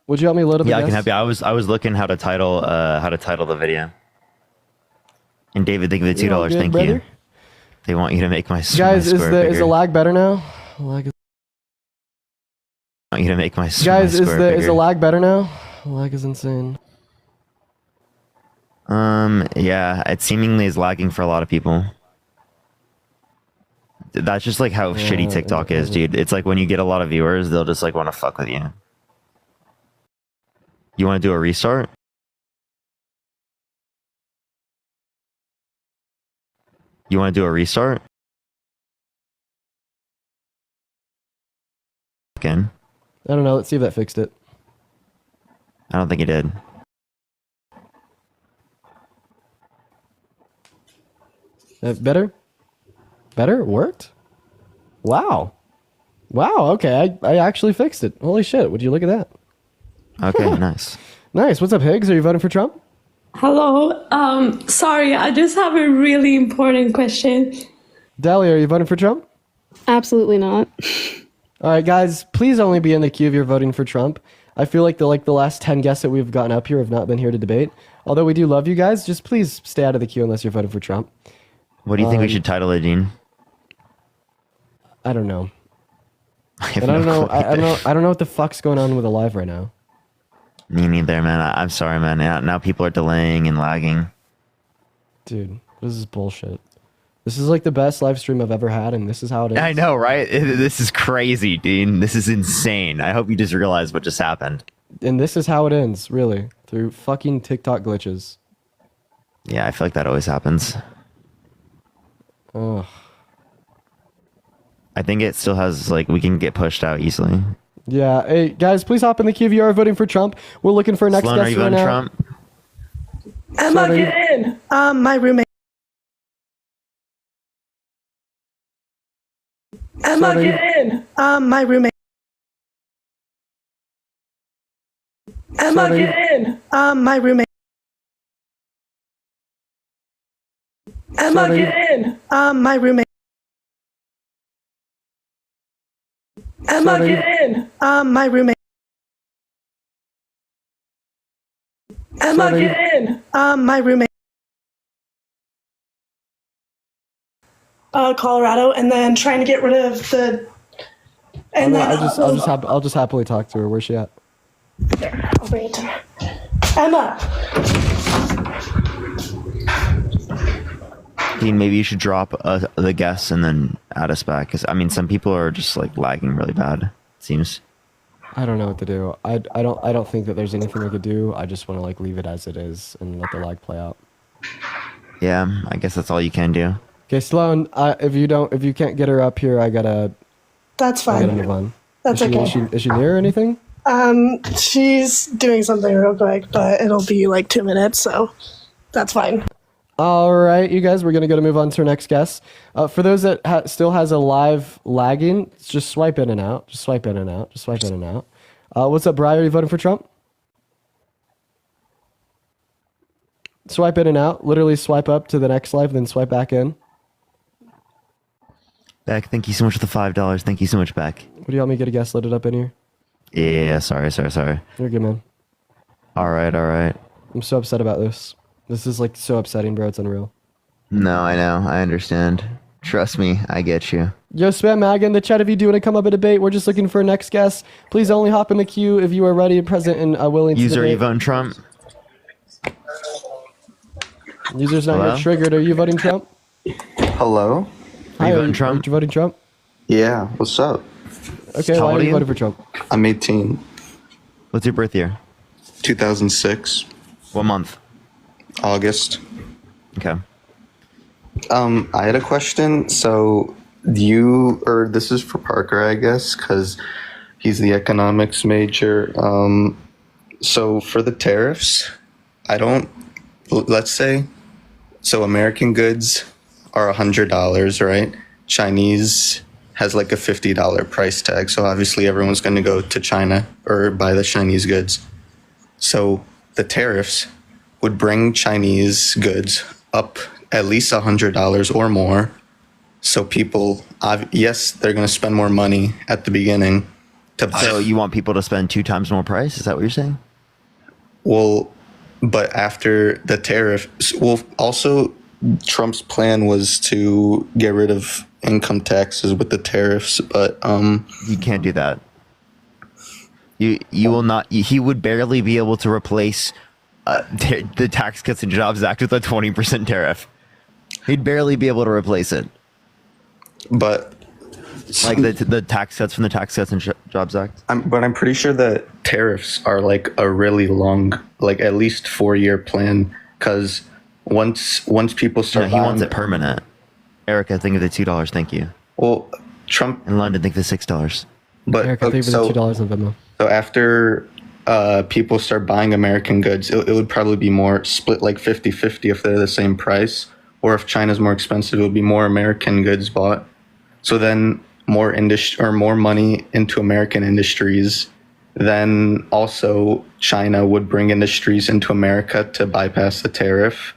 C: Would you help me load up?
M: Yeah, I can help you. I was looking how to title the video. And David, thank you for the $2.
C: good,
M: Thank
C: brother.
M: you. They want you to make my
C: Guys,
M: my
C: is
M: square
C: the
M: bigger.
C: lag better now? Lag is...
M: I want you to make my
C: Guys,
M: my square
C: is
M: bigger.
C: the lag better now? Lag is insane.
M: Yeah, it seemingly is lagging for a lot of people. That's just like how shitty TikTok is, dude. It's like when you get a lot of viewers, they'll just like want to fuck with you. You want to do a restart? You want to do a restart? Again?
C: I don't know. Let's see if that fixed it.
M: I don't think he did.
C: Better? Better? It worked? Wow. Wow. Okay. I actually fixed it. Holy shit. Would you look at that?
M: Okay, nice.
C: Nice. What's up, Higgs? Are you voting for Trump?
T: Hello. Sorry, I just have a really important question.
C: Dahlia, are you voting for Trump?
T: Absolutely not.
C: All right, guys, please only be in the queue if you're voting for Trump. I feel like the last 10 guests that we've gotten up here have not been here to debate. Although we do love you guys, just please stay out of the queue unless you're voting for Trump.
M: What do you think we should title it, Dean?
C: I don't know.
M: have
C: And I don't
M: no
C: know.
M: clue
C: I don't know what the fuck's going on with Alive right now.
M: Me neither, man. I'm sorry, man. Now people are delaying and lagging.
C: Dude, this is bullshit. This is like the best live stream I've ever had, and this is how it is.
M: I know, right? This is crazy, Dean. This is insane. I hope you just realized what just happened.
C: And this is how it ends, really, through fucking TikTok glitches.
M: Yeah, I feel like that always happens.
C: Ugh.
M: I think it still has, like, we can get pushed out easily.
C: Yeah, hey guys, please hop in the queue if you are voting for Trump. We're looking for next
M: Sloan, are
C: guest
M: you
C: right
M: voting
C: now.
M: Trump?
T: Emma,
C: Sorry.
T: get in. My roommate. Emma,
C: Sorry.
T: get in. My roommate. Emma,
C: Sorry.
T: get in. My roommate. Emma,
C: Sorry.
T: get in. My roommate. Emma,
C: Sorry.
T: get in. My roommate. Emma,
C: Sorry.
T: get in. My roommate. Colorado, and then trying to get rid of the. And then
C: I'll just happily talk to her. Where's she at?
T: I'll bring it to her. Emma.
M: Dean, maybe you should drop the guests and then add us back. Because, I mean, some people are just, like, lagging really bad, it seems.
C: I don't know what to do. I don't think that there's anything I could do. I just want to like leave it as it is and let the lag play out.
M: Yeah, I guess that's all you can do.
C: Okay, Sloan. If you can't get her up here, I gotta
T: That's
C: I gotta
T: fine.
C: move on.
T: That's
C: is she,
T: okay.
C: Is she near or anything?
T: She's doing something real quick, but it'll be like 2 minutes, so that's fine.
C: All right, you guys, we're going to move on to our next guest. For those that still has a live lagging, just swipe in and out. Just swipe in and out. Just swipe in and out. What's up, Brian? Are you voting for Trump? Swipe in and out. Literally swipe up to the next live, then swipe back in.
M: Beck, thank you so much for the $5. Thank you so much, Beck.
C: What do you want me to get a guest loaded up in here?
M: Yeah, sorry.
C: You're good, man.
M: All right.
C: I'm so upset about this. This is like so upsetting, bro. It's unreal.
M: No, I know. I understand. Trust me, I get you.
C: Yo, Spam Mag in the chat if you do want to come up and debate. We're just looking for a next guest. Please only hop in the queue if you are ready and present and willing to
M: User, are you
C: debate.
M: voting Trump?
C: User's not
M: Hello?
C: yet triggered. Are you voting Trump?
W: Hello?
M: Are you
C: Hi,
M: voting Trump?
C: Are you voting Trump?
D: Yeah, what's up?
C: Okay,
M: How
C: why
M: old
C: are
M: are
C: you
M: you?
C: voting for Trump?
D: I'm 18.
M: What's your birth year?
D: 2006.
M: What month?
D: August.
M: Okay.
D: I had a question. So, this is for Parker, I guess, because he's the economics major. So for the tariffs, let's say, so American goods are $100, right? Chinese has like a $50 price tag. So obviously everyone's going to go to China or buy the Chinese goods. So the tariffs would bring Chinese goods up at least $100 or more. So people, yes, they're going to spend more money at the beginning to buy.
M: So you want people to spend 2 times more price? Is that what you're saying?
D: Well, but after the tariffs, also Trump's plan was to get rid of income taxes with the tariffs, but
M: you can't do that. You will not. He would barely be able to replace the Tax Cuts and Jobs Act with a 20% tariff. He'd barely be able to replace it.
D: But
M: like the tax cuts from the Tax Cuts and Jobs Act.
D: But I'm pretty sure that tariffs are like a really long, like at least 4-year plan. Because once people start,
M: he wants it permanent. Erica, think of the $2. Thank you.
D: Well, Trump
M: in London, think of the $6.
D: But
C: Eric, I think it was $2 in Venmo.
D: So after people start buying American goods, it would probably be more split like 50-50 if they're the same price. Or if China's more expensive, it would be more American goods bought. So then more money into American industries. Then also China would bring industries into America to bypass the tariff.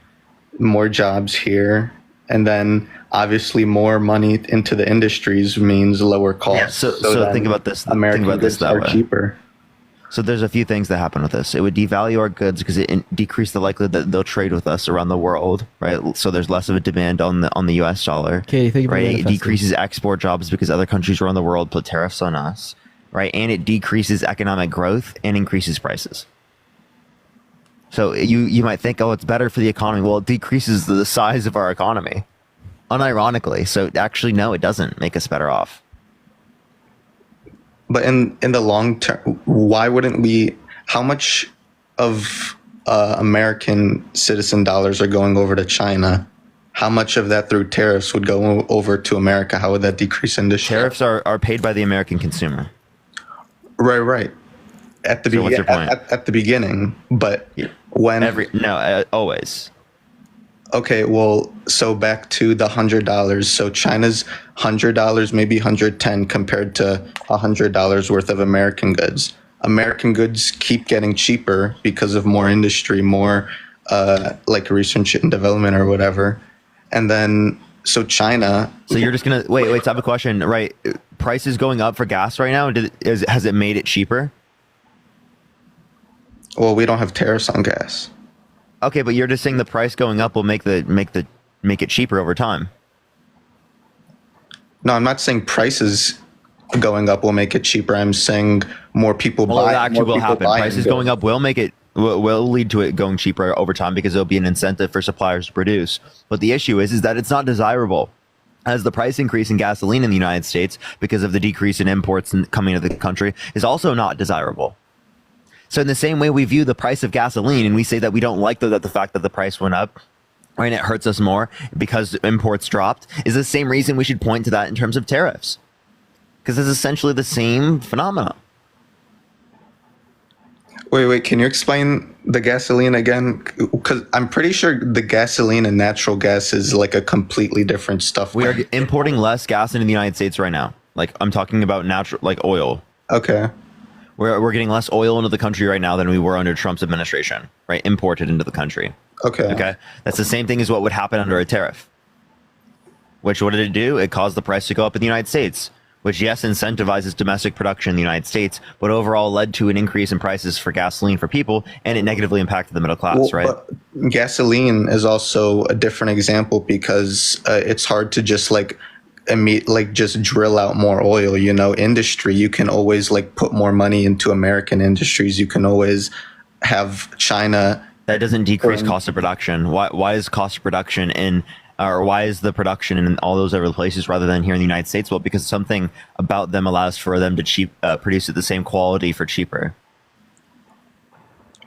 D: More jobs here. And then obviously more money into the industries means lower costs.
M: Yeah, so think about this.
D: American goods are cheaper.
M: So there's a few things that happen with this. It would devalue our goods because it decreased the likelihood that they'll trade with us around the world, right? So there's less of a demand on the U.S. dollar.
C: Okay, thank you for
M: right? It
C: manifesting.
M: decreases export jobs because other countries around the world put tariffs on us, right? And it decreases economic growth and increases prices. So you might think, oh, it's better for the economy. Well, it decreases the size of our economy, unironically. So actually, no, it doesn't make us better off.
D: But in the long term, why wouldn't we? How much of American citizen dollars are going over to China? How much of that through tariffs would go over to America? How would that decrease industry?
M: Tariffs are paid by the American consumer.
D: Right. At the
M: what's your point?
D: At the beginning, but when
M: always.
D: Okay, well, so back to the $100. So China's $100, maybe 110 compared to $100 worth of American goods. American goods keep getting cheaper because of more industry, more like research and development or whatever. And then so China.
M: So you're just gonna wait. So I have a question. Right, prices going up for gas right now. Has it made it cheaper?
D: Well, we don't have tariffs on gas.
M: Okay, but you're just saying the price going up will make it cheaper over time.
D: No, I'm not saying prices going up will make it cheaper. I'm saying more people buy.
M: That actually will happen. Prices going up will lead to it going cheaper over time because there'll be an incentive for suppliers to produce. But the issue is that it's not desirable. As the price increase in gasoline in the United States because of the decrease in imports coming into the country is also not desirable. So in the same way we view the price of gasoline and we say that we don't like the fact that the price went up, right, and it hurts us more because imports dropped, is the same reason we should point to that in terms of tariffs. Because it's essentially the same phenomenon.
D: Wait, can you explain the gasoline again? Because I'm pretty sure the gasoline and natural gas is like a completely different stuff.
M: We are importing less gas into the United States right now. Like I'm talking about natural, like oil.
D: Okay.
M: We're getting less oil into the country right now than we were under Trump's administration, right? Imported into the country. Okay. That's the same thing as what would happen under a tariff. Which, what did it do? It caused the price to go up in the United States, which, yes, incentivizes domestic production in the United States, but overall led to an increase in prices for gasoline for people, and it negatively impacted the middle class, right?
D: But gasoline is also a different example because it's hard to just just drill out more oil. Industry, you can always put more money into American industries. You can always have China.
M: That doesn't decrease cost of production. Why is cost of production in or why is the production in all those other places rather than here in the United States? Well, because something about them allows for them to produce at the same quality for cheaper.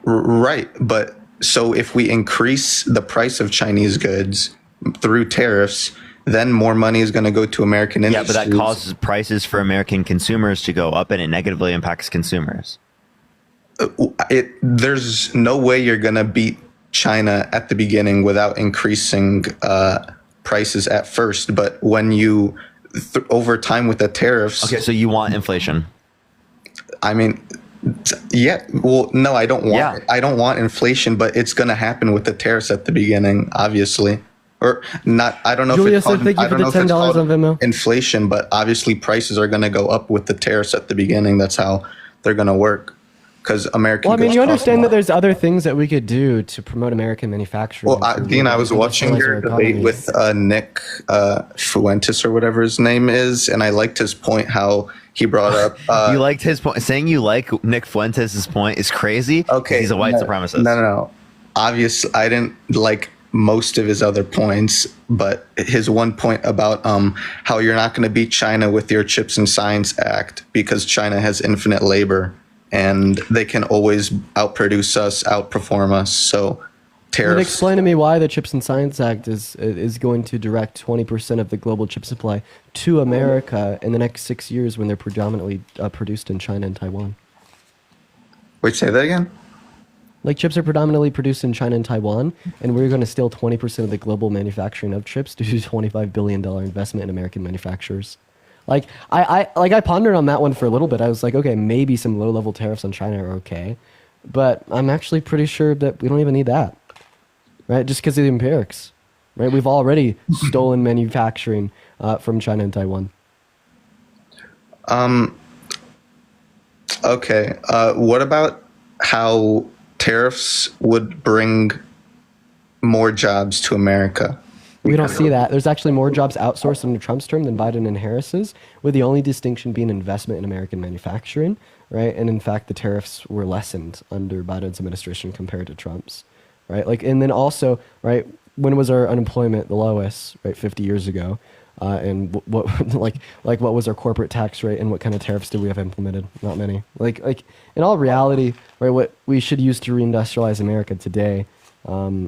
D: Right, but so if we increase the price of Chinese goods through tariffs, then more money is going to go to American industries.
M: Yeah, but that causes prices for American consumers to go up, and it negatively impacts consumers.
D: There's no way you're going to beat China at the beginning without increasing prices at first. But when you, over time with the tariffs.
M: Okay, so you want inflation?
D: I mean, yeah. Well, no, I don't want. I don't want inflation, but it's going to happen with the tariffs at the beginning, obviously. Or not. I don't know
C: Julius,
D: if it's called,
C: thank you
D: I
C: for
D: don't
C: the
D: know if it's
C: $10 on
D: called
C: Venmo.
D: inflation, but obviously prices are going to go up with the tariffs at the beginning. That's how they're going to work. Because American.
C: Well, I mean,
D: goods
C: you
D: cost
C: understand
D: more.
C: that there's other things that we could do to promote American manufacturing.
D: Well, Dean, I was watching your debate with Nick Fuentes or whatever his name is, and I liked his point. How he brought up.
M: You liked his point. Saying you like Nick Fuentes' point is crazy.
D: Okay,
M: he's a white supremacist.
D: No. Obviously, I didn't like most of his other points, but his one point about how you're not going to beat China with your Chips and Science Act because China has infinite labor and they can always outproduce us, outperform us. So tariffs.
C: Can you explain to me why the Chips and Science Act is going to direct 20% of the global chip supply to America in the next 6 years when they're predominantly produced in China and Taiwan?
D: Wait, say that again?
C: Like chips are predominantly produced in China and Taiwan, and we're going to steal 20% of the global manufacturing of chips due to $25 billion investment in American manufacturers. Like I pondered on that one for a little bit. I was like, okay, maybe some low-level tariffs on China are okay, but I'm actually pretty sure that we don't even need that, right? Just because of the empirics, right? We've already stolen manufacturing from China and Taiwan.
D: Okay. What about how tariffs would bring more jobs to America?
C: We don't see that. There's actually more jobs outsourced under Trump's term than Biden and Harris's, with the only distinction being investment in American manufacturing, right? And in fact, the tariffs were lessened under Biden's administration compared to Trump's, right? Like, and then also, right, when was our unemployment the lowest, right? 50 years ago. And what what was our corporate tax rate and what kind of tariffs did we have implemented? Not many. Like in all reality, right, what we should use to reindustrialize America today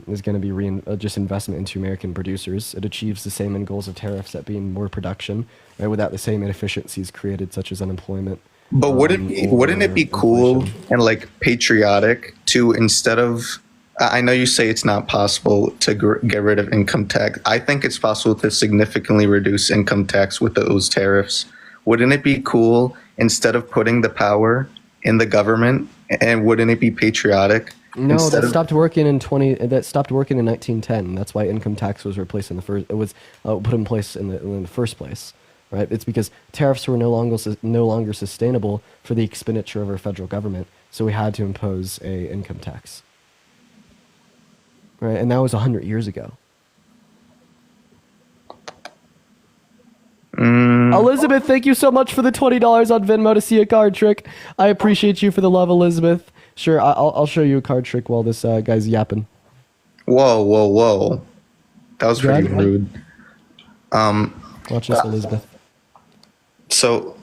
C: is going to be just investment into American producers. It achieves the same end goals of tariffs, that being more production, right, without the same inefficiencies created, such as unemployment.
D: But wouldn't it be cool and like patriotic to, instead of, I know you say it's not possible to get rid of income tax. I think it's possible to significantly reduce income tax with those tariffs. Wouldn't it be cool, instead of putting the power in the government, and wouldn't it be patriotic?
C: No, that stopped working in 1910. That's why income tax was replaced in the first. It was put in place in the first place, right? It's because tariffs were no longer sustainable for the expenditure of our federal government, so we had to impose a income tax. Right, and that was 100 years ago. Elizabeth, thank you so much for the $20 on Venmo to see a card trick. I appreciate you for the love, Elizabeth. Sure, I'll show you a card trick while this guy's yapping.
D: Whoa. That was pretty rude.
C: Watch this, Elizabeth.
D: So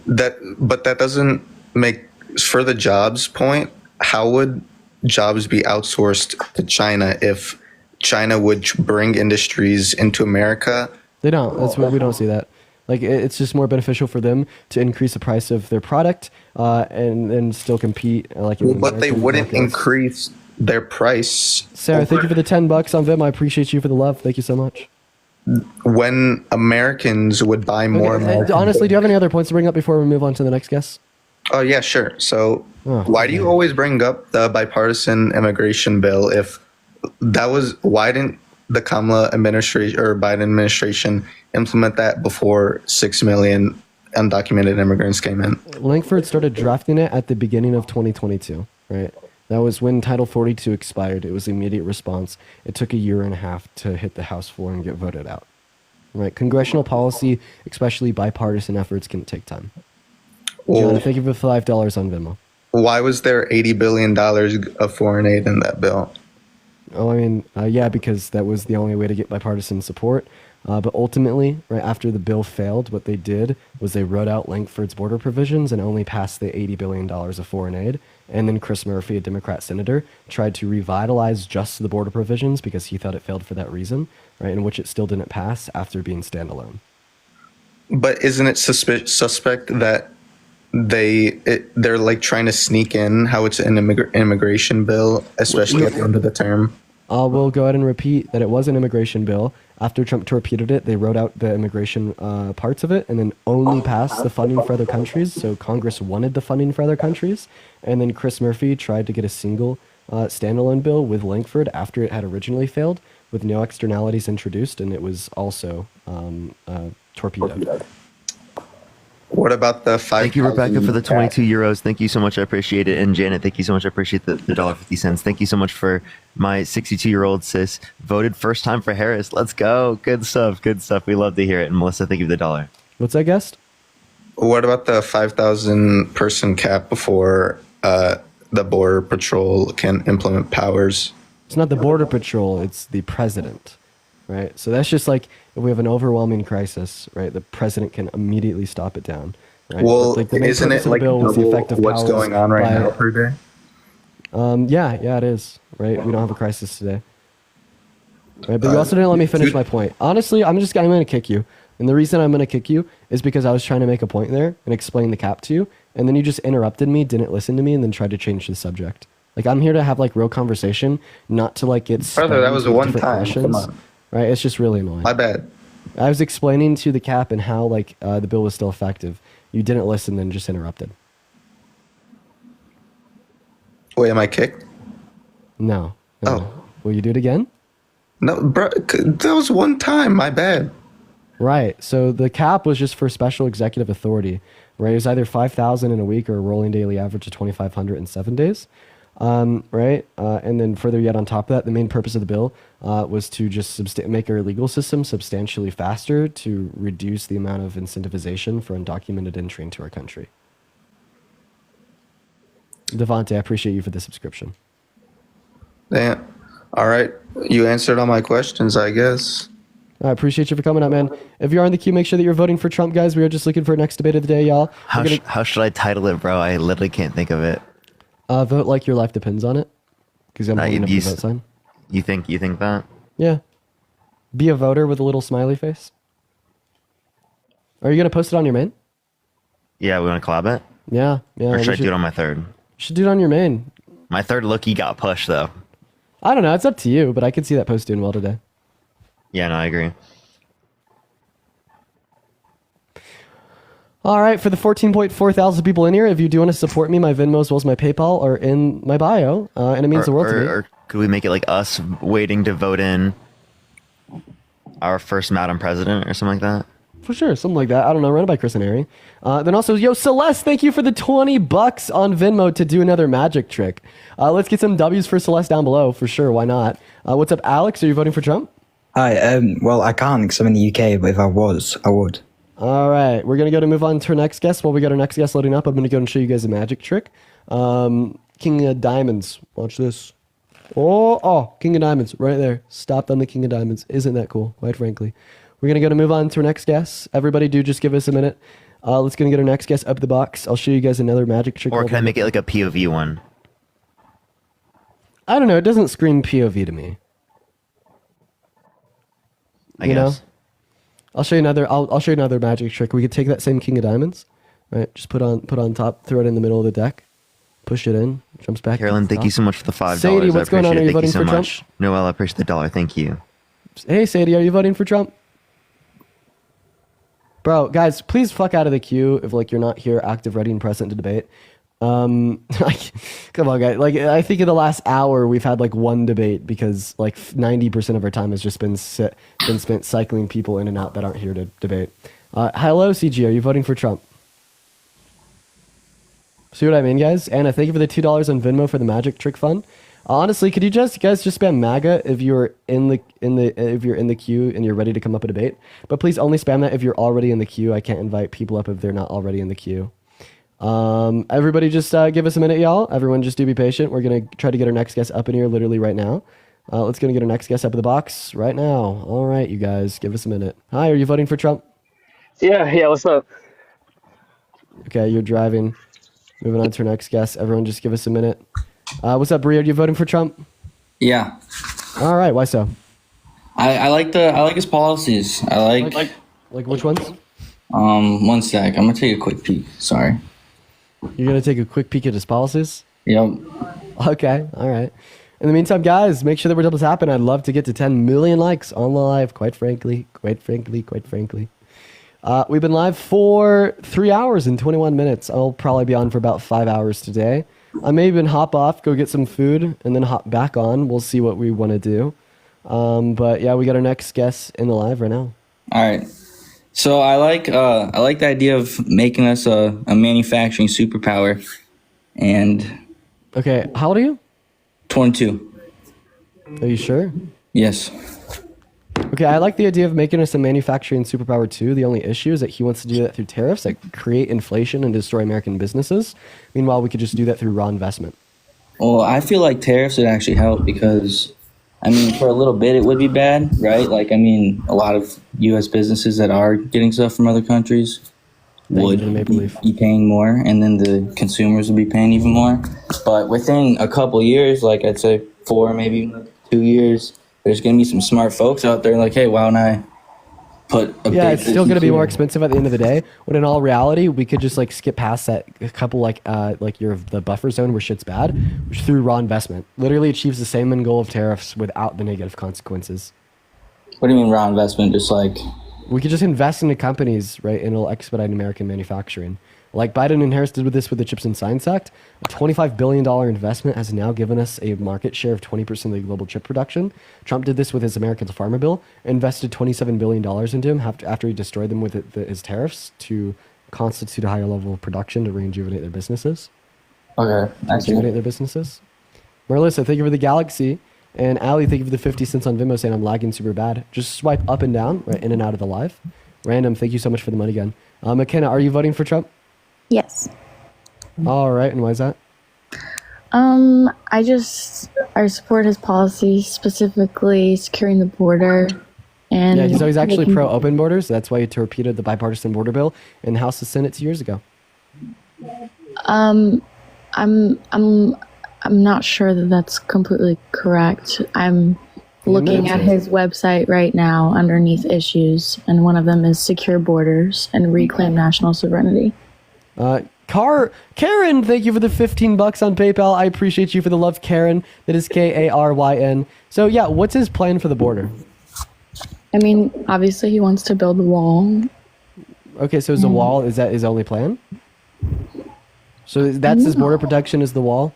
D: that doesn't make, for the jobs point, how would jobs be outsourced to China if China would bring industries into America?
C: They don't. That's why we don't see that. Like, it's just more beneficial for them to increase the price of their product and still compete.
D: But they wouldn't increase their price.
C: Sarah, thank you for the $10 on Venmo. I appreciate you for the love. Thank you so much.
D: When Americans would buy more.
C: Honestly, do you have any other points to bring up before we move on to the next guest?
D: Oh, yeah, sure. So why do you always bring up the bipartisan immigration bill? Why didn't the Kamala administration or Biden administration implement that before 6 million undocumented immigrants came in?
C: Langford started drafting it at the beginning of 2022, right? That was when Title 42 expired. It was immediate response. It took a year and a half to hit the House floor and get voted out. Right? Congressional policy, especially bipartisan efforts, can take time. John, thank you for the $5 on Venmo.
D: Why was there $80 billion of foreign aid in that bill?
C: Oh, I mean, yeah, because that was the only way to get bipartisan support. But ultimately, right after the bill failed, what they did was they wrote out Lankford's border provisions and only passed the $80 billion of foreign aid. And then Chris Murphy, a Democrat senator, tried to revitalize just the border provisions because he thought it failed for that reason, right? In which it still didn't pass after being standalone.
D: But isn't it suspect that they're like trying to sneak in how it's an immigration bill, especially at the end of the term?
C: We'll go ahead and repeat that it was an immigration bill. After Trump torpedoed it, they wrote out the immigration parts of it and then only passed the funding for other countries. So Congress wanted the funding for other countries. And then Chris Murphy tried to get a single standalone bill with Lankford after it had originally failed with no externalities introduced. And it was also torpedoed.
D: What about the 5,000?
M: Thank you, Rebecca, for the 22 euros. Thank you so much. I appreciate it. And Janet, thank you so much. I appreciate the $1.50. Thank you so much for my 62-year-old sis. Voted first time for Harris. Let's go. Good stuff. Good stuff. We love to hear it. And Melissa, thank you for the $1.
C: What's that, guest?
D: What about the 5,000 person cap before the Border Patrol can implement powers?
C: It's not the Border Patrol, it's the president, right? So that's just like if we have an overwhelming crisis, right? The president can immediately stop it down. Right?
D: Well,
C: But, the main
D: isn't
C: purpose
D: it
C: of the
D: like
C: bill was the
D: double
C: effective
D: what's
C: powers
D: going on right
C: by-
D: now per day?
C: Yeah, it is, right? We don't have a crisis today. Right, but you also didn't let me finish my point. Honestly, I'm going to kick you. And the reason I'm going to kick you is because I was trying to make a point there and explain the cap to you. And then you just interrupted me, didn't listen to me, and then tried to change the subject. Like, I'm here to have, like, real conversation, not to, like, get
D: Brother, that was
C: spun
D: a
C: into different
D: one time. Come
C: questions.
D: on.
C: Right? It's just really annoying.
D: My bad.
C: I was explaining to the cap and how, like, the bill was still effective. You didn't listen, then just interrupted.
D: Wait, am I kicked?
C: No. Oh. Will you do it again?
D: No, bro, that was one time. My bad.
C: Right. So the cap was just for special executive authority, right? It was either 5,000 in a week or a rolling daily average of 2,500 in 7 days, right? And then further yet on top of that, the main purpose of the bill was to just make our legal system substantially faster to reduce the amount of incentivization for undocumented entry into our country. Devontae, I appreciate you for the subscription.
D: Damn. All right. You answered all my questions, I guess.
C: I appreciate you for coming out, man. If you are in the queue, make sure that you're voting for Trump, guys. We are just looking for our next debate of the day, y'all.
M: How should I title it, bro? I literally can't think of it.
C: Vote like your life depends on it. Because I'm holding up the vote sign.
M: You think that?
C: Yeah. Be a voter with a little smiley face. Are you going to post it on your main?
M: Yeah, we want to collab it?
C: Yeah.
M: Or should I do it on my third?
C: You should do it on your main.
M: My third lookie got pushed, though.
C: I don't know. It's up to you, but I could see that post doing well today.
M: Yeah, no, I agree.
C: All right, for the 14.4 thousand people in here, if you do want to support me, my Venmo as well as my PayPal are in my bio, and it means the world to me.
M: Or could we make it like us waiting to vote in our first Madam President or something like that?
C: For sure, something like that. I don't know, run it by Chris and Harry. Then also, Celeste, thank you for the $20 on Venmo to do another magic trick. Let's get some W's for Celeste down below, for sure. Why not? What's up, Alex? Are you voting for Trump?
B: Hi, well, I can't because I'm in the UK, but if I was, I would.
C: All right, we're going to go to move on to our next guest. While we got our next guest loading up, I'm going to go and show you guys a magic trick. King of Diamonds. Watch this. Oh, King of Diamonds, right there. Stopped on the King of Diamonds. Isn't that cool, quite frankly? We're going to go to move on to our next guest. Everybody do just give us a minute. Let's go and get our next guest up the box. I'll show you guys another magic trick.
M: Or can I make it like a POV one?
C: I don't know. It doesn't scream POV to me.
M: I guess.
C: I'll show you another. I'll show you another magic trick. We could take that same King of Diamonds, right? Just put on top, throw it in the middle of the deck, push it in, jumps back.
M: Carolyn, thank you so much for the $5.
C: Sadie, what's going on? Are you voting for Trump?
M: Noel, I appreciate the $1. Thank you.
C: Hey, Sadie, are you voting for Trump? Bro, guys, please fuck out of the queue if like you're not here, active, ready, and present to debate. Come on, guys. Like, I think in the last hour we've had like one debate because like 90% of our time has just been spent cycling people in and out that aren't here to debate. Hello, CG. Are you voting for Trump? See what I mean, guys? Anna, thank you for the $2 on Venmo for the magic trick fund. Honestly, could you guys just spam MAGA if you're in the queue and you're ready to come up a debate? But please only spam that if you're already in the queue. I can't invite people up if they're not already in the queue. Everybody just give us a minute, y'all. Everyone just do be patient. We're going to try to get our next guest up in here literally right now. Let's go and get our next guest up in the box right now. All right, you guys, give us a minute. Hi, are you voting for Trump?
E: Yeah, what's up?
C: Okay, you're driving. Moving on to our next guest. Everyone, just give us a minute. What's up, Brie? Are you voting for Trump?
R: Yeah.
C: All right, why so?
R: I like his policies. I like
C: which ones?
R: 1 sec. I'm gonna take a quick peek. Sorry.
C: You're gonna take a quick peek at his policies?
R: Yep.
C: Okay, all right. In the meantime, guys, make sure that we're double tapping. I'd love to get to 10 million likes on the live, quite frankly. We've been live for 3 hours and 21 minutes. I'll probably be on for about 5 hours today. I may even hop off, go get some food, and then hop back on. We'll see what we want to do. But yeah, we got our next guest in the live right now.
R: All right. So I like the idea of making us a manufacturing superpower. And
C: okay, how old are you?
R: 22.
C: Are you sure?
R: Yes.
C: Okay, I like the idea of making us a manufacturing superpower too. The only issue is that he wants to do that through tariffs that create inflation and destroy American businesses. Meanwhile, we could just do that through raw investment.
R: Well, I feel like tariffs would actually help because, I mean, for a little bit it would be bad, right? Like, I mean, a lot of U.S. businesses that are getting stuff from other countries would be paying more, and then the consumers would be paying even more. But within a couple years, like I'd say 4, maybe 2 years, there's going to be some smart folks out there like, hey, why don't I put a
C: yeah,
R: big
C: it's still going to be
R: here?
C: more expensive at the end of the day. When in all reality, we could just like skip past that a couple the buffer zone where shit's bad, which through raw investment literally achieves the same end goal of tariffs without the negative consequences.
R: What do you mean raw investment? Just like
C: we could just invest into companies, right? And it'll expedite American manufacturing. Like Biden inherited with this with the Chips and Science Act. A $25 billion investment has now given us a market share of 20% of the global chip production. Trump did this with his American Farmer Bill, invested $27 billion into him after he destroyed them with his tariffs to constitute a higher level of production to rejuvenate their businesses.
R: Okay.
C: Rejuvenate their businesses. Marissa, thank you for the galaxy. And Ali, thank you for the 50 cents on Venmo saying I'm lagging super bad. Just swipe up and down, right, in and out of the live. Random, thank you so much for the money gun. McKenna, are you voting for Trump?
F: Yes.
C: All right, and why is that?
F: I support his policy, specifically securing the border. And
C: yeah, he's actually pro open borders. That's why he torpedoed the bipartisan border bill in the House and Senate 2 years ago.
F: I'm not sure that that's completely correct. I'm looking at his website right now underneath issues, and one of them is secure borders and reclaim national sovereignty.
C: Karen, thank you for the $15 on PayPal. I appreciate you for the love, Karen. That is Karyn. So yeah, what's his plan for the border?
F: I mean, obviously he wants to build a wall.
C: Okay, so is the wall, is that his only plan? So that's his border protection is the wall?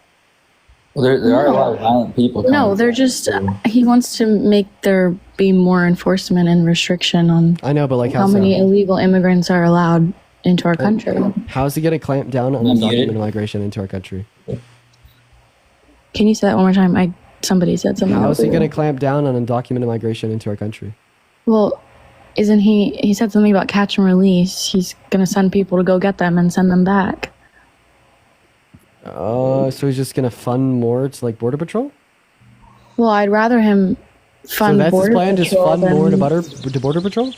R: Well, there are a lot of violent people.
F: No, they're just, he wants to make there be more enforcement and restriction on
C: I know, but like
F: how many illegal immigrants are allowed into our country.
C: How is he going to clamp down on undocumented migration into our country?
F: Can you say that one more time? Somebody said something.
C: How is he going to clamp down on undocumented migration into our country?
F: Well, isn't he said something about catch and release. He's going to send people to go get them and send them back.
C: So he's just going to fund more to like Border Patrol?
F: Well, I'd rather him fund
C: So that's
F: Border
C: his plan, just
F: Patrol
C: fund
F: than-
C: more to Border Patrol?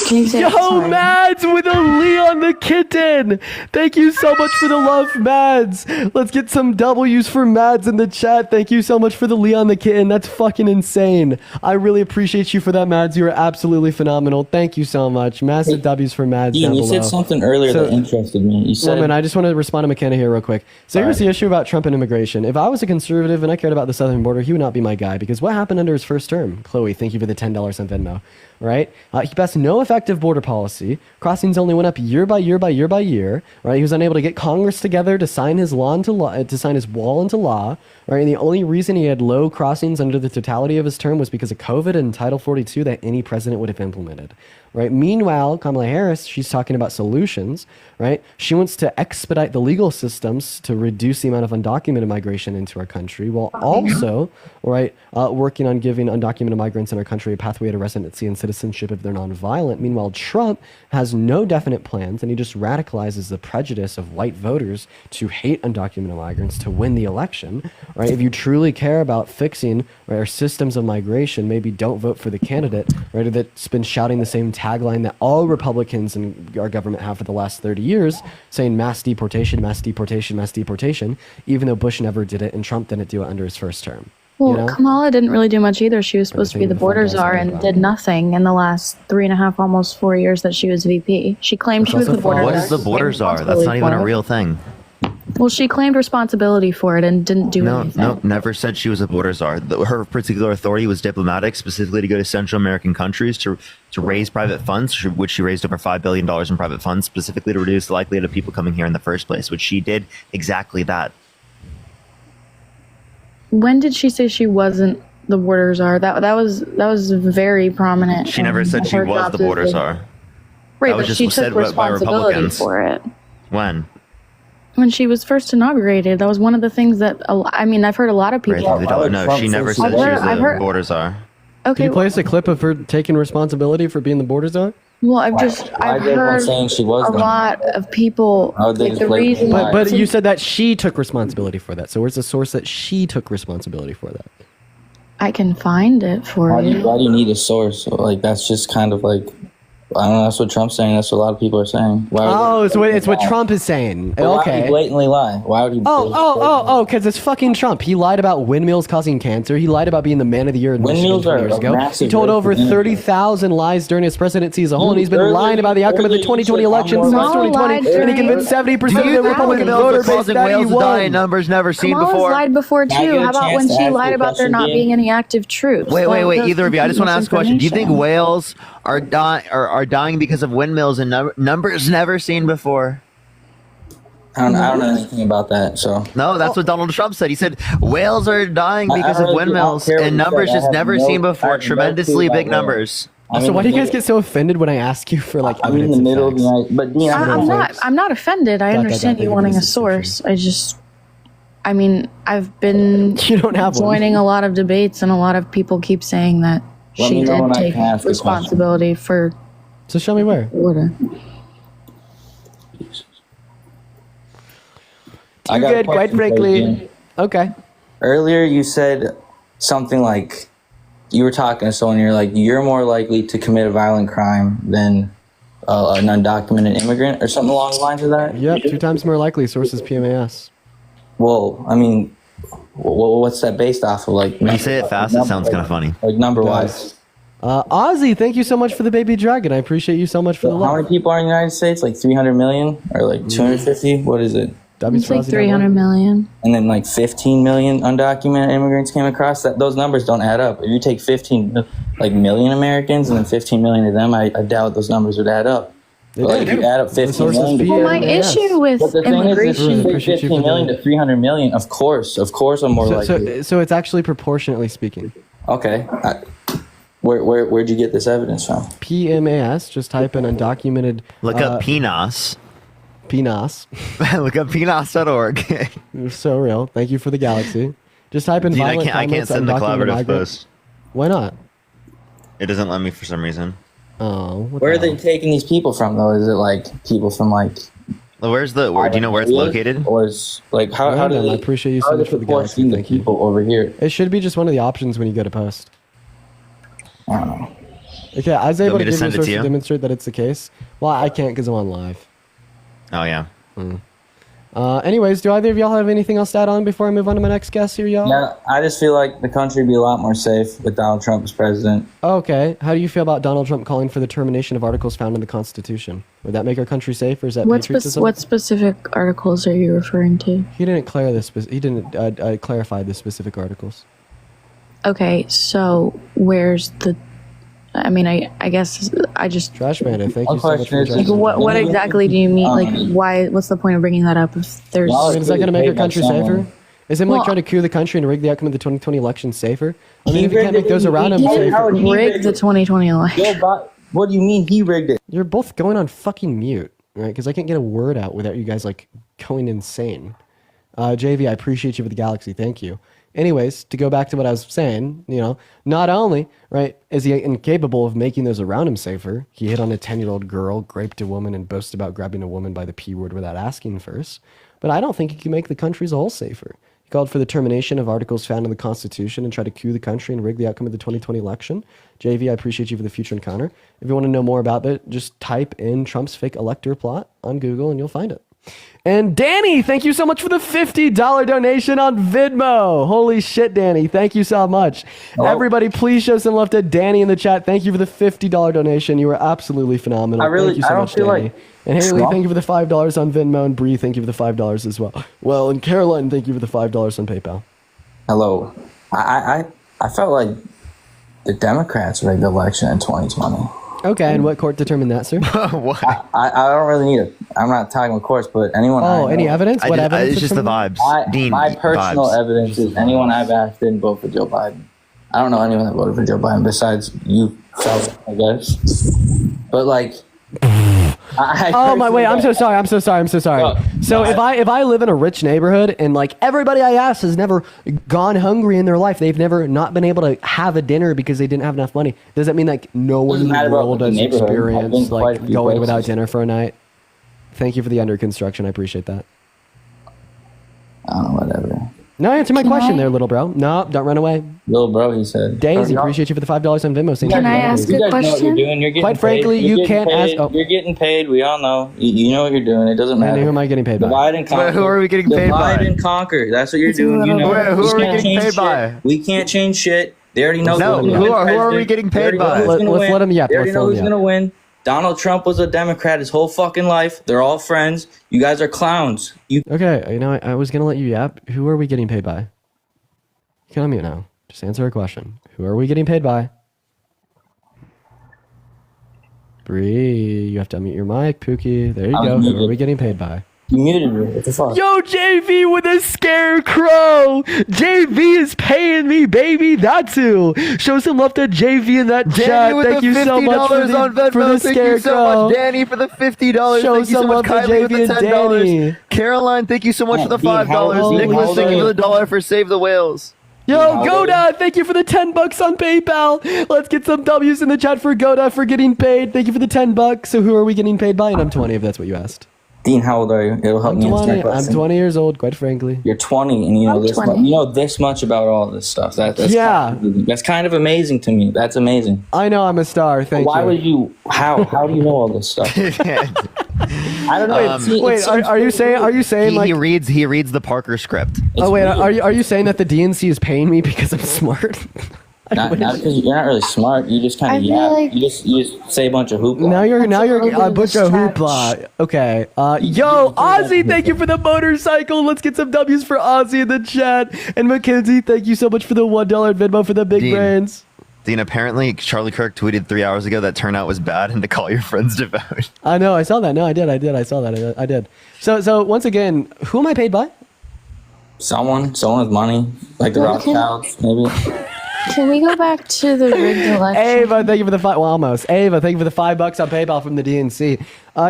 F: Can you say
C: Yo,
F: sorry.
C: Mads with a Leon the Kitten. Thank you so much for the love, Mads. Let's get some W's for Mads in the chat. Thank you so much for the Leon the Kitten. That's fucking insane. I really appreciate you for that, Mads. You are absolutely phenomenal. Thank you so much. Massive W's for Mads.
R: Dean,
C: down
R: you
C: below.
R: said something earlier that interested me. You said,
C: Woman, I just want to respond to McKenna here real quick. So here's the issue about Trump and immigration. If I was a conservative and I cared about the southern border, he would not be my guy because what happened under his first term? Chloe, thank you for the $10 on Venmo. Right? He passed no effective border policy. Crossings only went up year by year by year by year. Right? He was unable to get Congress together to sign his law into law, to sign his wall into law. Right? And the only reason he had low crossings under the totality of his term was because of COVID and Title 42 that any president would have implemented. right? Meanwhile, Kamala Harris, she's talking about solutions, right? She wants to expedite the legal systems to reduce the amount of undocumented migration into our country, while also, right, working on giving undocumented migrants in our country a pathway to residency and citizenship if they're nonviolent. Meanwhile, Trump has no definite plans, and he just radicalizes the prejudice of white voters to hate undocumented migrants to win the election, right? If you truly care about fixing our systems of migration, maybe don't vote for the candidate, right, that's been shouting the same tagline that all Republicans in our government have for the last 30 years, saying mass deportation, mass deportation, mass deportation, even though Bush never did it and Trump didn't do it under his first term.
F: Well,
C: you know?
F: Kamala didn't really do much either. She was supposed to be the border czar and did nothing in the last 3.5, almost 4 years that she was VP. She claimed she was the border czar.
M: What is the border czar? That's not even a real thing.
F: Well, she claimed responsibility for it and didn't do anything.
M: No, never said she was a border czar. Her particular authority was diplomatic, specifically to go to Central American countries to raise private funds, which she raised over $5 billion in private funds, specifically to reduce the likelihood of people coming here in the first place, which she did exactly that.
F: When did she say she wasn't the border czar? That was very prominent.
M: She never said she was the border czar.
F: Right,
M: That was
F: but
M: just
F: she
M: said
F: took
M: by
F: responsibility
M: Republicans.
F: for it.
M: When
F: she was first inaugurated, that was one of the things that I've heard a lot of people.
M: No, she never said she was the border czar.
F: Okay,
C: Can you play us a clip of her taking responsibility for being the border czar?
F: Well, I've heard
C: saying she was
F: a lot of people. Like the reason,
C: But you said that she took responsibility for that. So where's the source that she took responsibility for that?
F: I can find it for you.
R: Why do you need a source? Like, that's just kind of like, I don't know. That's what Trump's saying. That's what a lot of people are saying.
C: It's what Trump is saying.
R: But why would
C: Okay.
R: he blatantly lie? Why would he?
C: Because it's fucking Trump. He lied about windmills causing cancer. He lied about being the man of the year in Michigan
R: Windmills
C: 20
R: are
C: years
R: a
C: ago.
R: massive
C: He told over
R: waste of energy.
C: 30,000 lies during his presidency as a whole, and he's been lying about the outcome of the 2020 election since
F: Kamala
C: 2020,
F: lied
C: and he convinced 70% of the Republican voter base that he won.
M: Numbers never seen
F: Kamala's
M: before.
F: lied before
M: Can I get
F: too.
M: a
F: How about
M: chance
F: when
M: to
F: she
M: ask
F: lied
M: you a
F: about there
M: question,
F: not
M: Dean?
F: being any active troops?
M: Wait.
F: That's
M: Either of you, I just want to ask a question. Do you think
F: misinformation.
M: whales are dying because of windmills and numbers never seen before?
R: I don't know anything about that. So
M: no, that's what Donald Trump said. He said whales are dying
R: I
M: because
R: don't
M: of
R: really- I don't
M: windmills
R: care what
M: and
R: you
M: numbers
R: said. I
M: just
R: have
M: never
R: no-
M: seen
R: I
M: before.
R: have no
M: Tremendously
R: clue
M: big
R: about
M: numbers.
C: So why do you guys get so offended when I ask you for like
R: I'm in
C: evidence
R: the
C: and
R: middle of
C: facts?
R: the night, but Dean,
F: I'm not offended. I understand you wanting a source. I've been joining a lot of debates, and a lot of people keep saying that
R: Let
F: she
R: me know
F: did
R: when I
F: take
R: can ask a question.
F: responsibility for.
C: So show me where.
F: Order.
R: I got a
C: good, quite
R: question for you,
C: frankly.
R: Dean.
C: Okay.
R: Earlier, you said something like you were talking to someone. You're like, you're more likely to commit a violent crime than an undocumented immigrant, or something along the lines of that.
C: Yep, 2 times more likely. Sources PMAS.
R: Well, I mean, what's that based off of? Like,
M: When you say it fast, it sounds kind of funny.
R: Like number wise.
C: Ozzy, thank you so much for the baby dragon. I appreciate you so much for the
R: How
C: love.
R: many people are in the United States? Like 300 million or like 250? What is it?
F: It's like 300 million.
R: And then like 15 million undocumented immigrants came across. Those numbers don't add up. If you take 15 million Americans and then 15 million of them, I doubt those numbers would add up. But like, if you add up 15 million,
F: Well, my issue with
R: but the thing is,
F: immigration.
R: if you take 15 million to 300 million, of course, I'm more likely.
C: So it's actually proportionately speaking.
R: Okay. Where'd you get this evidence from?
C: PMAS. Just type in undocumented.
M: Look up PNAS.
C: PNAS.
M: Look up PNAS.org.
C: You're so real. Thank you for the galaxy. Just type in
M: Dude, I
C: violent
M: can't
C: comments,
M: send the
C: undocumented
M: collaborative
C: migrant.
M: post.
C: Why not?
M: It doesn't let me for some reason.
C: Oh.
R: Where are they taking these people from, though? Is it like people from like?
M: Where's the? Where do you know where it's located?
R: Or is like how do
C: Random.
R: they?
C: I appreciate you
R: how
C: so
R: are
C: much
R: they
C: for the
R: proportioning
C: galaxy.
R: the people over here?
C: It should be just one of the options when you go to post.
R: I don't know.
C: Okay, I was able
M: Want
C: to
M: me to
C: give you a
M: send it
C: source
M: to
C: to
M: you?
C: demonstrate that it's the case. Well, I can't because I'm on live.
M: Oh yeah.
C: Anyways, do either of y'all have anything else to add on before I move on to my next guest here, y'all?
R: Yeah, I just feel like the country would be a lot more safe with Donald Trump as president.
C: Okay. How do you feel about Donald Trump calling for the termination of articles found in the Constitution? Would that make our country safe, or is that patriotism?
F: What specific articles are you referring to?
C: He didn't clarify the specific articles.
F: Okay, so where's the? I guess I just.
C: Trash Bandit, thank you so much for
F: Like, what exactly do you mean? Like, why? What's the point of bringing that up? If there's,
C: is that going to make our country safer? Is him like
F: Well-
C: trying to coup the country and rig the outcome of the 2020 election safer? I mean, if you can't make those around him
F: He
C: safer.
F: didn't rig the 2020 election.
R: What do you mean he rigged it?
C: You're both going on fucking mute, right? Because I can't get a word out without you guys like going insane. JV, I appreciate you for the galaxy. Thank you. Anyways, to go back to what I was saying, you know, not only, right, is he incapable of making those around him safer, he hit on a 10-year-old girl, raped a woman, and boasted about grabbing a woman by the P word without asking first. But I don't think he can make the country as a whole safer. He called for the termination of articles found in the Constitution and tried to coup the country and rig the outcome of the 2020 election. JV, I appreciate you for the future encounter. If you want to know more about it, just type in Trump's fake elector plot on Google and you'll find it. And Danny, thank you so much for the $50 donation on Vidmo. Holy shit, Danny. Thank you so much. Everybody, please show some love to Danny in the chat. Thank you for the $50 donation. You were absolutely phenomenal. Thank you so much, Danny. And Haley, thank you for the $5 on Venmo. And Bree, thank you for the $5 as well. Well, and Caroline, thank you for the $5 on PayPal.
R: Hello. I felt like the Democrats rigged the election in 2020.
C: Okay, and what court determined that, sir?
R: What? I don't really need it. I'm not talking about courts, but anyone.
C: Any evidence? What evidence?
M: It's just the vibes.
R: My personal evidence is anyone I've asked didn't vote for Joe Biden. I don't know anyone that voted for Joe Biden besides you, I guess. But like.
C: I'm so sorry. So if I live in a rich neighborhood and like everybody I ask has never gone hungry in their life, they've never not been able to have a dinner because they didn't have enough money. Does that mean like no one in the world has experienced like going without dinner for a night? Thank you for the under construction. I appreciate that.
R: I don't know, whatever.
C: No, answer my question there, little bro. No, don't run away.
R: Little bro, he said.
C: Daisy, appreciate you for the $5 on Venmo.
F: Can I ask a
R: You guys know what
F: question?
R: you're doing. You're getting
C: Quite frankly,
R: paid.
C: you can't ask.
R: You're getting paid. We all know. You know what you're doing. It doesn't matter.
C: And who am I getting paid by?
R: Divide and conquer.
M: Who are we getting paid by?
R: Divide and conquer. That's what you're doing. You know.
M: Who are we
R: can't
M: getting
R: change
M: paid by?
R: shit. We can't change shit. They already know.
M: No, who are we getting paid by?
C: Let's let him yap.
R: They already know who's gonna win. Donald Trump was a Democrat his whole fucking life. They're all friends. You guys are clowns.
C: Okay, you know, I was gonna let you yap. Who are we getting paid by? You can unmute now. Just answer a question. Who are we getting paid by? Bree, you have to unmute your mic, Pookie. There you go. Who are we getting paid by?
R: You muted me. What the fuck?
C: Yo, JV with a scarecrow. JV is paying me, baby. That's who. Show some love to JV in that chat. Thank you so much for the
M: Thank you so much, Danny, for the $50.
C: Show
M: Thank you so
C: some
M: much,
C: love to
M: Kylie, for the
C: JV and Danny.
M: $10. Caroline, thank you so much for the
R: Dean, how
M: $5.
R: old are you?
M: Nicholas, thank you for the $1 for Save the Whales.
C: Yo, Goda, thank you for the $10 on PayPal. Let's get some W's in the chat for Goda for getting paid. Thank you for the $10. So who are we getting paid by? And I'm 20 if that's what you asked.
R: Dean, how old are you? It'll help me answer my question.
C: I'm 20 years old, quite frankly.
R: You're 20, and you know this. You know this much about all this stuff. That's kind of amazing to me. That's amazing.
C: I know I'm a star. Thank you.
R: Why would you? How do you know all this stuff? I don't know.
C: Wait, are you saying
M: he reads the Parker script?
C: Are you saying that the DNC is paying me because I'm smart?
R: Not because you're not really smart. You just kind of you just say a bunch of hoopla.
C: Now you're a bunch of hoopla. Okay. Yo, Ozzy, thank you for the motorcycle. Let's get some W's for Ozzy in the chat. And Mackenzie, thank you so much for the $1 Venmo for the big brains.
M: Dean, apparently Charlie Kirk tweeted 3 hours ago that turnout was bad and to call your friends to vote.
C: I know. I saw that. No, I did. I saw that. I did. So once again, who am I paid by?
R: Someone with money, like the Rothschilds, maybe.
F: Can we go back to the rigged election?
C: Ava, thank you for the Ava, thank you for the $5 on PayPal from the DNC.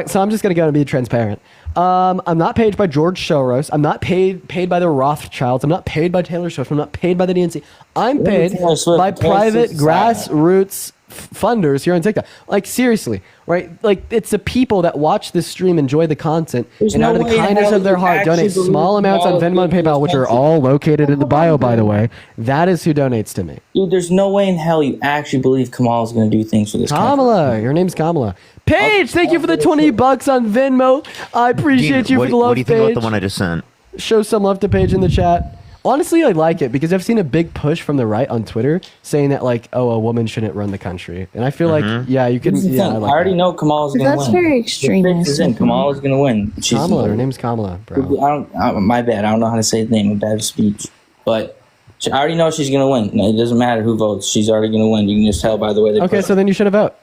C: So I'm just gonna go and be transparent. I'm not paid by George Soros. I'm not paid by the Rothschilds. I'm not paid by Taylor Swift. I'm not paid by the DNC. I'm paid by private grassroots funders here on TikTok. Like seriously, right? Like it's the people that watch this stream, enjoy the content, and out of the kindness of their heart donate small amounts on Venmo and PayPal, which are all located in the bio, by the way. That is who donates to me.
R: Dude, there's no way in hell you actually believe Kamala's going to do things for this
C: country. Your name's Kamala. Paige, thank you for the $20 on Venmo. I appreciate you for the love,
M: What do you think
C: Paige.
M: about the one I just sent?
C: Show some love to Paige in the chat. Honestly, I like it because I've seen a big push from the right on Twitter saying that like, oh, a woman shouldn't run the country, and I feel like, yeah, you can. Yeah,
R: I already know Kamala's going to win.
F: That's very extremist.
R: Kamala's going to win.
C: Kamala, her name's Kamala, bro.
R: My bad. I don't know how to say the name. A bad speech, but I already know she's going to win. It doesn't matter who votes. She's already going to win. You can just tell by the way they.
C: Okay, so then you should have vote.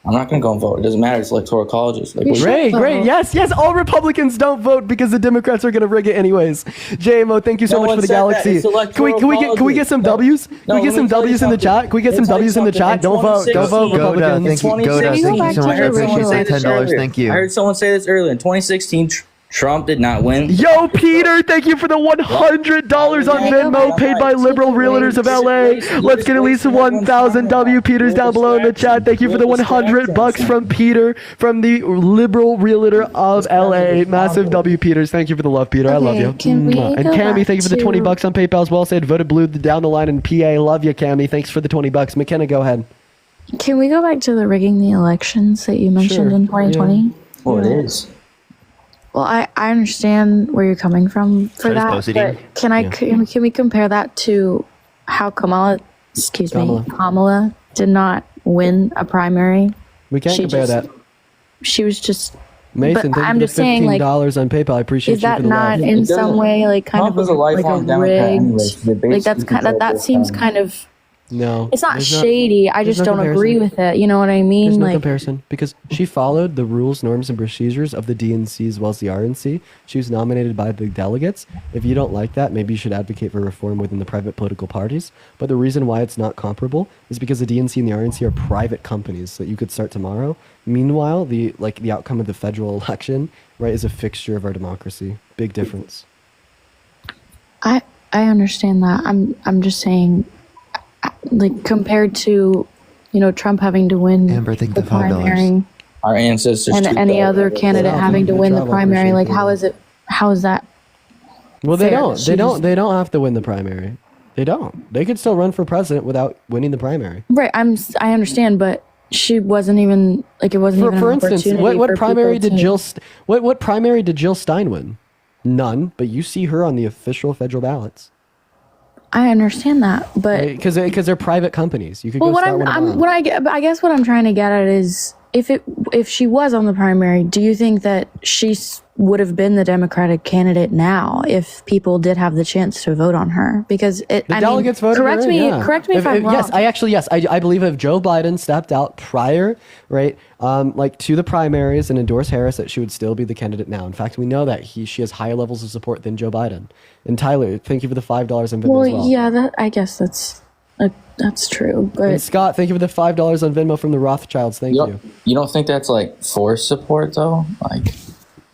R: I'm not going to go and vote. It doesn't matter. It's electoral colleges. Like,
C: Great. Yes. All Republicans don't vote because the Democrats are going to rig it anyways. JMO, thank you so much for the galaxy. Can we get some W's? Can we get some W's in the chat? Can we get some W's in the chat? Don't vote, Republicans.
M: Thank you so much. I appreciate the $10. Thank you.
R: I heard someone say this earlier. In 2016, Trump did not win.
C: Yo, Peter, thank you for the $100 on Venmo paid by liberal realtors of LA. Let's get at least 1,000 W Peters down below in the chat. Thank you for the $100 from Peter from the liberal realtor of LA. Massive W Peters. Thank you for the love, Peter. I love you. And Cammy, thank you for the $20 on PayPal as well. Said voted blue down the line in PA. Love you, Cammy. Thanks for the $20. McKenna, go ahead.
F: Can we go back to the rigging the elections that you mentioned in 2020?
R: Yeah. Well, it is.
F: Well, I understand where you're coming from for that, but can we compare that to how Kamala did not win a primary?
C: We can't compare that.
F: She was just
C: Mason,
F: but
C: thank
F: I'm
C: you for
F: just saying, like,
C: $15 on PayPal. I appreciate
F: is
C: you
F: that
C: for the
F: not
C: love.
F: in some way like kind
R: Trump
F: of
R: is a lifelong Democrat
F: rigged?
R: anyways. They
F: Like that's
R: basically
F: kind of that seems kind of
C: No,
F: it's not
C: there's
F: shady. I
C: there's
F: just
C: no
F: don't agree
C: comparison.
F: with it. You know what I mean?
C: There's no
F: Like
C: comparison because she followed the rules, norms, and procedures of the DNC as well as the RNC. She was nominated by the delegates. If you don't like that, maybe you should advocate for reform within the private political parties. But the reason why it's not comparable is because the DNC and the RNC are private companies that you could start tomorrow. Meanwhile, the outcome of the federal election, right, is a fixture of our democracy. Big difference.
F: I understand that. I'm just saying, like compared to, you know, Trump having to win the primary
R: Our ancestors.
F: and any other candidate having to win the primary, like how is that?
C: Well, they
F: fair?
C: don't.
F: She
C: They don't have to win the primary. They don't. They could still run for president without winning the primary.
F: Right. I understand, but she wasn't even like it wasn't even
C: For
F: an
C: instance,
F: opportunity
C: what
F: for
C: primary
F: people
C: did
F: to-
C: Jill what primary did Jill Stein win? None. But you see her on the official federal ballots.
F: I understand that, but
C: Because they're private companies. You could
F: well,
C: go
F: what
C: start one tomorrow.
F: I guess what I'm trying to get at is if she was on the primary, do you think that she would have been the Democratic candidate now if people did have the chance to vote on her? Because
C: The delegates voted her
F: correct
C: in,
F: me,
C: yeah.
F: correct me if I'm wrong.
C: Yes, I believe if Joe Biden stepped out prior, right, like to the primaries and endorsed Harris, that she would still be the candidate now. In fact, we know that she has higher levels of support than Joe Biden. And Tyler, thank you for the $5 on Venmo
F: Well,
C: as well.
F: yeah, I guess that's true. But
C: And Scott, thank you for the $5 on Venmo from the Rothschilds. Thank you.
R: You don't think that's like forced support though? Like,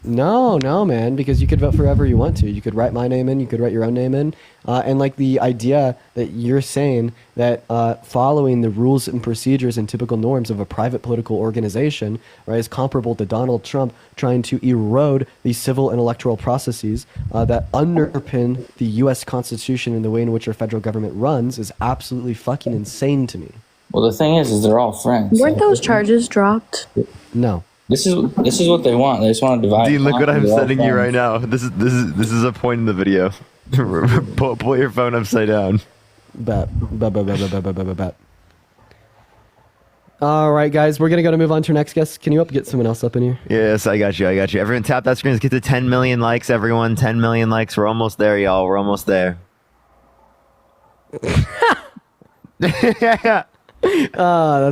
C: No, man, because you could vote for whoever you want to. You could write my name in, you could write your own name in. And like the idea that you're saying that following the rules and procedures and typical norms of a private political organization, right, is comparable to Donald Trump trying to erode the civil and electoral processes that underpin the U.S. Constitution and the way in which our federal government runs is absolutely fucking insane to me.
R: well, the thing is they're all friends.
F: weren't those charges dropped?
C: No.
R: This is what they want. They just want to divide.
M: Dean, look what I'm
R: They're all
M: sending you
R: friends.
M: right now. This is a point in the video. Pull your phone upside down.
C: Bet. All right, guys, we're gonna move on to our next guest. Can you get someone else up in here?
M: Yes, I got you. Everyone tap that screen. Let's get to 10 million likes, everyone. 10 million likes. We're almost there, y'all. We're almost there.
C: That's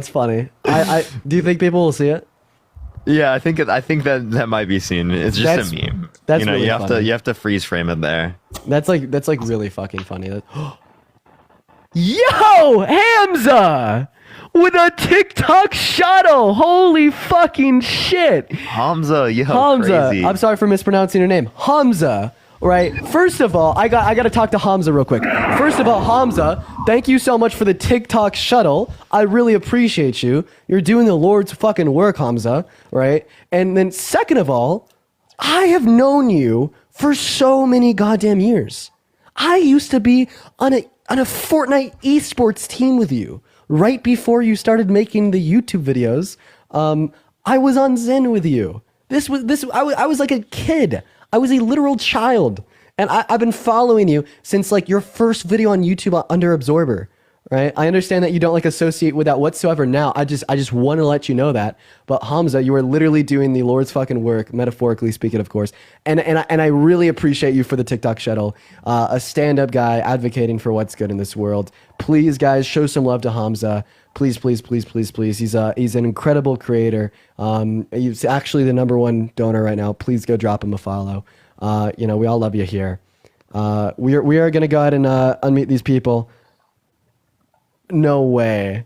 C: funny. I do you think people will see it?
M: Yeah, I think that might be seen. It's just a meme.
C: That's
M: you know,
C: really
M: you have
C: funny.
M: to freeze frame it there.
C: That's like really fucking funny. Yo, Hamza with a TikTok shuttle. Holy fucking shit.
M: Hamza,
C: Hamza.
M: crazy.
C: I'm sorry for mispronouncing your name. Hamza. Right. First of all, I got to talk to Hamza real quick. First of all, Hamza, thank you so much for the TikTok shuttle. I really appreciate you. You're doing the Lord's fucking work, Hamza. Right. And then second of all, I have known you for so many goddamn years. I used to be on a Fortnite esports team with you right before you started making the YouTube videos. I was on Zen with you. I was like a kid. I was a literal child. And I've been following you since like your first video on YouTube under Absorber. right? I understand that you don't like associate with that whatsoever now. I just want to let you know that. But Hamza, you are literally doing the Lord's fucking work, metaphorically speaking, of course. And I really appreciate you for the TikTok shuttle. A stand-up guy advocating for what's good in this world. Please, guys, show some love to Hamza. Please, please, please, please, please. He's an incredible creator. He's actually the #1 donor right now. Please go drop him a follow. We all love you here. We are gonna go ahead and unmute these people. No way.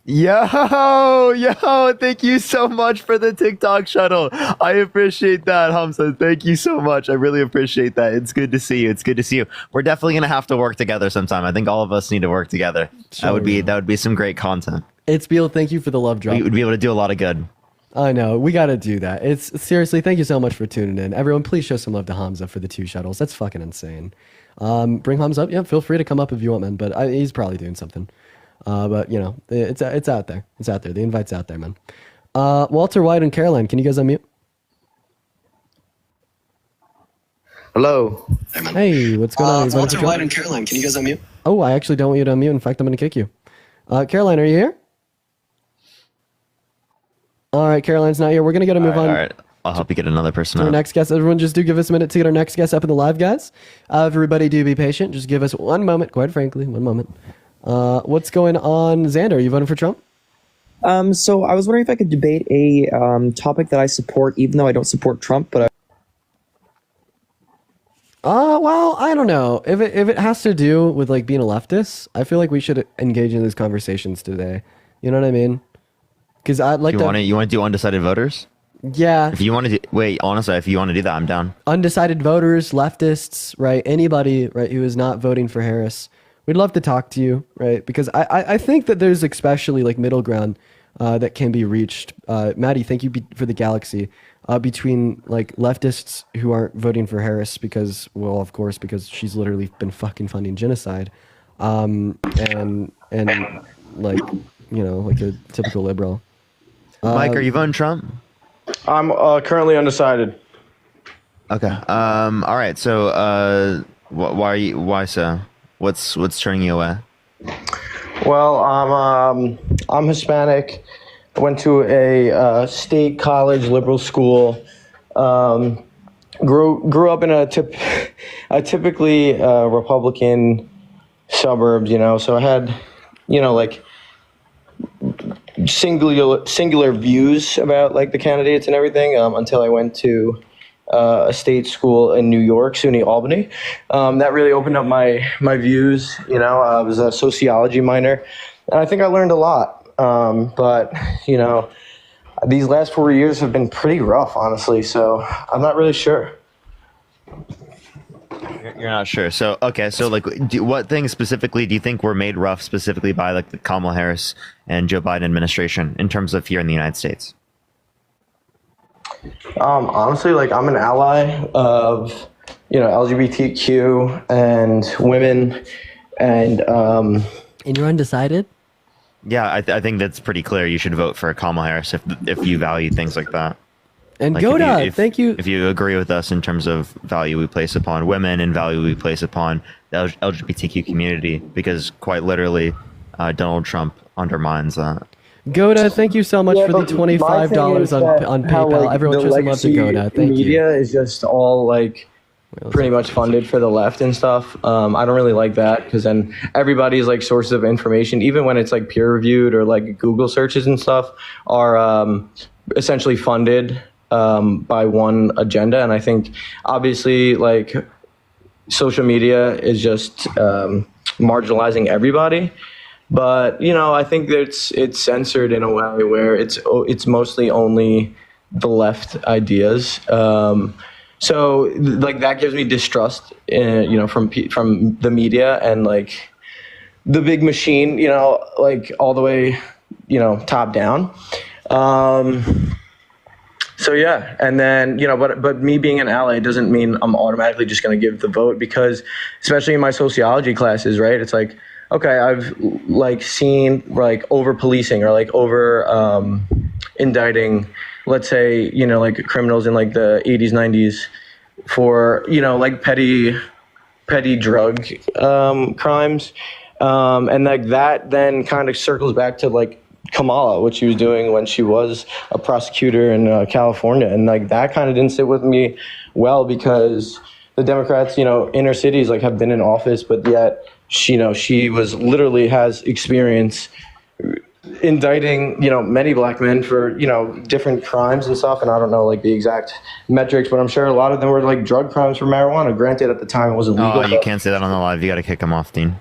M: Yo, thank you so much for the TikTok shuttle. I appreciate that, Hamza. Thank you so much. I really appreciate that. It's good to see you. It's good to see you. We're definitely gonna have to work together sometime. I think all of us need to work together.
C: Sure.
M: That would be some great content.
C: It's Beal. Thank you for the love drop.
M: We would be able to do a lot of good.
C: I know. We got to do that. It's seriously, thank you so much for tuning in. Everyone, please show some love to Hamza for the 2 shuttles. That's fucking insane. Bring Hamza up. Yeah, feel free to come up if you want, man. But he's probably doing something. But it's out there. It's out there. The invite's out there, man. Walter White and Caroline, can you guys unmute?
G: Hello.
C: Hey, what's going on?
G: Walter White and Caroline, can you guys unmute?
C: Oh, I actually don't want you to unmute. In fact, I'm going to kick you. Caroline, are you here? All right, Caroline's not here. We're going to move on.
M: All right. I'll help you get another person
C: to our
M: up.
C: next guest. Everyone just do give us a minute to get our next guest up in the live, guys. Everybody do be patient. Just give us 1 moment, quite frankly, 1 moment. What's going on? Xander, are you voting for Trump?
H: So I was wondering if I could debate a topic that I support, even though I don't support Trump, but
C: Well, I don't know. If it has to do with like being a leftist, I feel like we should engage in these conversations today. You know what I mean? Because I'd like
M: you want to do undecided voters?
C: Yeah.
M: If you want to honestly, if you want to do that, I'm down.
C: Undecided voters, leftists, right? Anybody, right, who is not voting for Harris. We'd love to talk to you, right? Because I think that there's especially like middle ground that can be reached. Maddie, thank you for the galaxy. Between like leftists who aren't voting for Harris because, well, of course, because she's literally been fucking funding genocide, and like, like a typical liberal.
M: Mike, are you voting Trump?
H: I'm currently undecided.
M: Okay. All right. So, why so? What's turning you away?
H: Well, I'm Hispanic. I went to a state college liberal school. Grew up in a typically Republican suburbs. So I had, like singular views about like the candidates and everything until I went to a state school in New York, SUNY Albany. That really opened up my views. I was a sociology minor, and I think I learned a lot. But these last 4 years have been pretty rough, honestly. So I'm not really sure.
M: You're not sure. So okay. So like, what things specifically do you think were made rough specifically by like the Kamala Harris and Joe Biden administration in terms of here in the United States?
H: Honestly, like I'm an ally of, LGBTQ and women, and
C: you're undecided?
M: Yeah, I think that's pretty clear. You should vote for Kamala Harris if you value things like that.
C: And
M: like
C: Goda, thank you.
M: If you agree with us in terms of value we place upon women and value we place upon the LGBTQ community, because quite literally, Donald Trump undermines that.
C: Goda, thank you so much for the $25 on PayPal. Everyone show some love to Goda. Thank you.
H: Media is just all like pretty much funded for the left and stuff. I don't really like that, because then everybody's like sources of information, even when it's like peer reviewed or like Google searches and stuff, are essentially funded by one agenda. And I think obviously like social media is just marginalizing everybody. But I think that it's censored in a way where it's mostly only the left ideas. So like that gives me distrust, from the media and like the big machine, like all the way, top down. So yeah, and then but me being an ally doesn't mean I'm automatically just going to give the vote, because especially in my sociology classes, right? It's like, okay, I've like seen like over policing or like over indicting, let's say, like criminals in like the 80s, 90s for, like petty petty drug crimes, and like that then kind of circles back to like Kamala, what she was doing when she was a prosecutor in California, and like that kind of didn't sit with me well because the Democrats, inner cities like have been in office, but yet she was literally has experience indicting many black men for different crimes and stuff, and I don't know like the exact metrics, but I'm sure a lot of them were like drug crimes for marijuana. Granted, at the time it wasn't legal.
M: Oh, you can't say that on the live. You got to kick him off, Dean.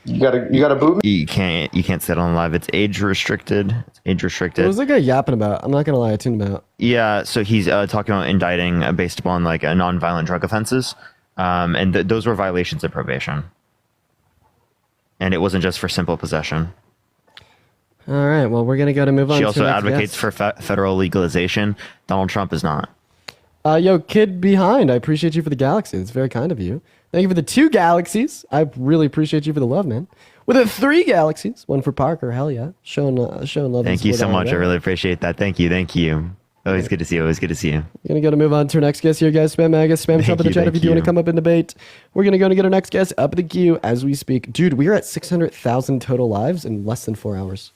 H: You gotta boot me.
M: You can't say it on the live. It's age restricted.
C: What was the guy yapping about? I'm not gonna lie, I tuned him out.
M: Yeah, so he's talking about indicting based upon like non-violent drug offenses, and those were violations of probation, and it wasn't just for simple possession.
C: All right, well, we're going to move on.
M: She
C: to
M: also
C: the next
M: advocates
C: guest.
M: for federal legalization. Donald Trump is not.
C: Yo, Kid Behind, I appreciate you for the galaxy. It's very kind of you. Thank you for the 2 galaxies. I really appreciate you for the love, man. With the 3 galaxies, one for Parker. Hell yeah, showing love.
M: Thank you so much. I really appreciate that. Thank you. Always good to see you.
C: We're going to move on to our next guest here, guys. Spam Trump in the chat if you do want to come up and debate. We're going to get our next guest up the queue as we speak. Dude, we are at 600,000 total lives in less than 4 hours.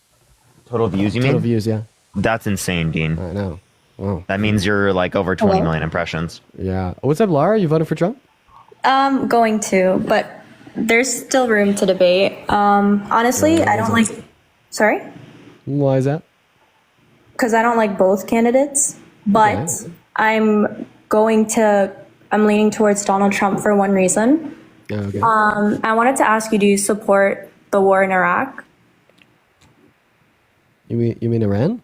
M: Total views, you mean?
C: Total views, yeah.
M: That's insane, Dean.
C: I know. Wow.
M: That means you're like over 20 million impressions.
C: Yeah. What's up, Lara? You voted for Trump?
J: Going to, but there's still room to debate. Honestly, I don't like. Sorry?
C: Why is that?
J: Because I don't like both candidates, but I'm leaning towards Donald Trump for one reason.
C: Okay.
J: I wanted to ask you, do you support the war in Iraq?
C: You mean Iran?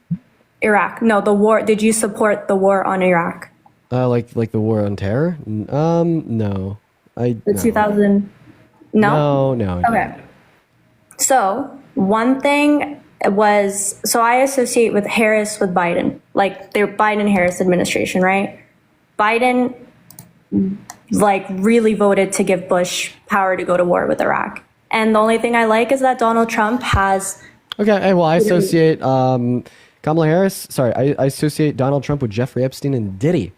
J: Iraq. No, the war. Did you support the war on Iraq?
C: Like the war on terror? No.
J: The 2000. No.
C: No.
J: Okay. So one thing was, I associate with Harris with Biden, like their Biden-Harris administration, right? Biden like really voted to give Bush power to go to war with Iraq. And the only thing I like is that Donald Trump has.
C: Okay, well, I associate Kamala Harris. Sorry, I associate Donald Trump with Jeffrey Epstein and Diddy,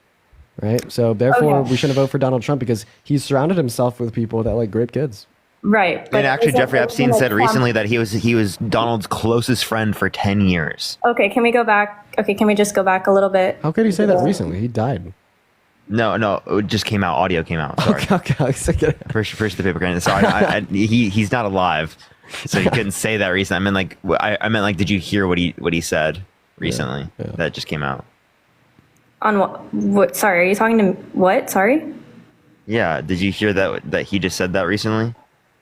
C: right? So therefore, we shouldn't vote for Donald Trump because he's surrounded himself with people that like grape kids.
J: Right.
M: And actually, Jeffrey Epstein said recently that he was Donald's closest friend for 10 years.
J: Okay, can we go back? Okay, can we just go back a little bit?
C: How could he say that recently? He died.
M: No, it just came out. Audio came out. Sorry.
C: Okay.
M: First the paper grind. Sorry, he's not alive, so he couldn't say that recently. I meant like, did you hear what he said recently? Yeah. That just came out.
J: On what? What? Sorry, are you talking to what? Sorry.
M: Yeah. Did you hear that he just said that recently?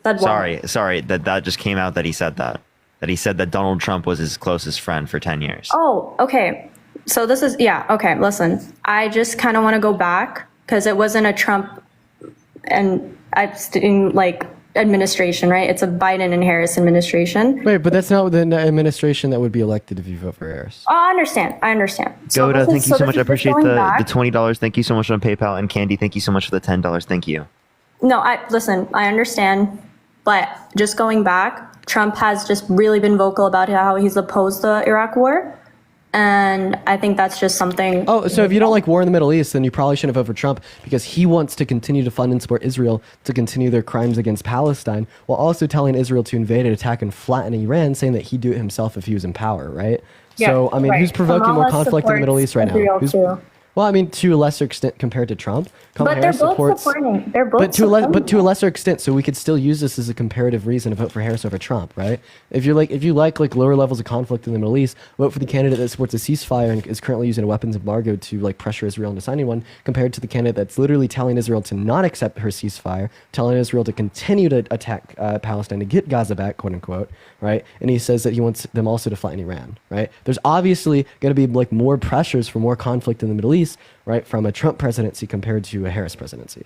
J: Said what?
M: Sorry. That just came out that he said that. That he said that Donald Trump was his closest friend for 10 years.
J: Oh, okay. So this is, okay, listen. I just kind of want to go back because it wasn't a Trump and administration, right? It's a Biden and Harris administration.
C: Wait, but that's not the administration that would be elected if you vote for Harris.
J: Oh, I understand.
M: Goda, thank you so much. I appreciate the $20. Thank you so much on PayPal. And Candy, thank you so much for the $10. Thank you.
J: No, I understand. But just going back, Trump has just really been vocal about how he's opposed the Iraq war. And I think that's just something.
C: Oh, so if you don't like war in the Middle East, then you probably shouldn't vote for Trump because he wants to continue to fund and support Israel to continue their crimes against Palestine while also telling Israel to invade and attack and flatten Iran, saying that he'd do it himself if he was in power, right?
J: Yeah,
C: so, I mean, who's provoking more conflict in the Middle East right now? Well, I mean, to a lesser extent compared to Trump.
J: But they're both supporting. But
C: to a lesser extent, so we could still use this as a comparative reason to vote for Harris over Trump, right? If you like lower levels of conflict in the Middle East, vote for the candidate that supports a ceasefire and is currently using a weapons embargo to like pressure Israel into signing one, compared to the candidate that's literally telling Israel to not accept her ceasefire, telling Israel to continue to attack Palestine to get Gaza back, quote unquote, right? And he says that he wants them also to flatten Iran, right? There's obviously going to be like more pressures for more conflict in the Middle East, right, from a Trump presidency compared to a Harris presidency.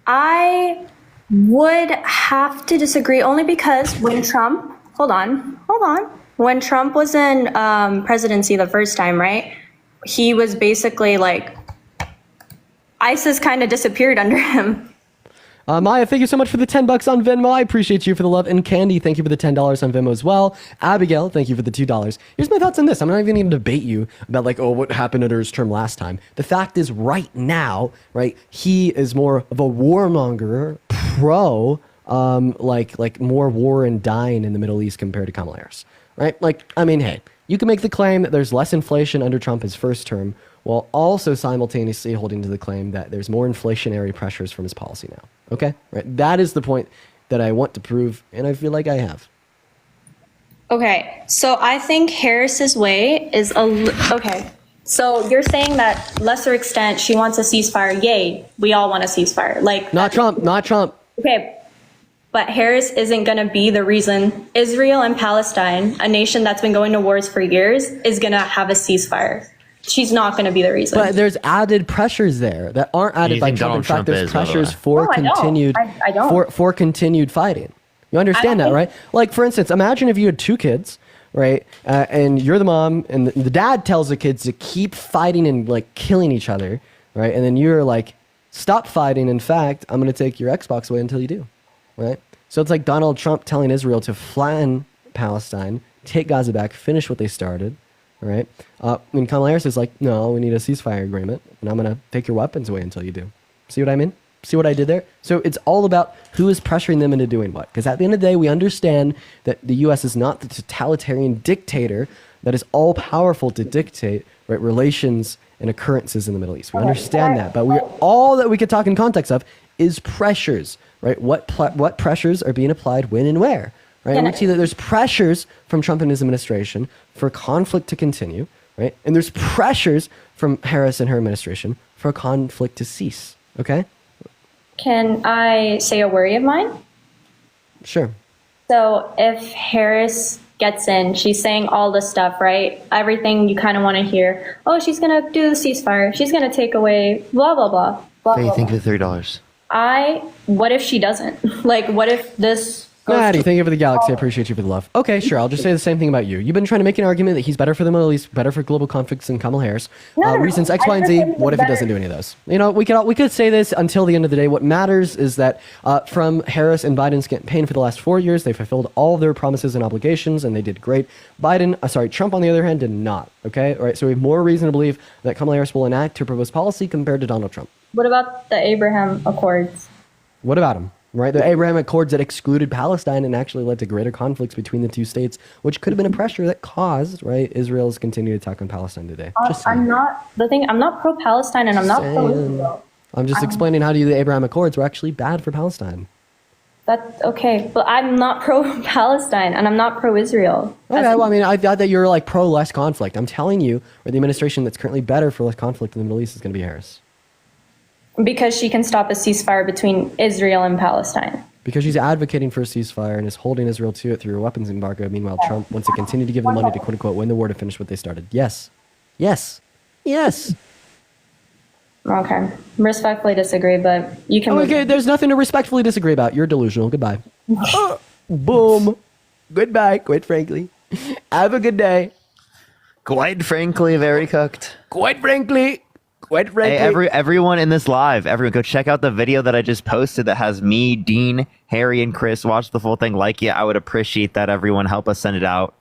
J: I would have to disagree only because when Trump, hold on. When Trump was in presidency the first time, right, he was basically like, ISIS kind of disappeared under him.
C: Maya, thank you so much for the $10 on Venmo. I appreciate you for the love. And Candy, thank you for the $10 on Venmo as well. Abigail, thank you for the $2. Here's my thoughts on this. I'm not even going to debate you about like, what happened under his term last time. The fact is right now, right, he is more of a warmonger pro like more war and dying in the Middle East compared to Kamala Harris, right? Like, I mean, hey, you can make the claim that there's less inflation under Trump his first term, while also simultaneously holding to the claim that there's more inflationary pressures from his policy now. Okay, right? That is the point that I want to prove, and I feel like I have.
J: Okay, so I think Harris's way is okay. So you're saying that lesser extent she wants a ceasefire. Yay, we all want a ceasefire. Like
C: not Trump.
J: Okay, but Harris isn't going to be the reason Israel and Palestine, a nation that's been going to wars for years, is going to have a ceasefire. She's not going to be the reason.
C: But there's added pressures there that aren't added by Trump. In fact, there's pressures for continued
J: I don't.
C: For continued fighting. You understand that, right? Like, for instance, imagine if you had two kids, right? And you're the mom, and the dad tells the kids to keep fighting and like killing each other, right? And then you're like, stop fighting. In fact, I'm going to take your Xbox away until you do, right? So it's like Donald Trump telling Israel to flatten Palestine, take Gaza back, finish what they started, right? When Kamala Harris is like, no, we need a ceasefire agreement, and I'm going to take your weapons away until you do. See what I mean? See what I did there? So it's all about who is pressuring them into doing what. Because at the end of the day, we understand that the U.S. is not the totalitarian dictator that is all powerful to dictate, right, relations and occurrences in the Middle East. We understand that, but all that we could talk in context of is pressures, right? What pressures are being applied when and where, right? And we see that there's pressures from Trump and his administration for conflict to continue, right? And there's pressures from Harris and her administration for conflict to cease, okay?
J: Can I say a worry of mine?
C: Sure.
J: So if Harris gets in, she's saying all this stuff, right? Everything you kind of want to hear. Oh, she's going to do the ceasefire. She's going to take away blah, blah, blah. Blah,
M: Faye,
J: blah,
M: think
J: blah.
M: of the $3.
J: What if she doesn't? Like, what if this
C: Maddie, thank you for the galaxy. I appreciate you for the love. Okay, sure. I'll just say the same thing about you. You've been trying to make an argument that he's better for the Middle East, better for global conflicts than Kamala Harris. Reasons X, Y, and Z. What if he doesn't do any of those? You know, we could say this until the end of the day. What matters is that from Harris and Biden's campaign for the last 4 years, they fulfilled all of their promises and obligations, and they did great. Trump, on the other hand, did not. Okay, all right. So we have more reason to believe that Kamala Harris will enact her proposed policy compared to Donald Trump.
J: What about the Abraham Accords?
C: What about him? Right, the Abraham Accords that excluded Palestine and actually led to greater conflicts between the two states, which could have been a pressure that caused, right, Israel's continued attack on Palestine today.
J: I'm not pro-Palestine and I'm not pro-Israel.
C: I'm just explaining how the Abraham Accords were actually bad for Palestine.
J: That's okay, but I'm not pro-Palestine and I'm not pro-Israel.
C: Okay, well, I mean, I thought that you're like pro less conflict. I'm telling you, or the administration that's currently better for less conflict in the Middle East is going to be Harris.
J: Because she can stop a ceasefire between Israel and Palestine.
C: Because she's advocating for a ceasefire and is holding Israel to it through a weapons embargo. Meanwhile, Trump wants to continue to give them money to quote-unquote win the war to finish what they started. Yes. Yes. Yes.
J: Okay. Respectfully disagree, but you can...
C: Okay, there's nothing to respectfully disagree about. You're delusional. Goodbye. Boom. Goodbye, quite frankly. Have a good day.
M: Quite frankly, very cooked.
C: Quite frankly...
M: Hey, everyone in this live, everyone go check out the video that I just posted that has me, Dean, Harry, and Chris. Watch the full thing. Like it. I would appreciate that. Everyone help us send it out.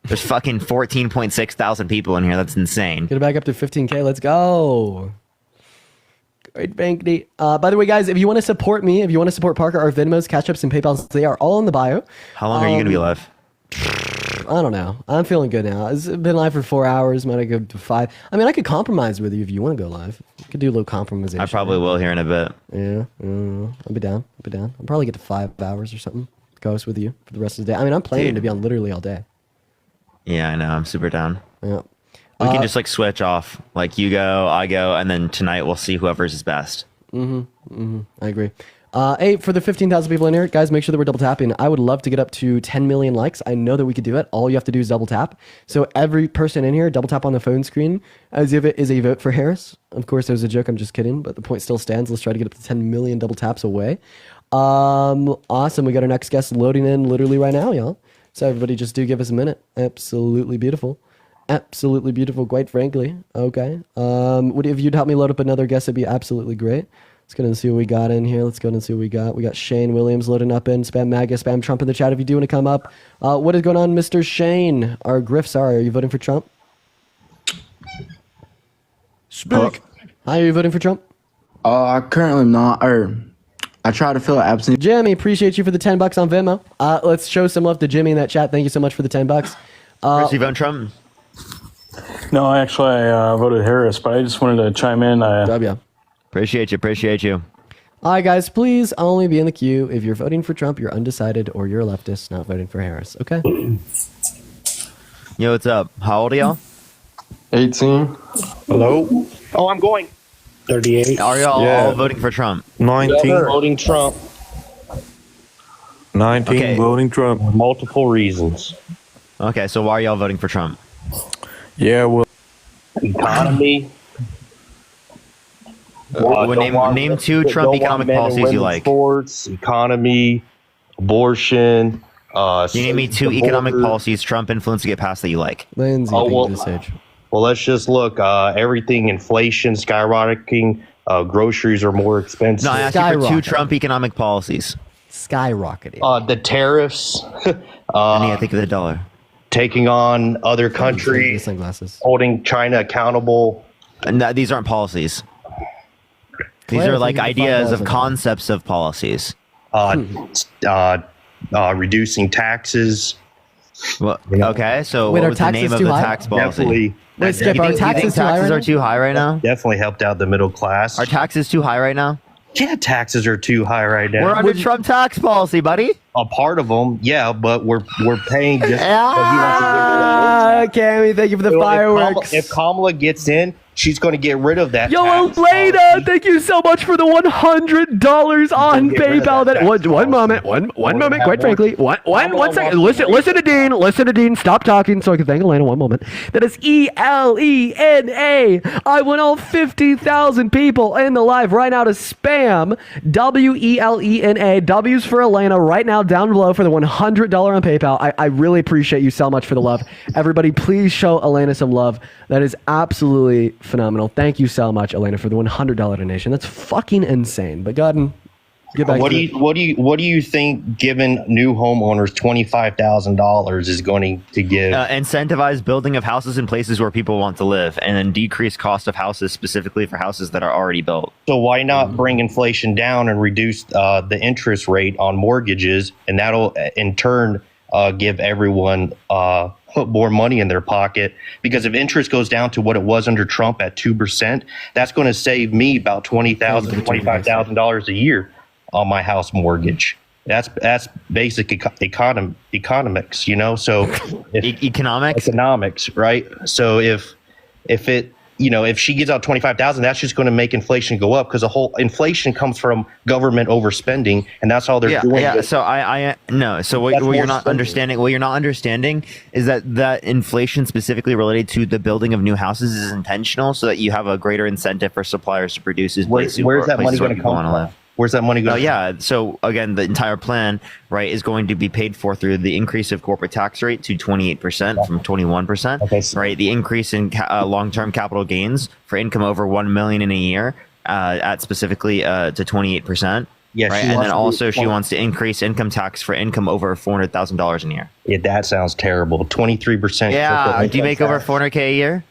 M: There's fucking 14.6 thousand people in here. That's insane.
C: Get it back up to 15K. Let's go. Great, frankly. By the way, guys, if you want to support me, if you want to support Parker, our Venmos, Cash Apps, and PayPals, they are all in the bio.
M: How long are you going to be live?
C: I don't know. I'm feeling good now. It's been live for 4 hours. Might I go to 5? I mean, I could compromise with you if you want to go live. You could do a little compromisation.
M: I probably will here in a bit.
C: Yeah, I'll be down. I'll probably get to 5 hours or something. Go host with you for the rest of the day. I mean, I'm planning to be on literally all day.
M: Yeah, I know. I'm super down.
C: Yeah.
M: We can just like switch off. Like you go, I go, and then tonight we'll see whoever's is best.
C: I agree. Hey, for the 15,000 people in here, guys, make sure that we're double tapping. I would love to get up to 10 million likes. I know that we could do it. All you have to do is double tap. So every person in here, double tap on the phone screen as if it is a vote for Harris. Of course, that was a joke. I'm just kidding, but the point still stands. Let's try to get up to 10 million double taps away. Awesome. We got our next guest loading in literally right now, y'all. So everybody just do give us a minute. Absolutely beautiful. Absolutely beautiful, quite frankly. Okay. If you'd help me load up another guest, it'd be absolutely great. Let's go and see what we got in here. Let's go and see what we got. We got Shane Williams loading up in. Spam MAGA, spam Trump in the chat if you do want to come up. What is going on, Mr. Shane? Our Griff, are you voting for Trump?
I: Speak.
C: Hi, are you voting for Trump?
I: I currently not.
C: I try to feel absent. Jimmy, appreciate you for the $10 on Venmo. Let's show some love to Jimmy in that chat. Thank you so much for the $10.
M: Chris, you vote Trump?
I: No, actually, I voted Harris, but I just wanted to chime in.
M: Appreciate you.
C: All right, guys, please only be in the queue if you're voting for Trump, you're undecided, or you're a leftist not voting for Harris. Okay?
M: Yo, what's up? How old are y'all?
K: 18.
W: Hello? Oh, I'm going.
K: 38.
M: Are y'all all voting for Trump?
K: 19.
W: Voting Trump.
K: 19
M: Okay.
K: voting Trump.
W: Multiple reasons.
M: Okay, so why are y'all voting for Trump?
K: Yeah, well,
W: Economy.
M: Name two Trump economic policies you like.
W: Sports, economy, abortion.
M: You name me two economic policies Trump influenced to get passed that you like.
C: Lindsay,
W: well, let's just look. Everything, inflation skyrocketing. Groceries are more expensive.
M: No, I asked you for two Trump economic policies.
C: Skyrocketing.
W: The tariffs.
M: I need to think of the dollar.
W: Taking on other countries. Holding China accountable.
M: No, these aren't policies. These are like ideas of concepts of policies.
W: Reducing taxes.
M: Well, okay, so
W: Wait,
M: what
W: are
M: was the name
W: taxes
M: of
W: too
M: the
W: high?
M: tax policy?
W: Definitely.
C: Wait, Skip, are taxes too high right
M: are
C: now?
M: too high right now?
W: Definitely helped out the middle class.
M: Are taxes too high right now?
W: Yeah, taxes are too high right now.
M: We're under Trump tax policy, buddy.
W: A part of them, yeah, but we're paying just.
C: Cammy, thank you for the fireworks.
W: If Kamala gets in, she's going to get rid of that.
C: Yo, Elena, thank you so much for the $100 on PayPal. That one moment. Quite frankly, one second. Listen to Dean. Stop talking so I can thank Elena. 1 moment. That is ELENA. I want all 50,000 people in the live right now to spam WELENA. W's for Elena right now down below for the $100 on PayPal. I really appreciate you so much for the love. Everybody, please show Elena some love. That is absolutely phenomenal. Thank you so much, Elena, for the $100 donation. That's fucking insane. But go ahead and get back
W: What
C: to
W: do you think giving new homeowners $25,000 is going to give?
M: Incentivize building of houses in places where people want to live, and then decrease cost of houses specifically for houses that are already built.
W: So why not bring inflation down and reduce the interest rate on mortgages, and that'll in turn give everyone more money in their pocket? Because if interest goes down to what it was under Trump at 2%, that's going to save me about $20,000 to $25,000 a year on my house mortgage. That's basic economics, you know. So economics, right? So if she gives out $25,000, that's just going to make inflation go up, because the whole inflation comes from government overspending, and that's all they're doing.
M: Yeah. So what you're not understanding. What you're not understanding is that inflation specifically related to the building of new houses is intentional, so that you have a greater incentive for suppliers to produce.
W: Where's that money going to come from? Where's that money going?
M: So again, the entire plan, right, is going to be paid for through the increase of corporate tax rate to 28% from 21%. Okay, right, the increase in long-term capital gains for income over $1 million in a year, at specifically to 28%. Yeah, right, and then also she wants to increase income tax for income over $400,000 a year.
W: Yeah, that sounds terrible. 23%.
M: Yeah, do you make over $400K a year?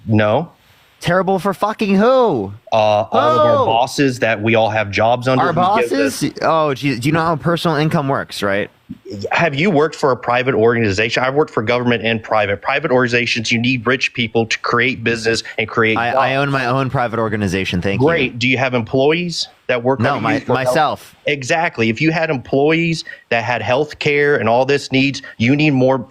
W: No.
M: Terrible for fucking who?
W: All of our bosses that we all have jobs under.
M: Our bosses? Oh, geez. Do you know how personal income works, right?
W: Have you worked for a private organization? I've worked for government and private. Private organizations, you need rich people to create business and create jobs.
M: I own my own private organization. Thank you.
W: Great. Do you have employees that work?
M: No, myself.
W: Exactly. If you had employees that had health care and all this needs, you need more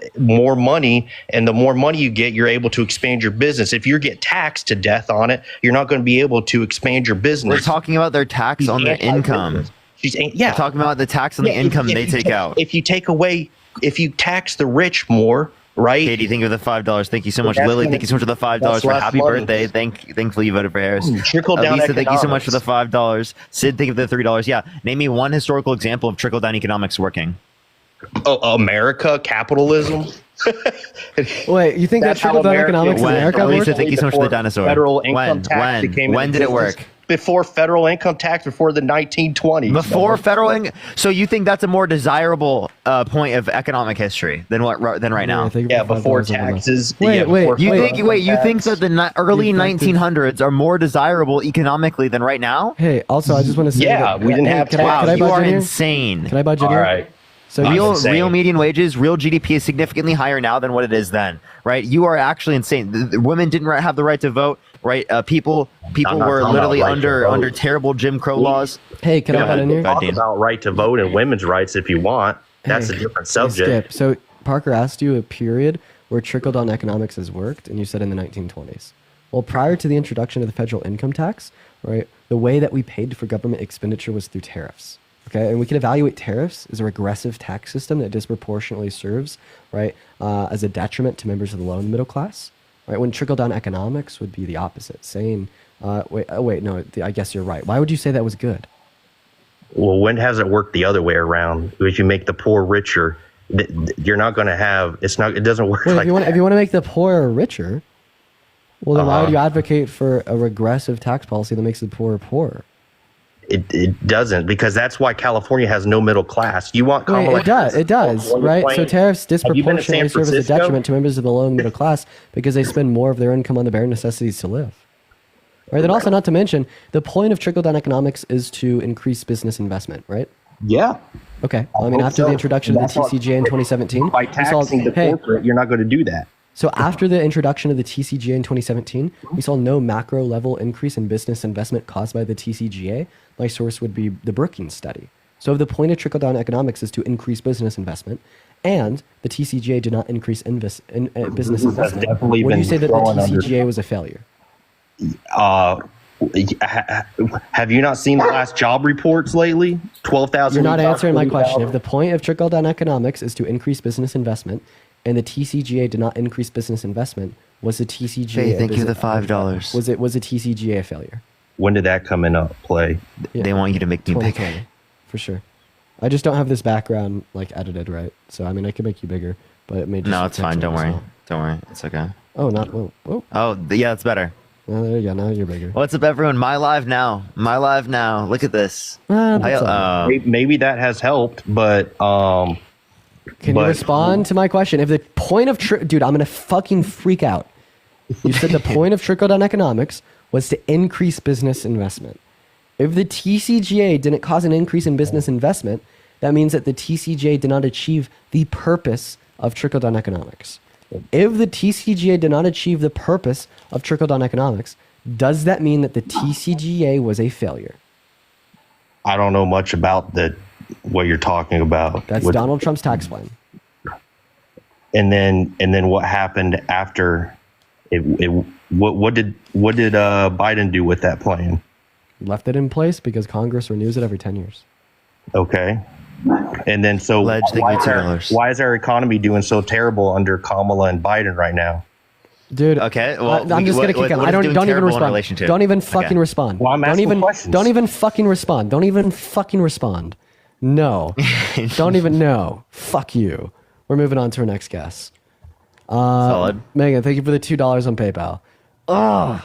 W: money. And the more money you get, you're able to expand your business. If you get taxed to death on it, you're not going to be able to expand your business.
M: We're talking about their tax on their income. We're talking about the tax on the income they take out.
W: If you tax the rich more, right?
M: Katie, thank you for the $5. Thank you so much. Lily, thank you so much for the $5 for happy birthday. Thankfully you voted for Harris.
W: Trickle down
M: Lisa, thank you so much
W: economics.
M: for the $5. Sid, thank you for the $3. Yeah, name me one historical example of trickle down economics working.
W: America, capitalism.
C: Wait, you think that trickle down economics in America works?
M: Lisa, thank you so much for the dinosaur.
W: Federal income tax became
M: when did it work?
W: before federal income tax, before the 1920s.
M: Before federal income. So you think that's a more desirable point of economic history than right now?
W: Yeah, before taxes.
C: Wait,
W: yeah,
C: wait,
W: before
M: You
W: federal
M: think
W: income tax.
M: that the early 1900s are more desirable economically than right now?
C: Hey, also, I just want to say,
W: Yeah, we didn't have
C: Can I
M: Wow, you
C: budge
M: are
C: in here?
M: insane.
C: Can I budge in
W: All
C: here?
W: right.
C: So
W: I'm
M: Real
W: insane.
M: median wages, real GDP is significantly higher now than what it is then, right? You are actually insane. The women didn't have the right to vote, right? People
W: I'm not
M: were
W: talking
M: literally
W: about right to vote.
M: under terrible Jim Crow laws.
C: Hey, can I butt in here?
W: Talk about right to vote and women's rights if you want. That's
C: Hey,
W: a different
C: hey,
W: subject.
C: Skip. So Parker asked you a period where trickle-down economics has worked, and you said in the 1920s. Well, prior to the introduction of the federal income tax, right, the way that we paid for government expenditure was through tariffs. Okay, and we can evaluate tariffs as a regressive tax system that disproportionately serves, right, as a detriment to members of the low and middle class. Right, when trickle-down economics would be the opposite, saying, I guess you're right. Why would you say that was good?
W: Well, when has it worked the other way around? If you make the poor richer, you're not going to have. It doesn't work
C: Wait,
W: like
C: if you want to make the poor richer, well, then why would
W: Uh-huh.
C: you advocate for a regressive tax policy that makes the poor poorer?
W: It doesn't, because that's why California has no middle class. You want
C: Wait,
W: Kamala
C: it does,
W: California
C: right? So
W: playing-
C: tariffs
W: Have you been to San
C: disproportionately serve as a
W: Francisco?
C: detriment to members of the low and middle class because they spend more of their income on the bare necessities to live. Right. Then also, not to mention, the point of trickle-down economics is to increase business investment, right?
W: Yeah.
C: Okay. Well, I mean,
W: hope
C: after the
W: so.
C: introduction of
W: That's
C: the
W: what-
C: TCJA in 2017,
W: By
C: we saw,
W: taxing the
C: hey,
W: corporate, you're not going to do that.
C: so after the introduction of the TCGA in 2017, we saw no macro level increase in business investment caused by the TCGA. My source would be the Brookings study. So if the point of trickle-down economics is to increase business investment, and the TCGA did not increase business investment,
W: definitely
C: would you
W: been
C: say that the
W: thrown under-
C: TCGA was a failure?
W: Have you not seen the last job reports lately? 12,000.
C: You're not
W: jobs,
C: answering my
W: 40,000.
C: question. If the point of trickle-down economics is to increase business investment, and the TCGA did not increase business investment, was the TCGA?
M: Hey, thank you for the $5.
C: Was the TCGA a failure?
W: When did that come into play?
M: They want you to make me big.
C: 2020, for sure. I just don't have this background like edited right, so I mean I could make you bigger, but it may just
M: No, it's fine. Don't worry.
C: well.
M: Don't worry. It's okay.
C: Oh, not whoa, whoa.
M: Oh, yeah, it's better.
C: Oh, there you go. Now you're bigger.
M: What's up, everyone? My live now. My live now. Look at this.
C: That's all right.
W: Maybe that has helped, but
C: Can you
W: but-
C: respond to my question? If the point of dude, I'm gonna fucking freak out. You said the point of trickle-down economics was to increase business investment. If the TCGA didn't cause an increase in business investment, that means that the TCGA did not achieve the purpose of trickle-down economics. If the TCGA did not achieve the purpose of trickle-down economics, does that mean that the TCGA was a failure?
W: I don't know much about what you're talking about.
C: That's
W: What-
C: Donald Trump's tax plan.
W: And then what happened after? What did Biden do with that plan?
C: Left it in place because Congress renews it every 10 years.
W: Okay. And then so
M: Ledge, thank you, $2.
W: why is our economy doing so terrible under Kamala and Biden right now?
C: Dude,
M: Okay. Well,
C: I'm just gonna kick him.
M: what
C: I
M: is
C: don't
M: doing
C: even
M: terrible in
C: respond.
M: relation to?
C: Don't even
M: Okay.
C: fucking respond.
W: Well, I'm
C: don't
W: asking
C: even
W: questions.
C: don't even fucking respond. Don't even fucking respond. No. Don't even know. Fuck you. We're moving on to our next guest.
M: Solid.
C: Megan, thank you for the $2 on PayPal. I'm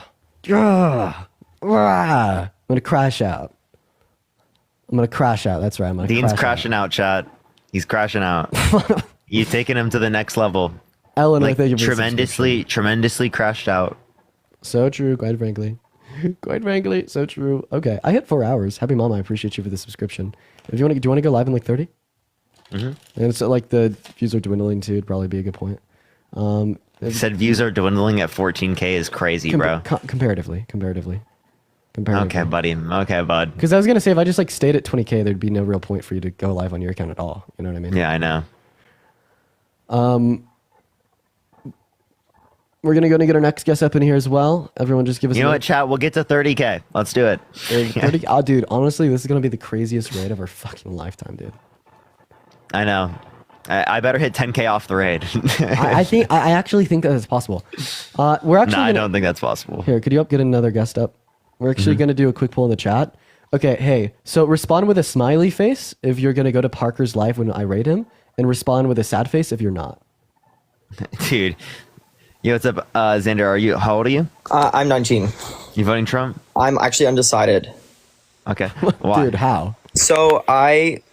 C: gonna crash out. That's right. I'm gonna
M: Dean's
C: crash
M: crashing out, chat. He's crashing out. You've taken him to the next level.
C: Eleanor,
M: Like
C: thank you for the
M: tremendously crashed out.
C: So true, quite frankly. Quite frankly, so true. Okay, I hit 4 hours. Happy mama, I appreciate you for the subscription. If you want to, do you want to go live in like 30?
M: Mm-hmm.
C: And so like the views are dwindling too. It'd probably be a good point.
M: Said views are dwindling at 14K is crazy, bro.
C: Comparatively.
M: Okay, buddy. Okay, bud.
C: Because I was gonna say if I just like stayed at 20K, there'd be no real point for you to go live on your account at all. You know what I mean?
M: Yeah, I know.
C: We're gonna get our next guest up in here as well. Everyone, just give us.
M: You know what, chat? We'll get to 30K. Let's do it.
C: 30, oh, dude, honestly, this is gonna be the craziest raid of our fucking lifetime, dude.
M: I know. I better hit 10K off the raid.
C: I actually think that is possible. We're actually.
M: No, I
C: gonna-
M: don't think that's possible.
C: Here, could you get another guest up? We're actually
M: Mm-hmm.
C: going to do a quick poll in the chat. Okay, hey, so respond with a smiley face if you're going to go to Parker's live when I rate him, and respond with a sad face if you're not.
M: Dude. Yo, what's up, Xander? How old are you?
B: I'm 19.
M: You voting Trump?
G: I'm actually undecided.
M: Okay. Why?
C: Dude, how?
G: So I'm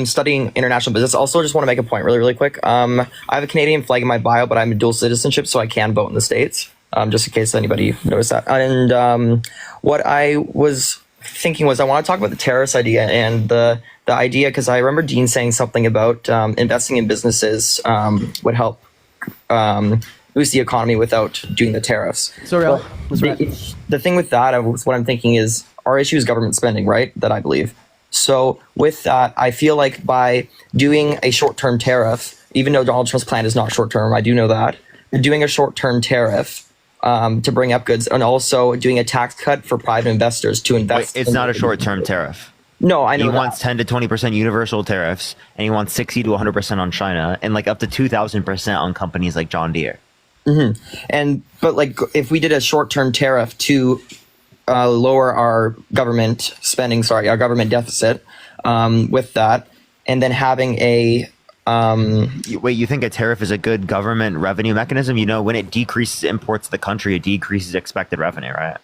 G: studying international business. Also, just want to make a point really quick. I have a Canadian flag in my bio, but I'm a dual citizenship, so I can vote in the States. Just in case anybody noticed that. And what I was thinking was I want to talk about the terrorist idea and the idea, because I remember Dean saying something about investing in businesses would help boost the economy without doing the tariffs.
C: So real.
G: The thing with that, what I'm thinking is our issue is government spending, right? That I believe. So with that, I feel like by doing a short-term tariff, even though Donald Trump's plan is not short-term, I do know that, doing a short-term tariff to bring up goods, and also doing a tax cut for private investors to invest.
M: Wait, it's not a short-term tariff.
G: No, I know
M: he
G: that.
M: wants 10 to 20% universal tariffs, and he wants 60 to 100% on China, and like up to 2,000% on companies like John Deere.
G: But like, if we did a short-term tariff to lower our government spending, our government deficit, with that, and then having a
M: wait, you think a tariff is a good government revenue mechanism? You know, when it decreases imports to the country, it decreases expected revenue, right?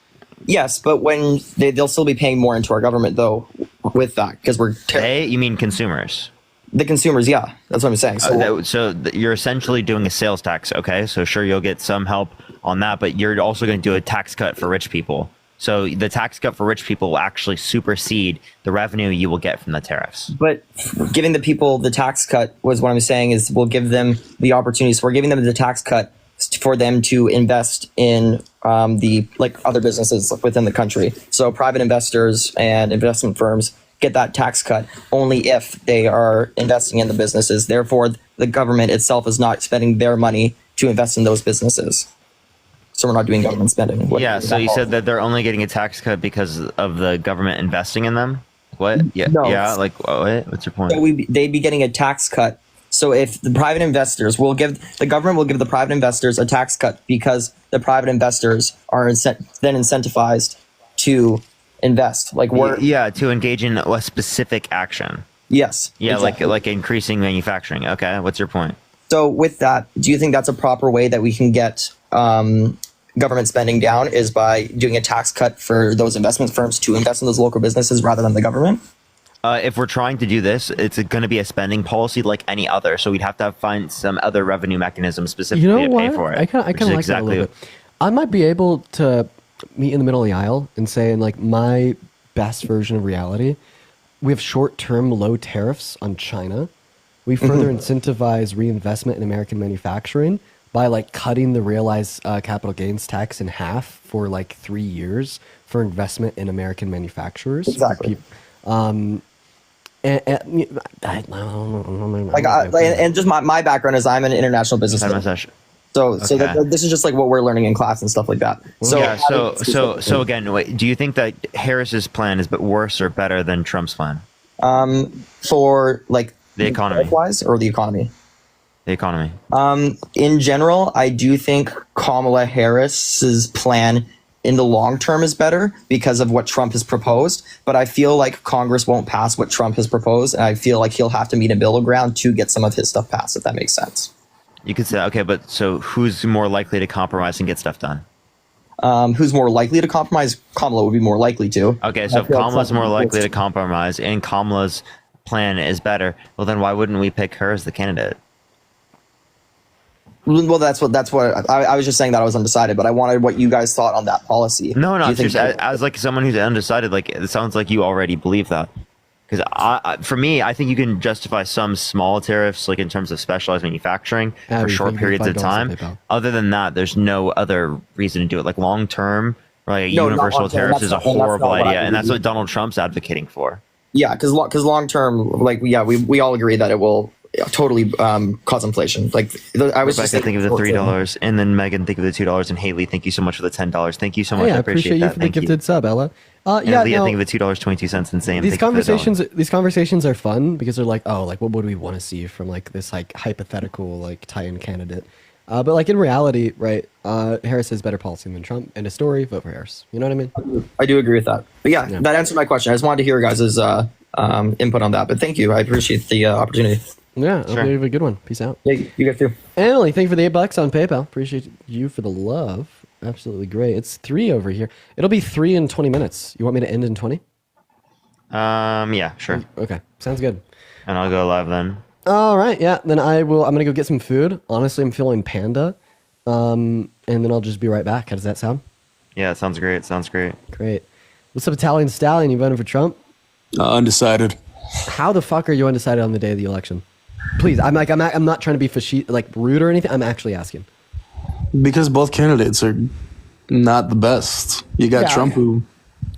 G: Yes, but when they'll still be paying more into our government though with that, because we're
M: you mean consumers?
G: The consumers, yeah, that's what I'm saying.
M: So you're essentially doing a sales tax, okay? So sure, you'll get some help on that, but you're also going to do a tax cut for rich people. So the tax cut for rich people will actually supersede the revenue you will get from the tariffs.
G: But giving the people the tax cut was what I'm saying is we'll give them the opportunities. We're giving them the tax cut for them to invest in the other businesses within the country. So private investors and investment firms get that tax cut only if they are investing in the businesses. Therefore, the government itself is not spending their money to invest in those businesses. So we're not doing government spending.
M: So you said that they're only getting a tax cut because of the government investing in them? What? Yeah.
G: No.
M: Yeah. Like, what? What's your point?
G: So they'd be getting a tax cut. So if the private investors the government will give the private investors a tax cut because the private investors are then incentivized to invest.
M: To engage in a specific action.
G: Yes.
M: Yeah.
G: Exactly.
M: Like increasing manufacturing. Okay. What's your point?
G: So with that, do you think that's a proper way that we can get government spending down, is by doing a tax cut for those investment firms to invest in those local businesses rather than the government?
M: If we're trying to do this, it's going to be a spending policy like any other. So we'd have to find some other revenue mechanism specifically to pay for it.
C: I kind of like that a little bit. I might be able to meet in the middle of the aisle and say, in like my best version of reality, we have short-term low tariffs on China. We further incentivize reinvestment in American manufacturing by like cutting the realized capital gains tax in half for like 3 years for investment in American manufacturers.
G: Exactly.
C: And
G: just my background is I'm an international business. So this is just like what we're learning in class and stuff like that.
M: So again, wait, do you think that Harris's plan is worse or better than Trump's plan?
G: For like
M: the economy
G: wise, or the economy?
M: The economy.
G: In general, I do think Kamala Harris's plan in the long term is better because of what Trump has proposed. But I feel like Congress won't pass what Trump has proposed, and I feel like he'll have to meet a middle ground to get some of his stuff passed, if that makes sense.
M: You could say, okay, but so who's more likely to compromise and get stuff done?
G: Who's more likely to compromise? Kamala would be more likely to.
M: Okay, so if Kamala's more likely to compromise and Kamala's plan is better, well then why wouldn't we pick her as the candidate?
G: Well, that's what I was just saying that I was undecided, but I wanted what you guys thought on that policy.
M: No, as like someone who's undecided, like it sounds like you already believe that. Because for me, I think you can justify some small tariffs, like in terms of specialized manufacturing for short periods of time. Other than that, there's no other reason to do it. Like long term, like universal tariffs is a horrible idea, and that's what Donald Trump's advocating for.
G: Yeah, because long term, we all agree that it will totally cause inflation. Like I was
M: Rebecca,
G: just
M: think of the $3, and then Megan, think of the $2, and Haley, thank you so much for the $10. Thank you so much.
C: I
M: I appreciate that.
C: you for the gifted sub, Ella.
M: Leah, think of the $2.22, and Sam.
C: These conversations are fun because they're like, oh, like what would we want to see from like this like hypothetical like tie-in candidate? But like in reality, right? Harris has better policy than Trump. End of story. Vote for Harris. You know what I mean?
G: I do agree with that. But yeah, that answered my question. I just wanted to hear your guys' input on that. But thank you. I appreciate the opportunity.
C: Yeah, sure. Have a good one. Peace out.
G: Yeah, you guys too.
C: Emily, thank you for the $8 on PayPal. Appreciate you for the love. Absolutely great. It's 3 over here. It'll be 3 in 20 minutes. You want me to end in 20?
M: Yeah, sure.
C: Okay, sounds good.
M: And I'll go live then.
C: All right, yeah. Then I'm gonna go get some food. Honestly, I'm feeling panda. And then I'll just be right back. How does that sound?
M: Yeah, it sounds great. Sounds great.
C: Great. What's up, Italian Stallion? You voting for Trump?
I: Undecided.
C: How the fuck are you undecided on the day of the election? Please, I'm not trying to be rude or anything. I'm actually asking.
I: Because both candidates are not the best. You got Trump who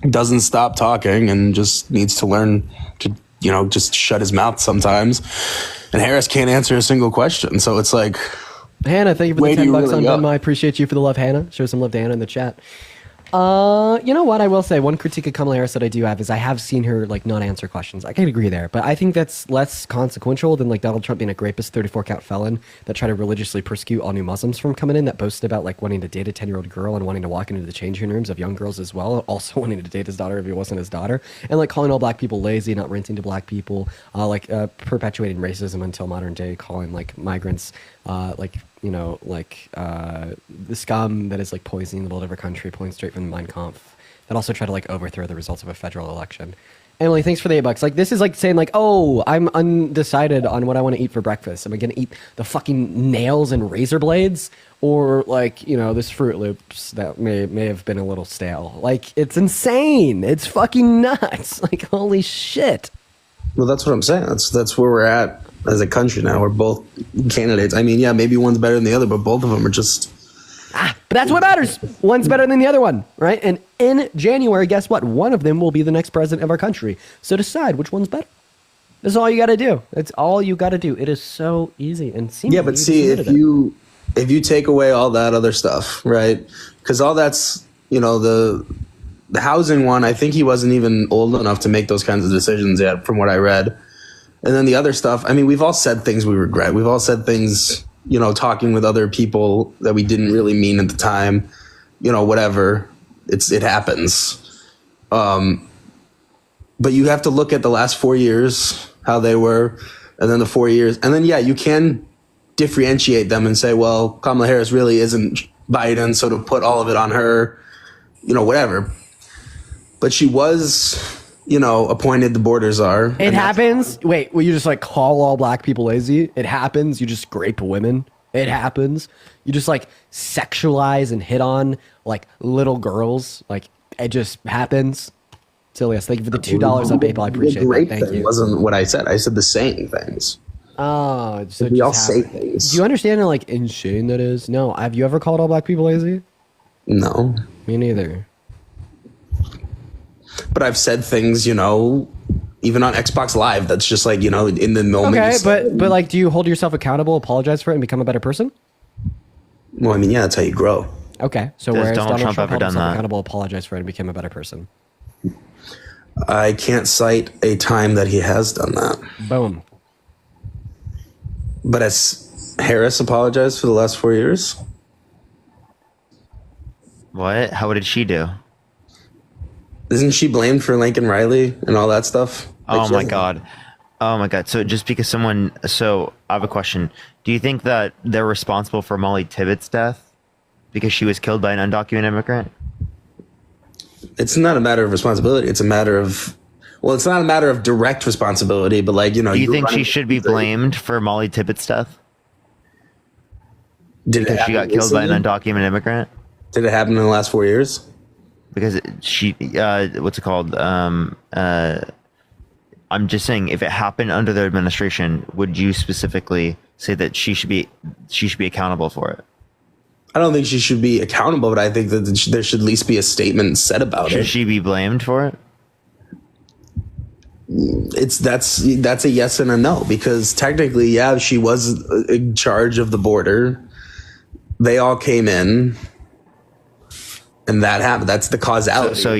I: doesn't stop talking and just needs to learn to, just shut his mouth sometimes. And Harris can't answer a single question. So it's like,
C: Hannah, thank you for the $10 on Venmo. I appreciate you for the love, Hannah. Show some love to Hannah in the chat. You know what? I will say one critique of Kamala Harris that I do have is I have seen her not answer questions. I can agree there, but I think that's less consequential than Donald Trump being a rapist, 34-count felon that tried to religiously persecute all new Muslims from coming in, that boasted about wanting to date a 10-year-old girl and wanting to walk into the changing rooms of young girls as well, also wanting to date his daughter if he wasn't his daughter, and calling all black people lazy, not renting to black people, perpetuating racism until modern day, calling migrants the scum that is poisoning the world of our country, pulling straight from the Mein Kampf, that also try to overthrow the results of a federal election. Emily, thanks for the $8. This is saying oh, I'm undecided on what I want to eat for breakfast. Am I going to eat the fucking nails and razor blades, or this Fruit Loops that may have been a little stale? It's insane. It's fucking nuts. Holy shit.
L: Well, that's what I'm saying. That's where we're at as a country now. We're both candidates. I mean, yeah, maybe one's better than the other, but both of them are just...
C: But that's what matters. One's better than the other one, right? And in January, guess what? One of them will be the next president of our country. So decide which one's better. That's all you got to do. That's all you got to do. It is so easy and seamless.
L: Yeah, but see, if you take away all that other stuff, right? Because all that's, the housing one, I think he wasn't even old enough to make those kinds of decisions yet, from what I read. And then the other stuff, I mean, we've all said things we regret. We've all said things, talking with other people that we didn't really mean at the time, whatever. It happens. But you have to look at the last 4 years, how they were, and then the 4 years. And then, yeah, you can differentiate them and say, well, Kamala Harris really isn't Biden, so to put all of it on her, whatever. But she was... appointed the border czar.
C: It happens. Wait, will you just call all black people lazy? It happens. You just grape women. It happens. You just sexualize and hit on little girls. It just happens. Silliest. Thank you for the $2 on PayPal. I appreciate it. Thank you.
L: Wasn't what I said. I said the saying things.
C: Oh, so
L: we all say things.
C: Do you understand how insane that is? No. Have you ever called all black people lazy?
L: No.
C: Me neither.
L: But I've said things, even on Xbox Live, that's just in the moment.
C: Okay, but do you hold yourself accountable, apologize for it, and become a better person?
L: Well, I mean, yeah, that's how you grow.
C: Okay, so
M: Has
C: whereas
M: Donald Trump ever
C: held
M: done
C: himself
M: that?
C: accountable, apologize for it, and became a better person?
L: I can't cite a time that he has done that.
C: Boom.
L: But has Harris apologized for the last 4 years?
M: What? How did she do?
L: Isn't she blamed for Lincoln Riley and all that stuff?
M: Oh my god. So just because so I have a question. Do you think that they're responsible for Molly Tibbetts' death because she was killed by an undocumented immigrant?
L: It's not a matter of responsibility. It's a matter of, it's not a matter of direct responsibility, but
M: Do you think she should be blamed for Molly Tibbetts' death? Because she got killed by an undocumented immigrant?
L: Did it happen in the last 4 years?
M: Because she, what's it called? I'm just saying, if it happened under their administration, would you specifically say that she should be accountable for it?
L: I don't think she should be accountable, but I think that there should at least be a statement said about it.
M: Should she be blamed for it?
L: That's a yes and a no, because technically, yeah, she was in charge of the border. They all came in. And that happened. That's the causality.
M: So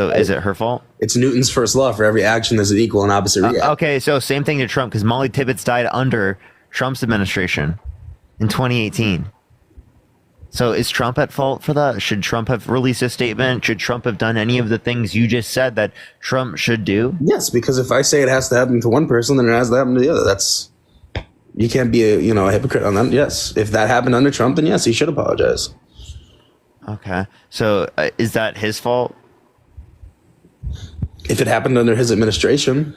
M: is it her fault?
L: It's Newton's first law. For every action, there's an equal and opposite reaction.
M: Okay, so same thing to Trump, because Molly Tibbetts died under Trump's administration in 2018. So is Trump at fault for that? Should Trump have released a statement? Should Trump have done any of the things you just said that Trump should do?
L: Yes, because if I say it has to happen to one person, then it has to happen to the other. You can't be a hypocrite on that. Yes, if that happened under Trump, then yes, he should apologize.
M: Okay. So is that his fault?
L: If it happened under his administration.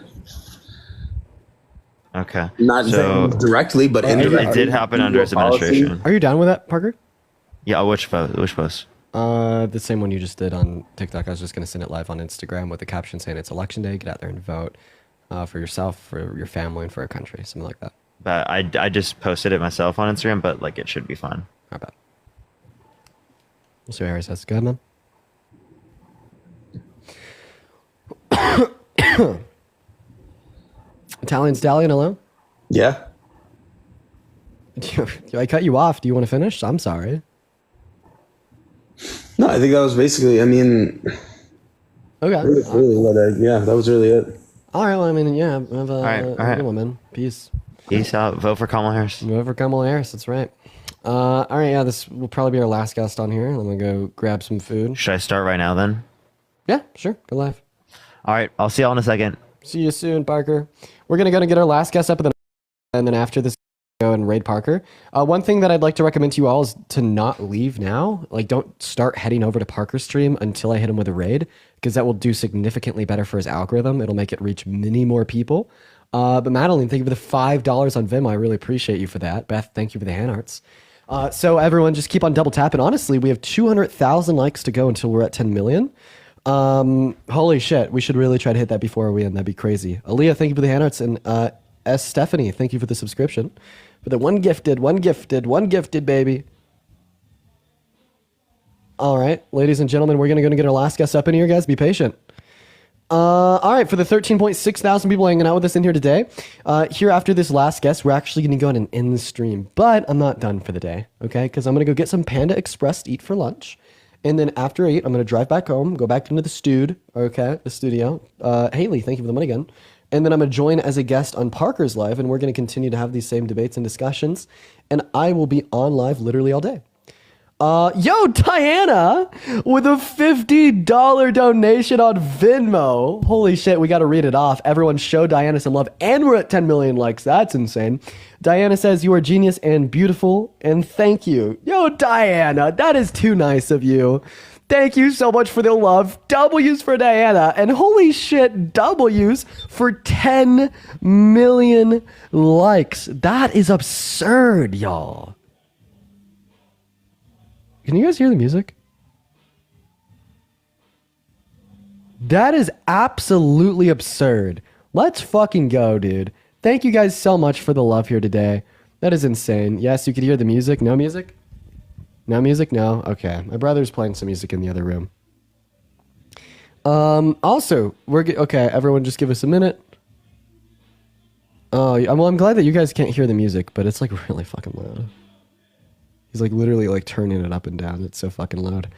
M: Okay.
L: Not directly, but indirectly.
M: It did happen under his administration.
C: Are you down with that, Parker?
M: Yeah, which post?
C: The same one you just did on TikTok. I was just going to send it live on Instagram with the caption saying it's election day. Get out there and vote for yourself, for your family, and for our country. Something like that.
M: But I just posted it myself on Instagram, but like it should be fine.
C: How about? We'll see what Harry says. Go ahead, man. Italian Stallion, hello?
L: Yeah.
C: I cut you off. Do you want to finish? I'm sorry.
L: No, I think that was basically, I mean...
C: Okay.
L: That was really it.
C: All right, well, I mean, yeah. Have a
M: All right.
C: good one, man. Peace.
M: Peace out. Vote for Kamala Harris.
C: Vote for Kamala Harris. That's right. All right, yeah, this will probably be our last guest on here. I'm going to go grab some food.
M: Should I start right now then?
C: Yeah, sure. Go live.
M: All right. I'll see y'all in a second.
C: See you soon, Parker. We're going to go and get our last guest up, and then after this, go and raid Parker. One thing that I'd like to recommend to you all is to not leave now. Like, don't start heading over to Parker's stream until I hit him with a raid, because that will do significantly better for his algorithm. It'll make it reach many more people. But Madeline, thank you for the $5 on Venmo. I really appreciate you for that. Beth, thank you for the hand arts. So everyone, just keep on double tapping. Honestly, we have 200,000 likes to go until we're at 10 million. Holy shit, we should really try to hit that before we end. That'd be crazy. Aaliyah, thank you for the hand arts, and S. Stephanie, thank you for the subscription. For the one gifted, baby. All right, ladies and gentlemen, we're gonna get our last guest up in here, guys. Be patient. All right, for the 13.6 thousand people hanging out with us in here today, here after this last guest, we're actually going to go ahead and end the stream. But I'm not done for the day, okay? Because I'm going to go get some Panda Express to eat for lunch. And then after I eat, I'm going to drive back home, go back into the studio. Haley, thank you for the money again. And then I'm going to join as a guest on Parker's Live, and we're going to continue to have these same debates and discussions. And I will be on live literally all day. Yo, Diana, with a $50 donation on Venmo. Holy shit, we got to read it off. Everyone show Diana some love. And we're at 10 million likes. That's insane. Diana says, you are genius and beautiful, and thank you. Yo, Diana, that is too nice of you. Thank you so much for the love. W's for Diana. And holy shit, W's for 10 million likes. That is absurd, y'all. Can you guys hear the music? That is absolutely absurd. Let's fucking go, dude. Thank you guys so much for the love here today. That is insane. Yes, you could hear the music. No music? No music? No? Okay. My brother's playing some music in the other room. Also, okay, everyone just give us a minute. Oh, well, I'm glad that you guys can't hear the music, but it's like really fucking loud. He's like literally like turning it up and down. It's so fucking loud.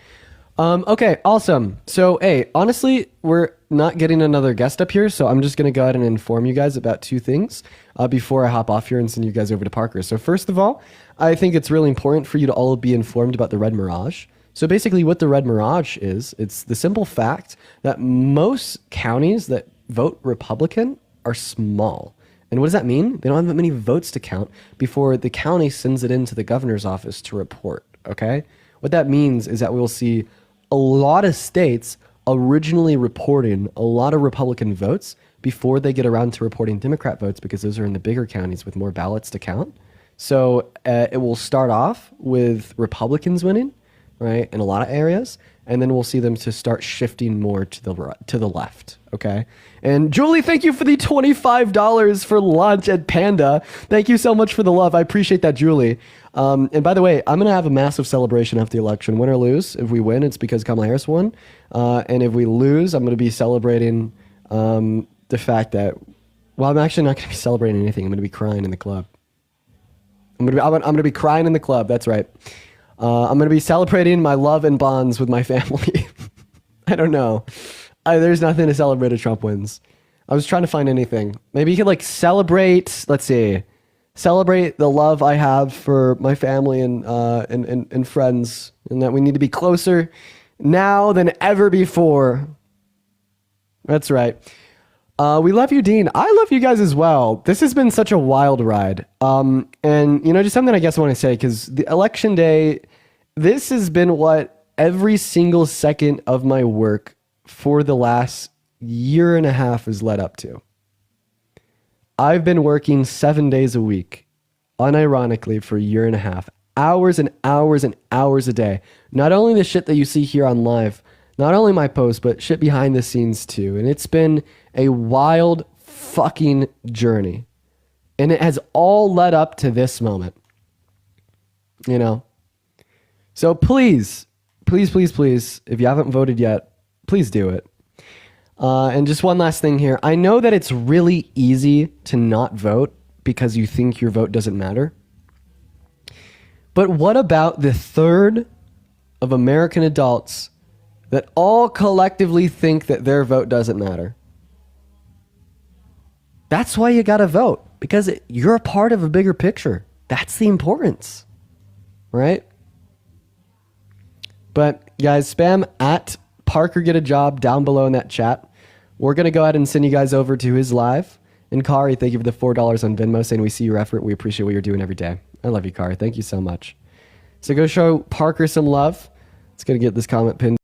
C: Okay, awesome. So, hey, honestly, we're not getting another guest up here, so I'm just going to go ahead and inform you guys about two things before I hop off here and send you guys over to Parker. So first of all, I think it's really important for you to all be informed about the Red Mirage. So basically what the Red Mirage is, it's the simple fact that most counties that vote Republican are small. And what does that mean? They don't have that many votes to count before the county sends it into the governor's office to report, okay? What that means is that we will see a lot of states originally reporting a lot of Republican votes before they get around to reporting Democrat votes, because those are in the bigger counties with more ballots to count. So it will start off with Republicans winning, right, in a lot of areas, and then we'll see them to start shifting more to the left, okay? And Julie, thank you for the $25 for lunch at Panda. Thank you so much for the love. I appreciate that, Julie. And by the way, I'm going to have a massive celebration after the election. Win or lose, if we win, it's because Kamala Harris won. And if we lose, I'm going to be celebrating the fact that, well, I'm actually not going to be celebrating anything. I'm going to be crying in the club. I'm going to be crying in the club. That's right. I'm going to be celebrating my love and bonds with my family. I don't know. There's nothing to celebrate if Trump wins. I was trying to find anything. Maybe you could like celebrate, let's see, celebrate the love I have for my family and friends, and that we need to be closer now than ever before. That's right. We love you, Dean. I love you guys as well. This has been such a wild ride. And, you know, just something I guess I want to say, because the election day, this has been what every single second of my work for the last year and a half has led up to. I've been working 7 days a week, unironically, for a year and a half. Hours and hours and hours a day. Not only the shit that you see here on live, not only my posts, but shit behind the scenes too. And it's been a wild fucking journey. And it has all led up to this moment. You know? So please, please, please, please, if you haven't voted yet, please do it. And just one last thing here. I know that it's really easy to not vote because you think your vote doesn't matter. But what about the third of American adults that all collectively think that their vote doesn't matter? That's why you gotta vote, because you're a part of a bigger picture. That's the importance, right? But guys, spam at Parker Get a Job down below in that chat. We're gonna go ahead and send you guys over to his live. And Kari, thank you for the $4 on Venmo, saying we see your effort. We appreciate what you're doing every day. I love you, Kari. Thank you so much. So go show Parker some love. Let's go get this comment pinned.